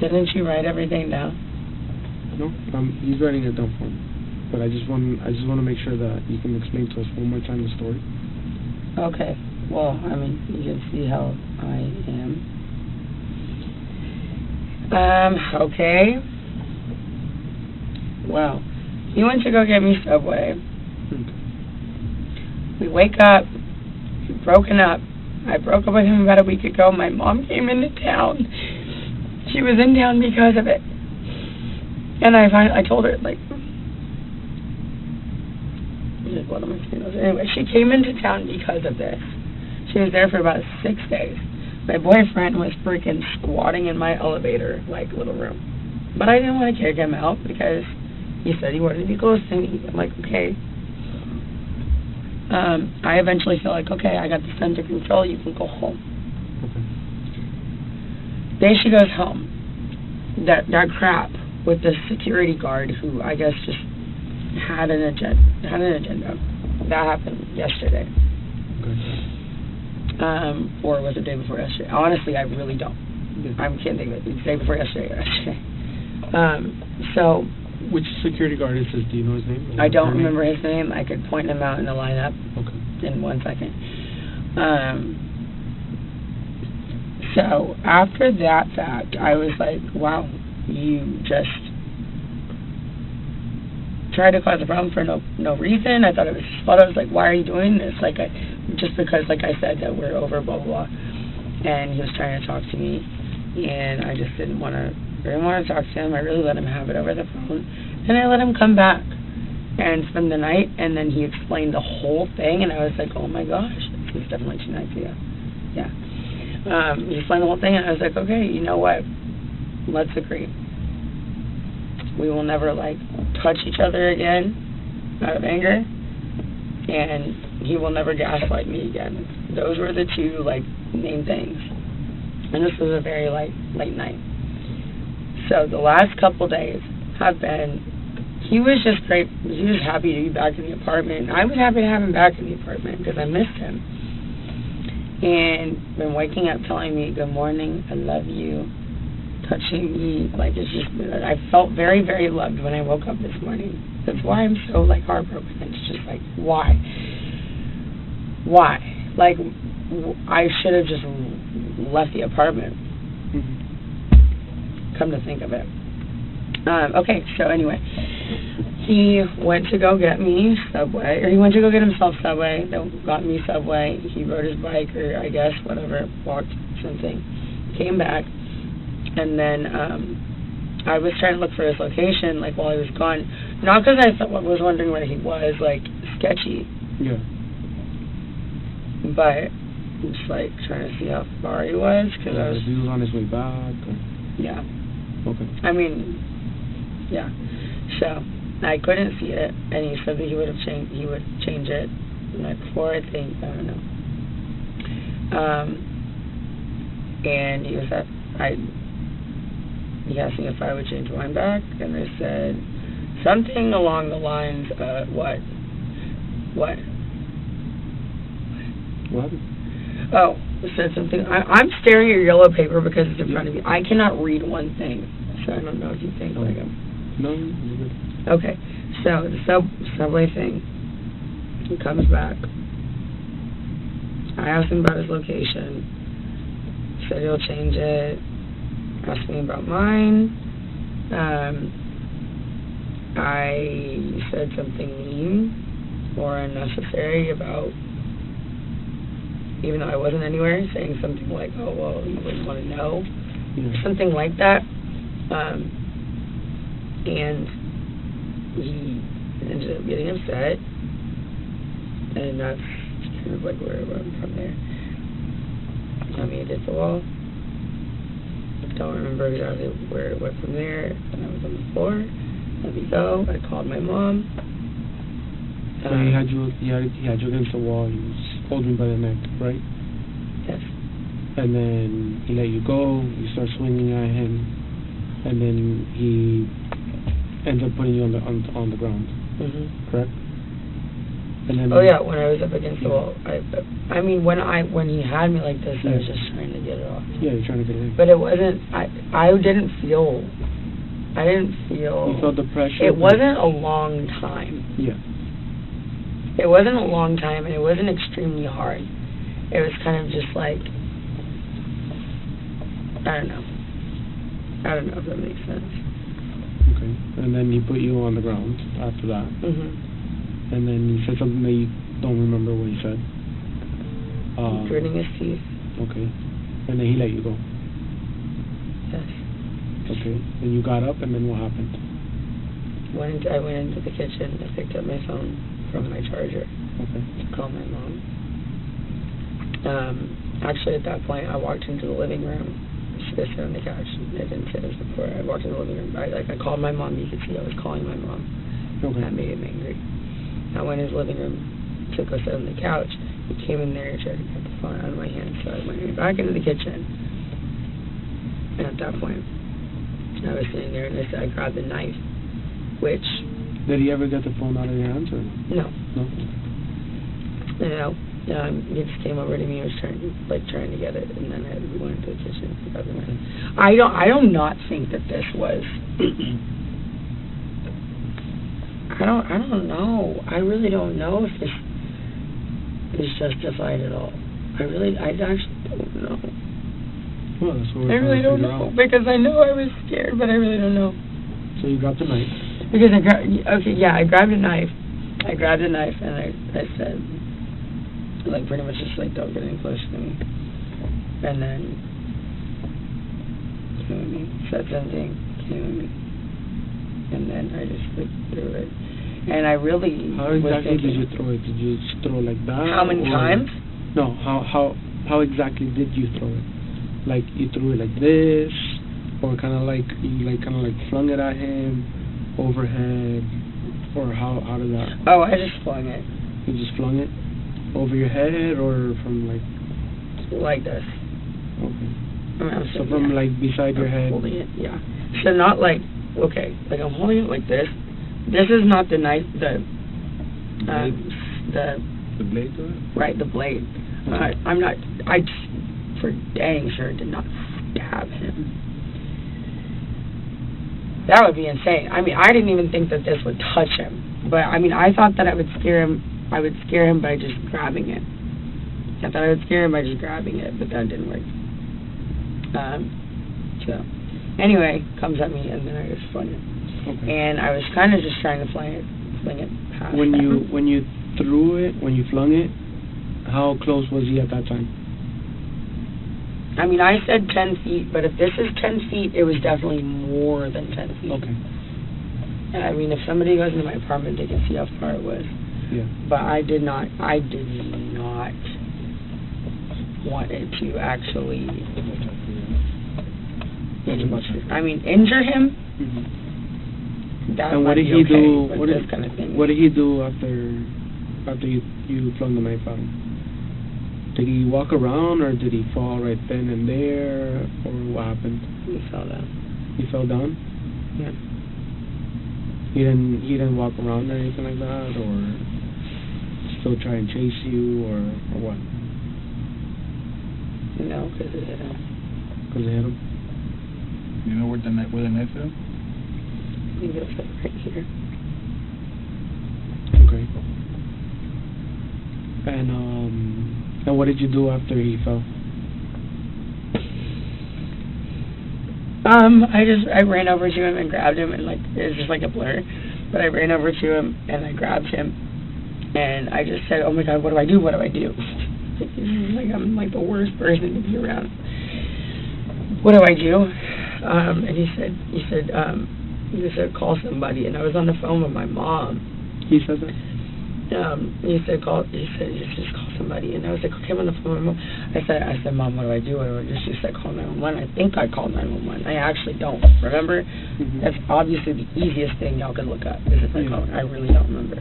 Didn't you write everything down? No, he's writing it down for me. But I just want to make sure that you can explain to us one more time the story. Okay. Well, I mean, you can see how I am. Okay. Well, he went to go get me Subway. We wake up. We've broken up. I broke up with him about a week ago. My mom came into town. She was in town because of it. And I told her, like, what am I saying? Anyway, she came into town because of this. She was there for about 6 days. My boyfriend was freaking squatting in my elevator, like, little room. But I didn't want to kick him out because he said he wanted to be close to me. I'm like, okay. I eventually feel like, okay, I got this under control. You can go home. Day she goes home. That crap with the security guard who I guess just had an agenda. That happened yesterday. Or was it the day before yesterday? Honestly, I really don't. I can't think of it. It's the day before yesterday or yesterday. So. Which security guard is this? Do you know his name? I don't remember his name. I could point him out in the lineup in 1 second. So after that fact, I was like, wow, you just tried to cause a problem for no reason. I thought it was his fault. I was like, why are you doing this? Like, just because, like I said, that we're over, blah, blah, blah. And he was trying to talk to me, and I just didn't want to talk to him. I really let him have it over the phone. And I let him come back and spend the night, and then he explained the whole thing, and I was like, oh my gosh, this was definitely 2 nights ago. Yeah. He explained the whole thing, and I was like, okay, you know what? Let's agree. We will never, like, touch each other again out of anger, and he will never gaslight me again. Those were the 2, like, main things. And this was a very, like, late night. So the last couple days have been, he was just great. He was happy to be back in the apartment. I was happy to have him back in the apartment because I missed him. And been waking up telling me, good morning, I love you, touching me. Like, it's just, I felt very, very loved when I woke up this morning. That's why I'm so, like, heartbroken. It's just like, why? Why? Like, I should have just left the apartment. Come to think of it. Okay, so anyway, he went to go get me Subway, or he went to go get himself Subway, that got me Subway, he rode his bike, or I guess, whatever, walked something, came back, and then, I was trying to look for his location, like, while he was gone, not because I was wondering where he was, like, sketchy. Yeah. But, just, like, trying to see how far he was, because I was... If he was on his way back, or... Yeah. Okay. I mean, yeah. So I couldn't see it, and he said that he would change it the night before, I think. I don't know. And he asked me if I would change mine back, and I said something along the lines of what? What? Oh, it said something. I'm staring at your yellow paper because it's in front of me. I cannot read one thing, so I don't know if you think like I'm... No, you're good. Okay, so the Subway thing, he comes back. I asked him about his location. He said he'll change it. Asked me about mine. I said something mean or unnecessary about, even though I wasn't anywhere, saying something like, oh, well, you wouldn't want to know. Yeah. Something like that. And he ended up getting upset. And that's kind of like where I went from there. I mean, it hit the wall. I don't remember exactly where it went from there. And I was on the floor. Let me go. I called my mom. So he had you against the wall. He was holding you by the neck, right? Yes. And then he let you go. You start swinging at him, and then he ends up putting you on the ground. Correct. And then. Oh yeah, when I was up against the wall. I mean, when he had me like this, I was just trying to get it off. Yeah, you're trying to get it. But it wasn't. I didn't feel. You felt the pressure. It wasn't a long time. Yeah. It wasn't a long time, and it wasn't extremely hard. It was kind of just like, I don't know if that makes sense. Okay. And then he put you on the ground after that. And then he said something that you don't remember what he said. Gritting his teeth. Okay. And then he let you go. Yes. Okay. Then you got up, and then what happened? I went into the kitchen. I picked up my phone from my charger. Okay. To call my mom. Actually, at that point, I walked into the living room. She was sitting on the couch. I didn't say this before. I walked into the living room. I called my mom. You could see I was calling my mom. Okay. That made him angry. I went in his living room, took us on the couch. He came in there and tried to get the phone out of my hand. So I went back into the kitchen. And at that point, I was sitting there, and I grabbed the knife, which... Did he ever get the phone out of your hands, or...? No. No? No. He just came over to me and was trying to get it, and then we went into the kitchen and got the knife. I do not think that this was... I don't know. I really don't know if this is justified at all. I actually don't know. Well, that's what I really don't know, because I know I was scared, but I really don't know. So you grabbed the knife? Because I grabbed a knife. I grabbed a knife, and I said, like, pretty much just, like, don't get any closer to me. And then, came at me, said something, came at me. And then I just, like, threw it. And I really How exactly did you throw it? Did you just throw it like that? How many times? No, how exactly did you throw it? Like, you threw it like this, or kind of like, you flung it at him, overhead, or how did that? Oh, I just flung it. You just flung it? Over your head, or from like... Like this. Okay. So from like beside your head? Holding it, yeah. So not like, okay, like I'm holding it like this. This is not the knife, the blade to it? Right, the blade. Okay. I for dang sure did not stab him. That would be insane. I mean, I didn't even think that this would touch him. But I mean, I thought that I would scare him by just grabbing it. I thought I would scare him by just grabbing it, but that didn't work. So, anyway, comes at me, and then I just flung it. Okay. And I was kind of just trying to fling it past When him. you threw it, when you flung it, how close was he at that time? I mean, I said 10 feet, but if this is 10 feet, it was definitely more than 10 feet. Okay. And I mean, if somebody goes into my apartment, they can see how far it was. Yeah. But I did not want it to actually injure him. Mm-hmm. That and might what did be he okay, do? but What this did kind of thing. What did he do after you flung the knife at him? Did he walk around, or did he fall right then and there, or what happened? He fell down. He fell down? Yeah. He didn't walk around or anything like that, or still try and chase you, or what? No, because it hit him. Because it hit him? You know where the knife hit him? I think it was like right here. Okay. And what did you do after he fell? I ran over to him and grabbed him, and like it was just like a blur, but I ran over to him and I grabbed him, and I just said, "Oh my God, what do I do? What do I do?" Like I'm like the worst person to be around. What do I do? And he said call somebody, and I was on the phone with my mom. He said that? He said just call somebody, and I was like, okay, I'm on the phone with my mom. I said, Mom, what do I do? She said call 911. I think I called 911. I actually don't remember. Mm-hmm. That's obviously the easiest thing y'all can look up is if I called. I really don't remember.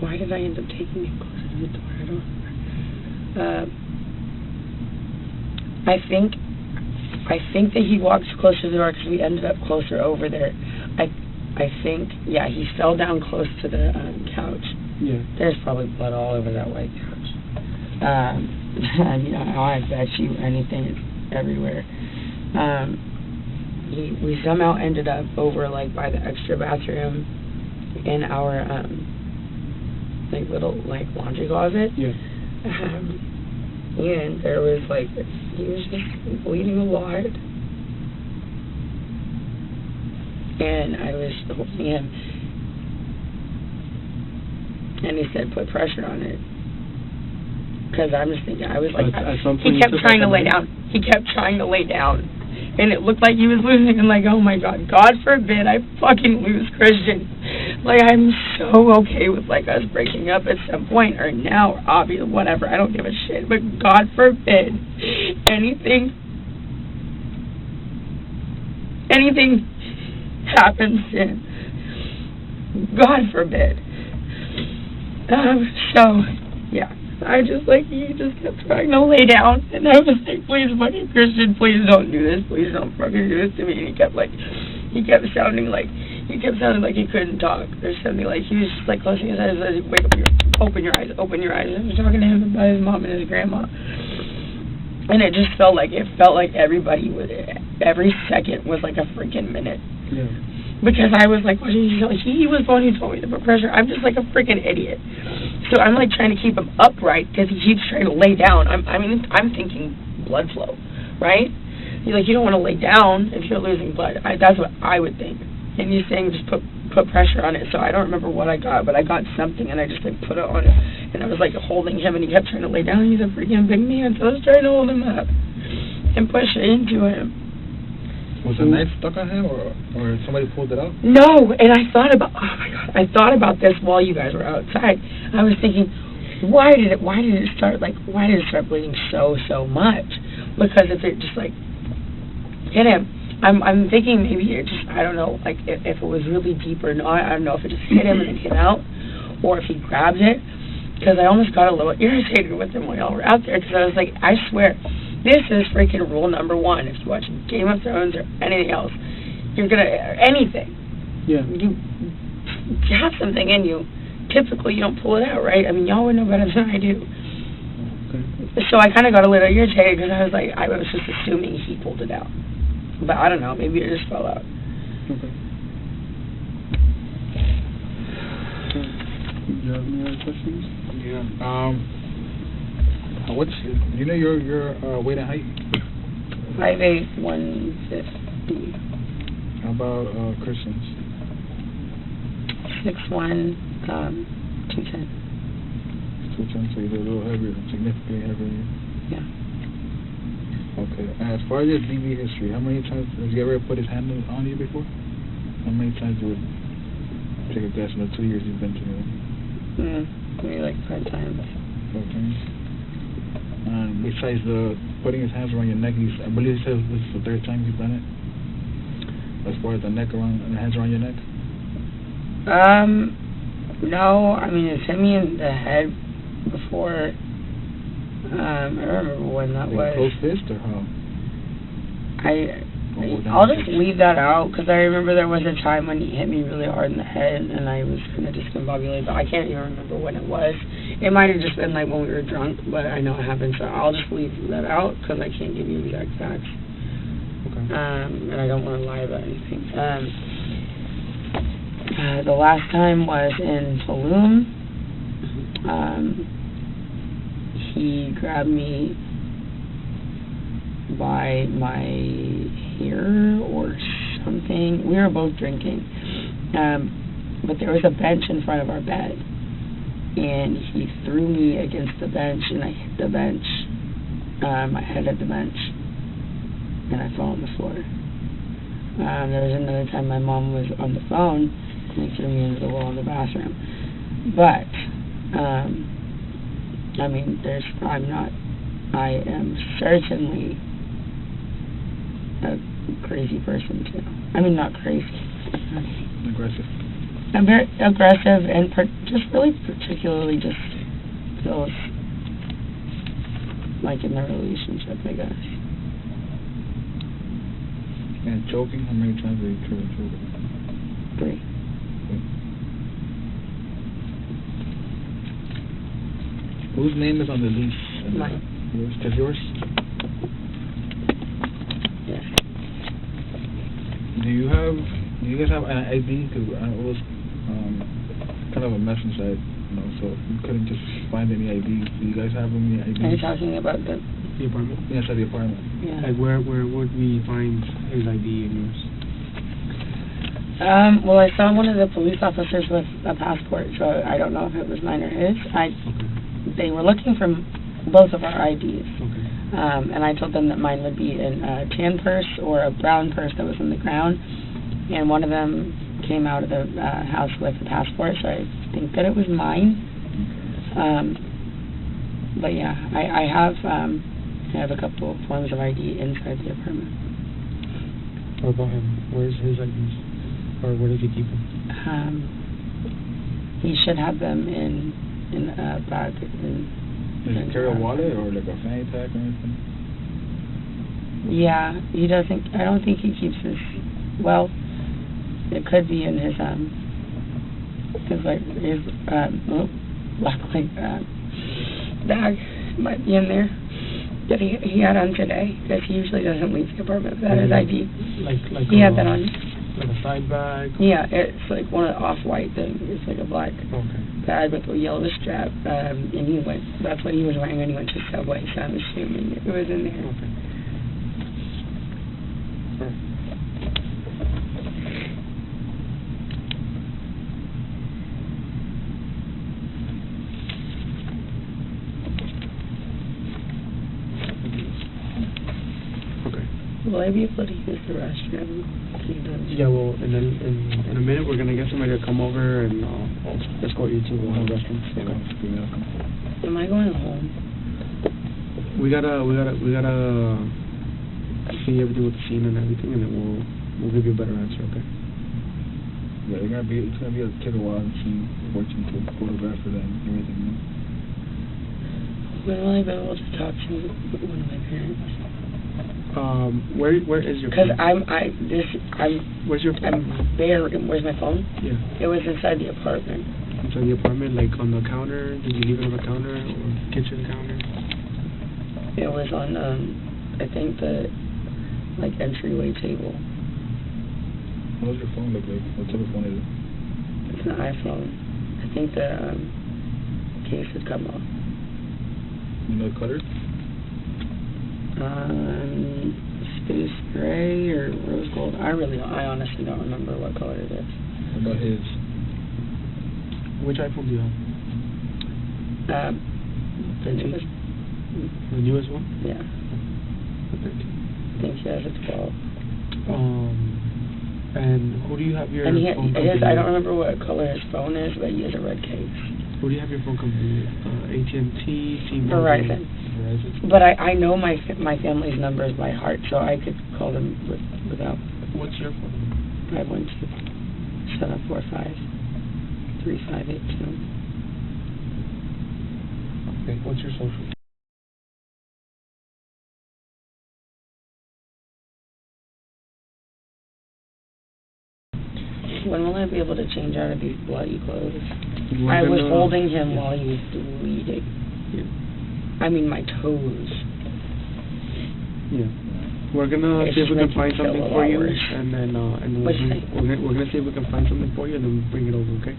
Why did I end up taking him closer to the door? I don't remember. I think that he walked closer to the door because we ended up closer over there. I think, yeah, he fell down close to the couch. Yeah. There's probably blood all over that white couch. I mean, I bet you anything is everywhere. We somehow ended up over, like, by the extra bathroom in our, like, little, like, laundry closet. Yeah. And there was, like, he was just bleeding a lot. And I was holding him, and he said, put pressure on it. Because I'm just thinking, I was like, he kept trying to lay down. He kept trying to lay down. And it looked like he was losing, and like, oh my God, God forbid I fucking lose Christian. Like, I'm so okay with, like, us breaking up at some point, or now, or obviously, whatever, I don't give a shit. But God forbid anything happens to him. God forbid. So, yeah. I just, like, he just kept trying to lay down, and I was like, please, fucking Christian, please don't do this. Please don't fucking do this to me. And he kept sounding like he couldn't talk or something. Like, he was just, like, closing his eyes, like, wake up, open your eyes. I was talking to him about his mom and his grandma. And it just felt like everybody was, every second was like a freaking minute. Yeah. Because I was like, he was the one who told me to put pressure. I'm just like a freaking idiot. So I'm like trying to keep him upright because he keeps trying to lay down. I'm thinking blood flow, right? He's like, you don't want to lay down if you're losing blood. That's what I would think. And he's saying just put pressure on it. So I don't remember what I got, but I got something, and I just like put it on it. And I was like holding him, and he kept trying to lay down. He's a freaking big man, so I was trying to hold him up and push it into him. Was the knife stuck on him, or somebody pulled it out? No, and I thought about this while you guys were outside. I was thinking, why did it start bleeding so much? Because if it just like hit him, I'm thinking maybe it just, I don't know, like if it was really deep or not. I don't know if it just hit him and then came out, or if he grabbed it. Because I almost got a little irritated with him when y'all were out there. Because I was like, I swear, this is freaking rule number 1. If you watch Game of Thrones or anything else, you're gonna anything. Yeah. You have something in you. Typically, you don't pull it out, right? I mean, y'all would know better than I do. Okay. So I kind of got a little irritated because I was like, I was just assuming he pulled it out. But I don't know. Maybe it just fell out. Okay. You any other questions? Yeah. What's you know your weight and height? 5'8", 150. How about Christian's? 6'1", 210. 210, so you're a little heavier, significantly heavier. Yeah. Okay. And as far as your DV history, how many times has he ever put his hand on you before? How many times would take a guess in the 2 years you've been together? Maybe like 5 times. 5 times. And besides the putting his hands around your neck, I believe he said this is the 3rd time he's done it. As far as the neck around and the hands around your neck. No. I mean, it's hit me in the head before. I don't remember when that was. Close fist or how? I'll just leave that out because I remember there was a time when he hit me really hard in the head and I was kind of discombobulated, but I can't even remember when it was. It might have just been like when we were drunk, but I know it happened, so I'll just leave that out because I can't give you exact facts. Okay. And I don't want to lie about anything. The last time was in Tulum. He grabbed me by my hair or something. We were both drinking. But there was a bench in front of our bed. And he threw me against the bench and I hit the bench. My head hit the bench. And I fell on the floor. There was another time my mom was on the phone and he threw me into the wall in the bathroom. But, I mean, I am certainly a crazy person too. I mean, not crazy. Aggressive. I'm very aggressive and just really particularly just feels like in a relationship, I guess. And choking? How many times have you tried choking? 3. Whose name is on the lease? Mine. Yours? Just yours? Yes. Do you guys have an ID? Because it was kind of a mess inside, so you couldn't just find any ID. Do you guys have any ID? Are you talking about the apartment? Yes, at the apartment. Yeah. Like where would we find his ID and yours? Well, I saw one of the police officers with a passport, so I don't know if it was mine or his. They were looking for both of our IDs. Okay. And I told them that mine would be in a tan purse or a brown purse that was on the ground. And one of them came out of the house with a passport, so I think that it was mine. But yeah, I have a couple of forms of ID inside the apartment. What about him? Where's his IDs? Or where does he keep them? He should have them in a bag. Does he carry a wallet or like a fanny pack or anything? Yeah, he doesn't. I don't think he keeps his. Well, it could be in his black bag might be in there that he had on today because he usually doesn't leave the apartment without his ID. Like he had that on. Like a side bag? Yeah, it's like one of the off-white things. It's like a black bag with a yellow strap. And that's what he was wearing when he went to Subway, so I'm assuming it was in there. Okay. Will I be able to use the restroom? Yeah, well, in a minute we're gonna get somebody to come over and escort you to the restroom. Am I going home? We gotta see everything with the scene and everything, and then we'll give you a better answer. Okay? Yeah, it's gonna be take a while to see watching to photograph it and everything. When will I be able to talk to one of my parents? Where is your phone? Where's your phone? Where's my phone? Yeah. It was inside the apartment. Inside the apartment, like on the counter? Did you leave it on the counter or kitchen counter? It was on, I think the, entryway table. What does your phone look like? What type of phone is it? It's an iPhone. I think the case had come off. You know the color? Space gray or rose gold. I honestly don't remember what color it is. What about his? Which iPhone do you have? The newest. The newest one? Yeah. The 13. I think he has a 12. And who do you have your and phone company? I don't remember what color his phone is, but he has a red case. Who do you have your phone company? AT&T, T-Mobile? Verizon. But I know my family's numbers by heart, so I could call them without. What's your phone number? 512-745-3582. Okay, what's your social? When will I be able to change out of these bloody clothes? We're I was gonna- holding him while he was bleeding. Yeah. I mean, my toes. Yeah. We're gonna see if we can find something for you, and then we're gonna see if we can find something for you, and then bring it over. Okay?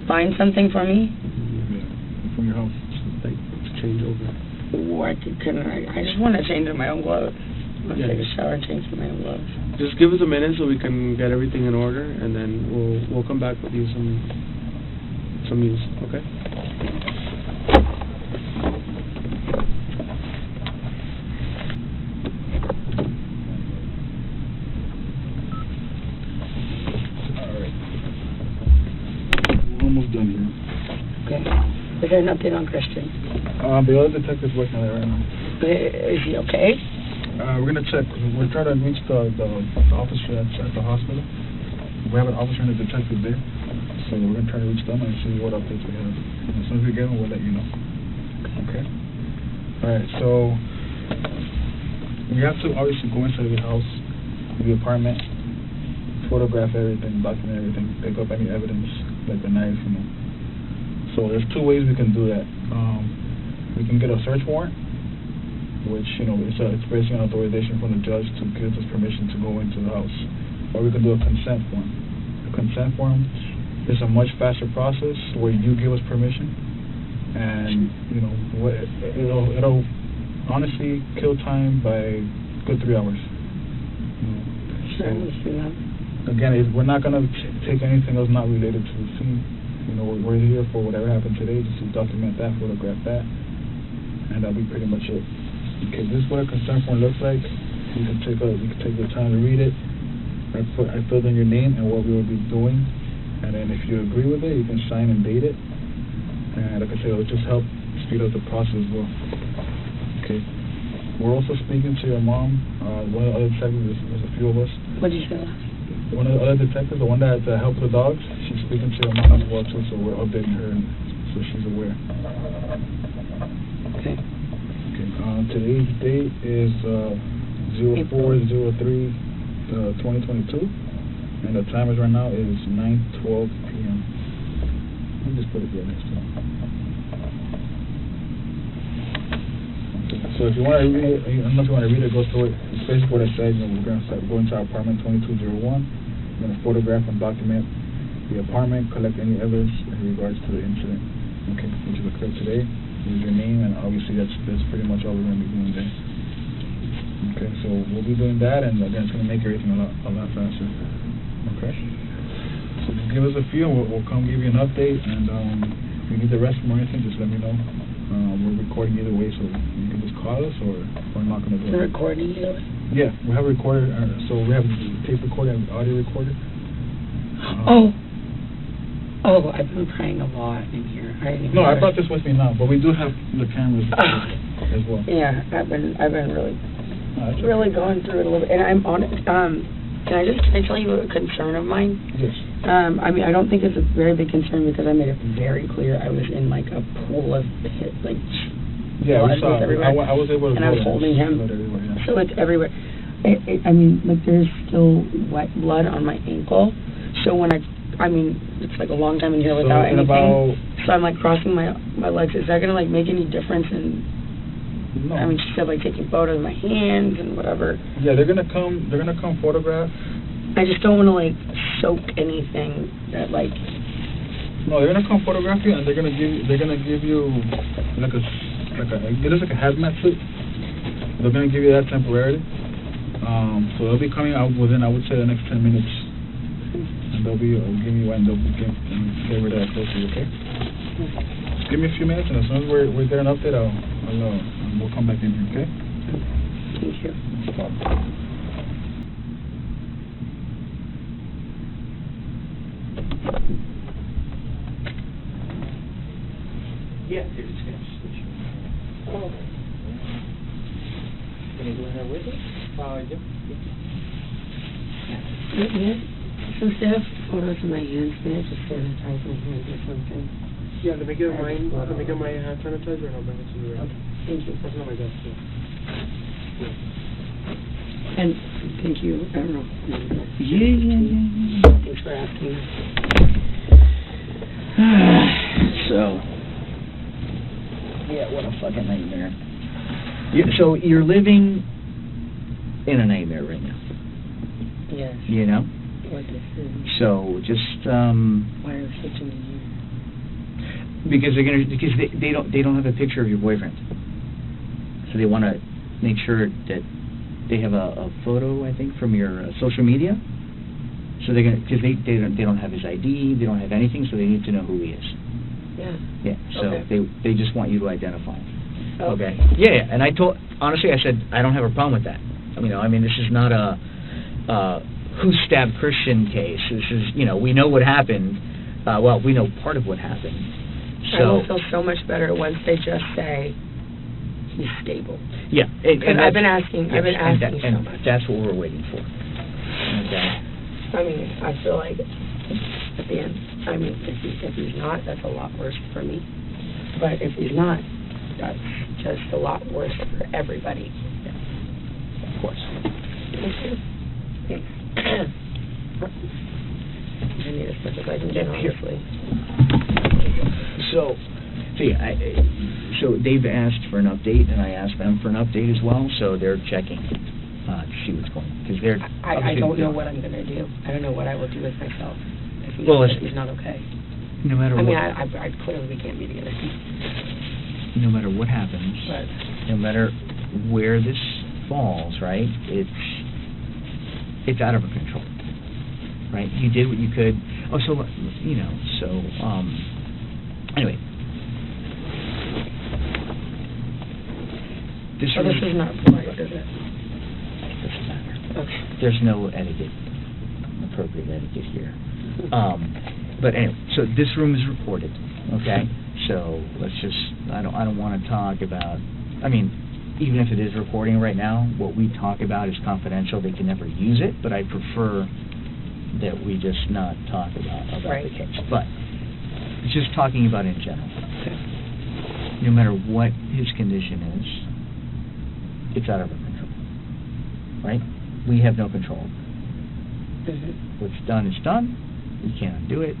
Find something for me? Yeah. From your house, like to change over. What can I just want to change in my own clothes. Let's take a shower and change in my own clothes. Just give us a minute so we can get everything in order, and then we'll come back with you some news. Okay? Almost done here. Okay. Is there an update on Christian? The other detective's working on it right now. Is he okay? We're gonna check. We're trying to reach the officer at the hospital. We have an officer and a detective there, so we're gonna try to reach them and see what updates we have. As soon as we get them, we'll let you know. Okay. All right. So we have to obviously go inside the house, the apartment, photograph everything, document everything, pick up any evidence like the knife, So there's two ways we can do that. We can get a search warrant, which, it's basically an authorization from the judge to give us permission to go into the house. Or we can do a consent form. A consent form is a much faster process where you give us permission, and, it'll honestly kill time by a good 3 hours. Again, we're not going to take anything else not related to the scene. We're here for whatever happened today, just to document that, photograph that, and that'll be pretty much it. Okay, this is what a consent form looks like. You can take the time to read it. I filled in your name and what we will be doing, and then if you agree with it, you can sign and date it. And like I said, it'll just help speed up the process as well. Okay. We're also speaking to your mom. One of the other detectives, there's a few of us. What did you say? One of the other detectives, the one that helps the dogs, she's speaking to your mom as well too, so we're updating her so she's aware. Okay. Today's date is 04/03/2022, and the timer right now is 9:12 p.m. Let me just put it there next time. So if you want to read it, I don't know if you want to read it, go through it. It's basically what I said. We're going to go into our apartment 2201. We're going to photograph and document the apartment, collect any evidence in regards to the incident, which occurred today. Use your name, and obviously that's pretty much all we're going to be doing there. Okay, so we'll be doing that, and again, it's going to make everything a lot faster. Okay. So just give us a few, and we'll come give you an update, and if you need the rest or anything, just let me know. We're recording either way, so you can just call us, or we're not going to do it. We're recording either way? Yeah, we have a recorder, so we have a tape recorder and audio recorder. I've been praying a lot in here. I brought this with me now, but we do have the cameras as well. Yeah, I've been really going through it a little bit, and I'm on it. Can I tell you a concern of mine? Yes. I don't think it's a very big concern because I made it very clear I was in like a pool of blood. Yeah, we saw. I was able to. And I was holding him, yeah. so it's everywhere. There's still wet blood on my ankle. So when it's like a long time in here without anything. So I'm like crossing my legs. Is that gonna like make any difference in? No. She said like taking photos of my hands and whatever. Yeah, they're gonna come photograph. I just don't want to like soak anything that like No, they're gonna come photograph you, and they're gonna give you like a it is like a hazmat suit. They're gonna give you that temporarily. So they'll be coming out within, I would say, the next 10 minutes, and they'll be giving you and they'll get rid of that close to you, okay? Just give me a few minutes, and as soon as we get an update, we'll come back in here, okay? Thank you. No problem. Yeah, they're just gonna switch. Oh. Can you go in there with us? Yep. Yeah. So Steph, photos of my hands, can I just sanitize my hands or something? Yeah, let me get my hand sanitizer and I'll bring it to you. Okay, thank you. That's not my desk, too. And thank you, Errol. Yeah. Thanks for asking. So, yeah, what a fucking nightmare. So you're living in a nightmare right now. Yes. You know? What this is. So just Why are we switching to you? because they don't have a picture of your boyfriend. So they want to make sure that they have a photo, I think, from your social media. So they're gonna, because they don't have his ID, they don't have anything, so they need to know who he is. Yeah. Yeah. So Okay. they just want you to identify him. Okay. Yeah. And I honestly, I said I don't have a problem with that. I mean, this is not a who stabbed Christian case. This is, we know what happened. Well, we know part of what happened. I will feel so much better once they just say he's stable. Yeah. And I've been asking so and much. that's what we're waiting for. Okay. I mean, I feel like at the end, if he's not, that's a lot worse for me. But if he's not, that's just a lot worse for everybody. Yeah. Of course. Thanks. I need as much as I can get, honestly. So they've asked for an update, and I asked them for an update as well. So they're checking to see what's going on, because they're. I don't know what I'm gonna do. I don't know what I will do with myself if he's not okay. No matter what. I clearly we can't be together. No matter what happens, Right. no matter where this falls, right? It's out of our control, right? You did what you could. Oh, so anyway. This is not polite, is it? Doesn't matter. Okay. There's no appropriate etiquette here. But anyway, so this room is recorded, okay? So let's just, I don't want to talk about, even if it is recording right now, what we talk about is confidential. They can never use it, but I prefer that we just not talk about the case. But it's just talking about in general. Okay. No matter what his condition is, it's out of our control, right? We have no control. Mm-hmm. What's done is done. We can't undo it.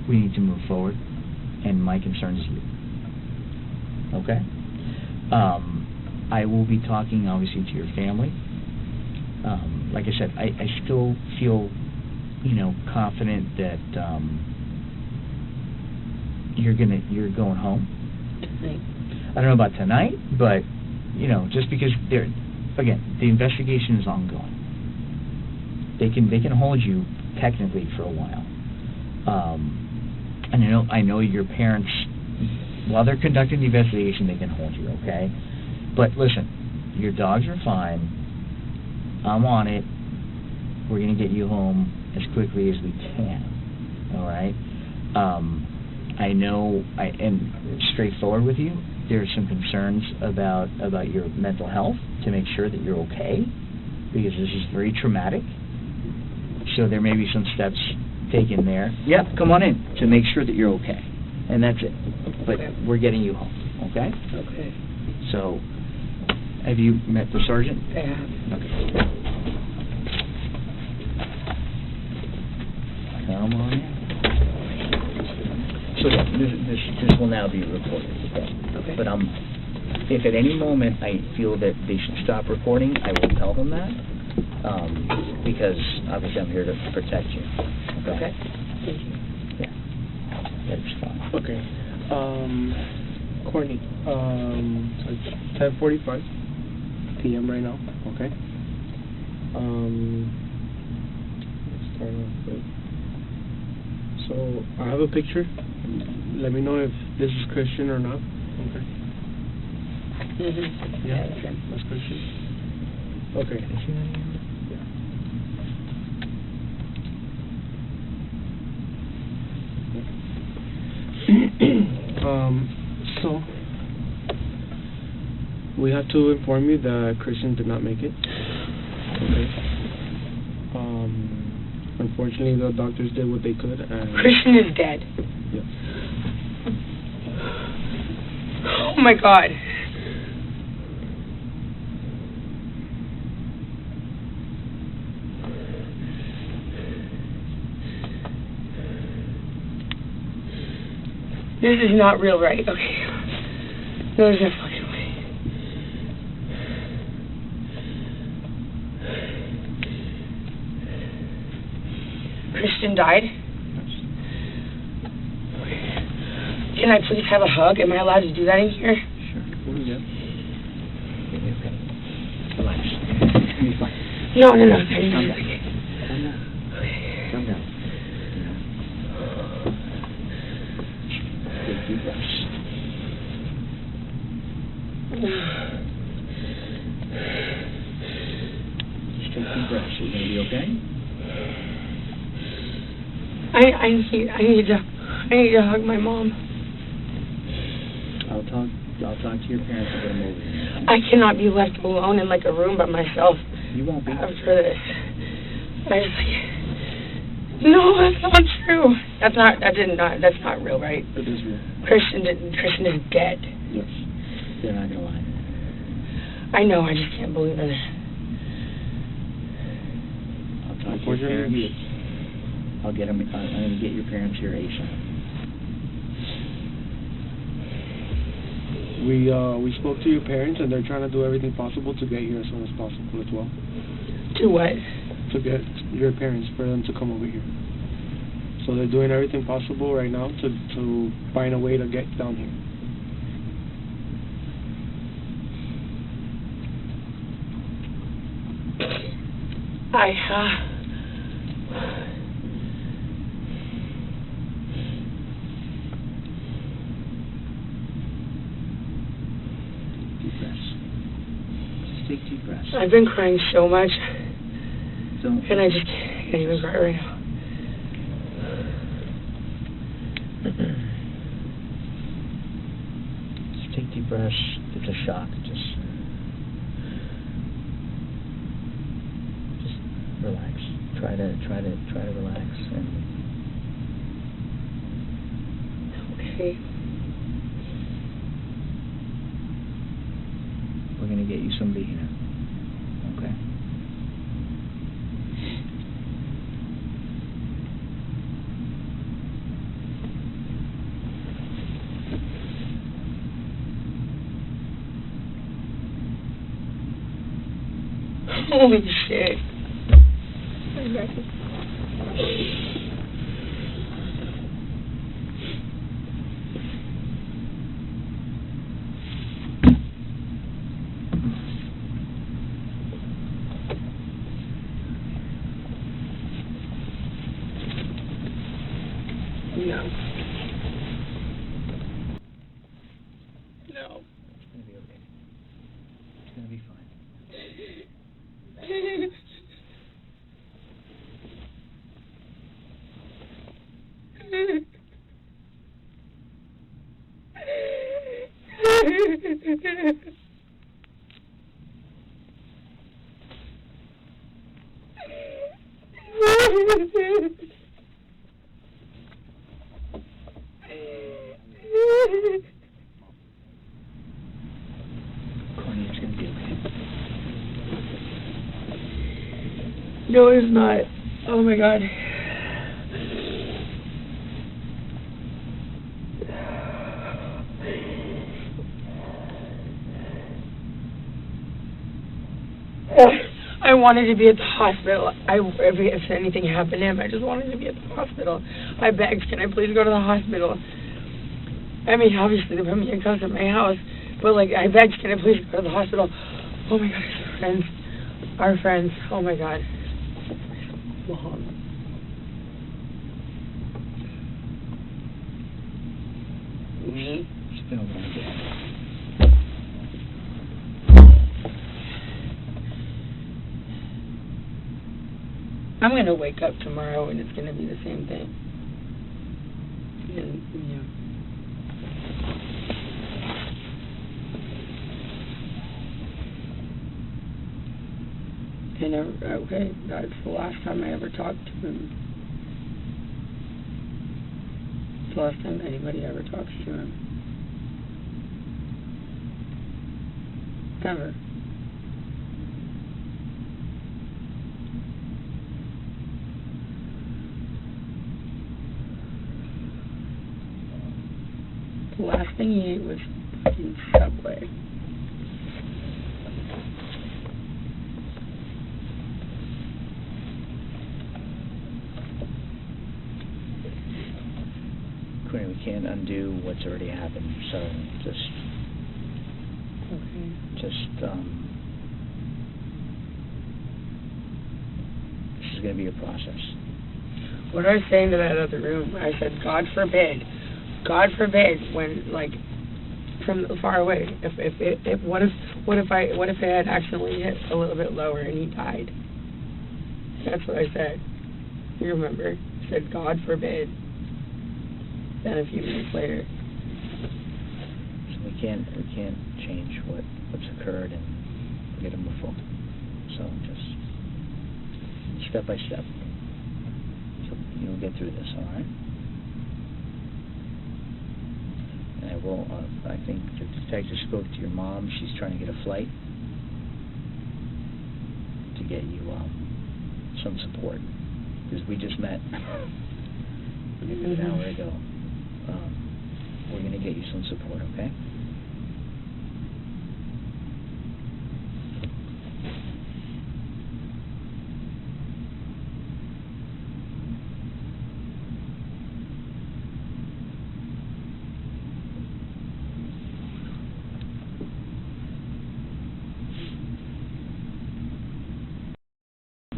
We need to move forward, and my concern is you. Okay? I will be talking, obviously, to your family. Like I said, I still feel, confident that you're going home. Tonight. I don't know about tonight, but just because the investigation is ongoing. They can hold you technically for a while. And I know your parents, while they're conducting the investigation, they can hold you, okay? But listen, your dogs are fine. I'm on it. We're going to get you home as quickly as we can, all right? I know, and straightforward with you, there's some concerns about your mental health, to make sure that you're okay, because this is very traumatic. So there may be some steps taken there. Yeah, come on in, to make sure that you're okay. And that's it. But we're getting you home, okay? Okay. So, have you met the sergeant? I have. Okay. Come on in. So yeah, this will now be recorded, okay? But if at any moment I feel that they should stop recording, I will tell them that, because obviously I'm here to protect you. Okay? Thank you. Yeah. Courtney, it's 10:45 p.m. right now, okay? Let's start off with, so I have a picture. Let me know if this is Christian or not, okay? Yeah, that's Christian. Okay. So we have to inform you that Christian did not make it. Okay. Unfortunately, the doctors did what they could. And Christian is dead. Yes. Oh my God. This is not real, right? Okay. No, there's no fucking way. Christian died? Can I please have a hug? Am I allowed to do that in here? Sure. Yeah. Okay. Relax. You'll be fine. No. Calm down. Calm down. Take deep breaths. Just take deep breaths. You're gonna be okay? I need to hug my mom. I'll talk to your parents and get them over here. I cannot be left alone in like a room by myself. You won't be. After this. No, that's not true. That's not real, right? It is real. Christian is dead. Yes. They're not gonna lie. I know, I just can't believe it. I'll talk to your parents. I'm gonna get your parents here ASAP. We spoke to your parents and they're trying to do everything possible to get you as soon as possible as well. To what? To get your parents, for them to come over here. So they're doing everything possible right now to find a way to get down here. Deep breaths. Just take deep breaths. I've been crying so much. Don't. And I just can't even cry right now. Just take deep breaths. It's a shock. Just relax. Try to relax and. Okay. We're gonna get you somebody here. Okay. Holy shit. No. No. It's gonna be okay. It's gonna be fine. Courtney, it's gonna be okay. No, it's not. Oh my God. I wanted to be at the hospital. If anything happened to him, I just wanted to be at the hospital. I begged, can I please go to the hospital? I mean, obviously they put me in cuffs at my house, but like I begged, can I please go to the hospital? Oh my God, our friends. Oh my God. Mom. Me? It's been a long day. I'm gonna wake up tomorrow and it's gonna be the same thing. And, yeah. And okay, that's the last time I ever talked to him. It's the last time anybody ever talks to him. Ever. The last thing he ate was fucking Subway. Courtney, we can't undo what's already happened, so just this is going to be a process. What I was saying to that other room, I said, God forbid, when like from far away, if what if I had accidentally hit a little bit lower and he died? That's what I said. You remember? I said, God forbid. Then a few minutes later. So we can't change what's occurred and get him before. So just step by step. So you'll get through this, all right? And I will. I think the detective spoke to your mom. She's trying to get a flight to get you some support because we just met an hour ago. We're going to get you some support, okay?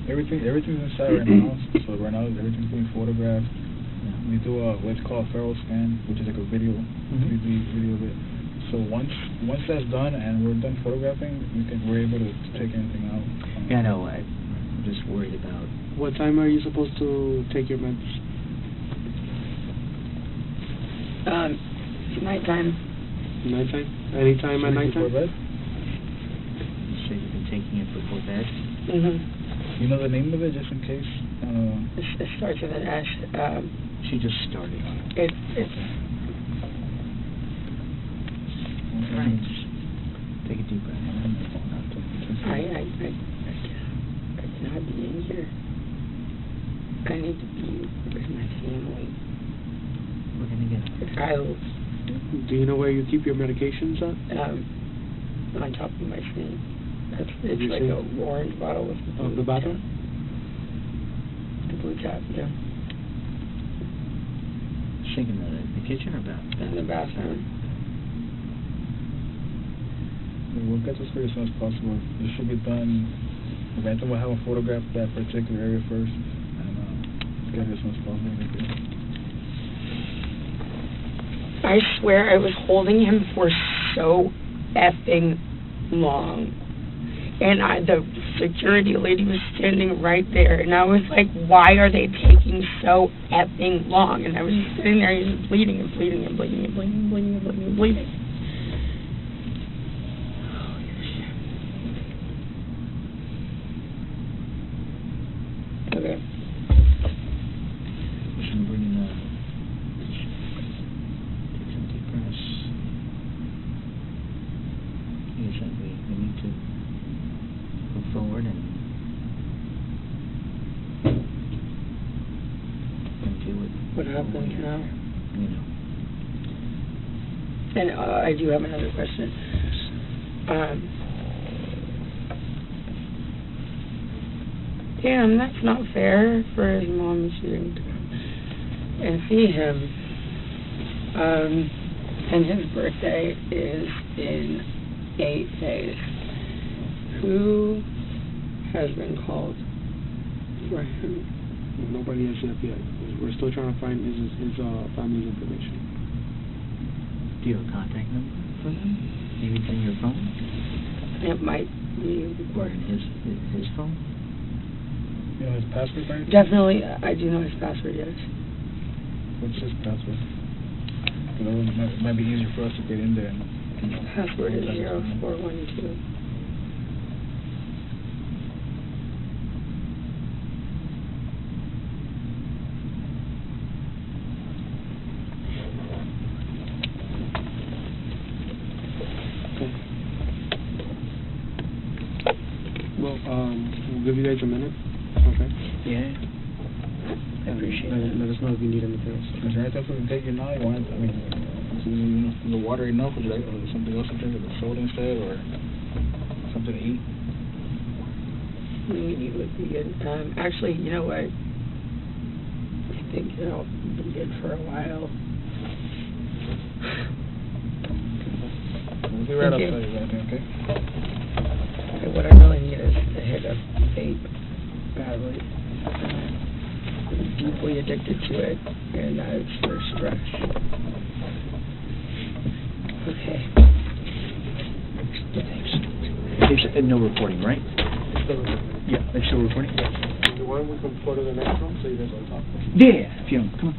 Everything's inside right now. So right now everything's being photographed. We do what's called a feral scan, which is like a video, 3D video of it. So once that's done and we're done photographing, we're able to take anything out. Yeah, no, I'm just worried about. What time are you supposed to take your meds? Nighttime. Nighttime? Anytime at nighttime? Before bed? So you've been taking it before bed? You know the name of it, just in case? It starts with an S. She just started on it. It's right. Take a deep breath. I cannot be in here. I need to be with my family. We're gonna get it. Do you know where you keep your medications at? On top of my sink. It's like a orange bottle with the blue the bathroom? The blue cap, yeah. Sink in the kitchen or bathroom? In the bathroom. We'll get this for you as soon as possible. This should be done. Eventually we'll have a photograph of that particular area first, and get it as soon as possible. I swear I was holding him for so effing long. And the security lady was standing right there, and I was like, why are they taking so effing long? And I was just sitting there, just bleeding and bleeding and bleeding and bleeding and bleeding and bleeding and bleeding. Okay. Listen, bring in take some deep breaths. Like I said, we need to go forward and do what happens now. You know. And I do have another question. Damn, that's not fair for his mom and shooting to come and see him. And his birthday is in 8 days. Who has been called for him? Nobody has yet. We're still trying to find his family's information. Do you have a contact number for them? Maybe it's in your phone? It might be. Or in his phone? You know his password, right? Definitely, I do know his password, yes. What's his password? You know, it might be easier for us to get in there. And, password is 0412. We'll give you guys a minute, okay? Yeah. I appreciate it. Let us know if you need anything else. Is there anything we can take you now? You want, the water enough? Would you like something else to drink, like a soda instead, or something to eat? Eat would be good. Actually, you know what? I think it'll be good for a while. We'll be right outside you, okay? What I really need is a hit of vape badly. I'm deeply addicted to it, and it's for stress. Okay. There's no recording, right? Yeah, it's still recording? You want, we can go to the next room so you guys can talk. Yeah, if you come on.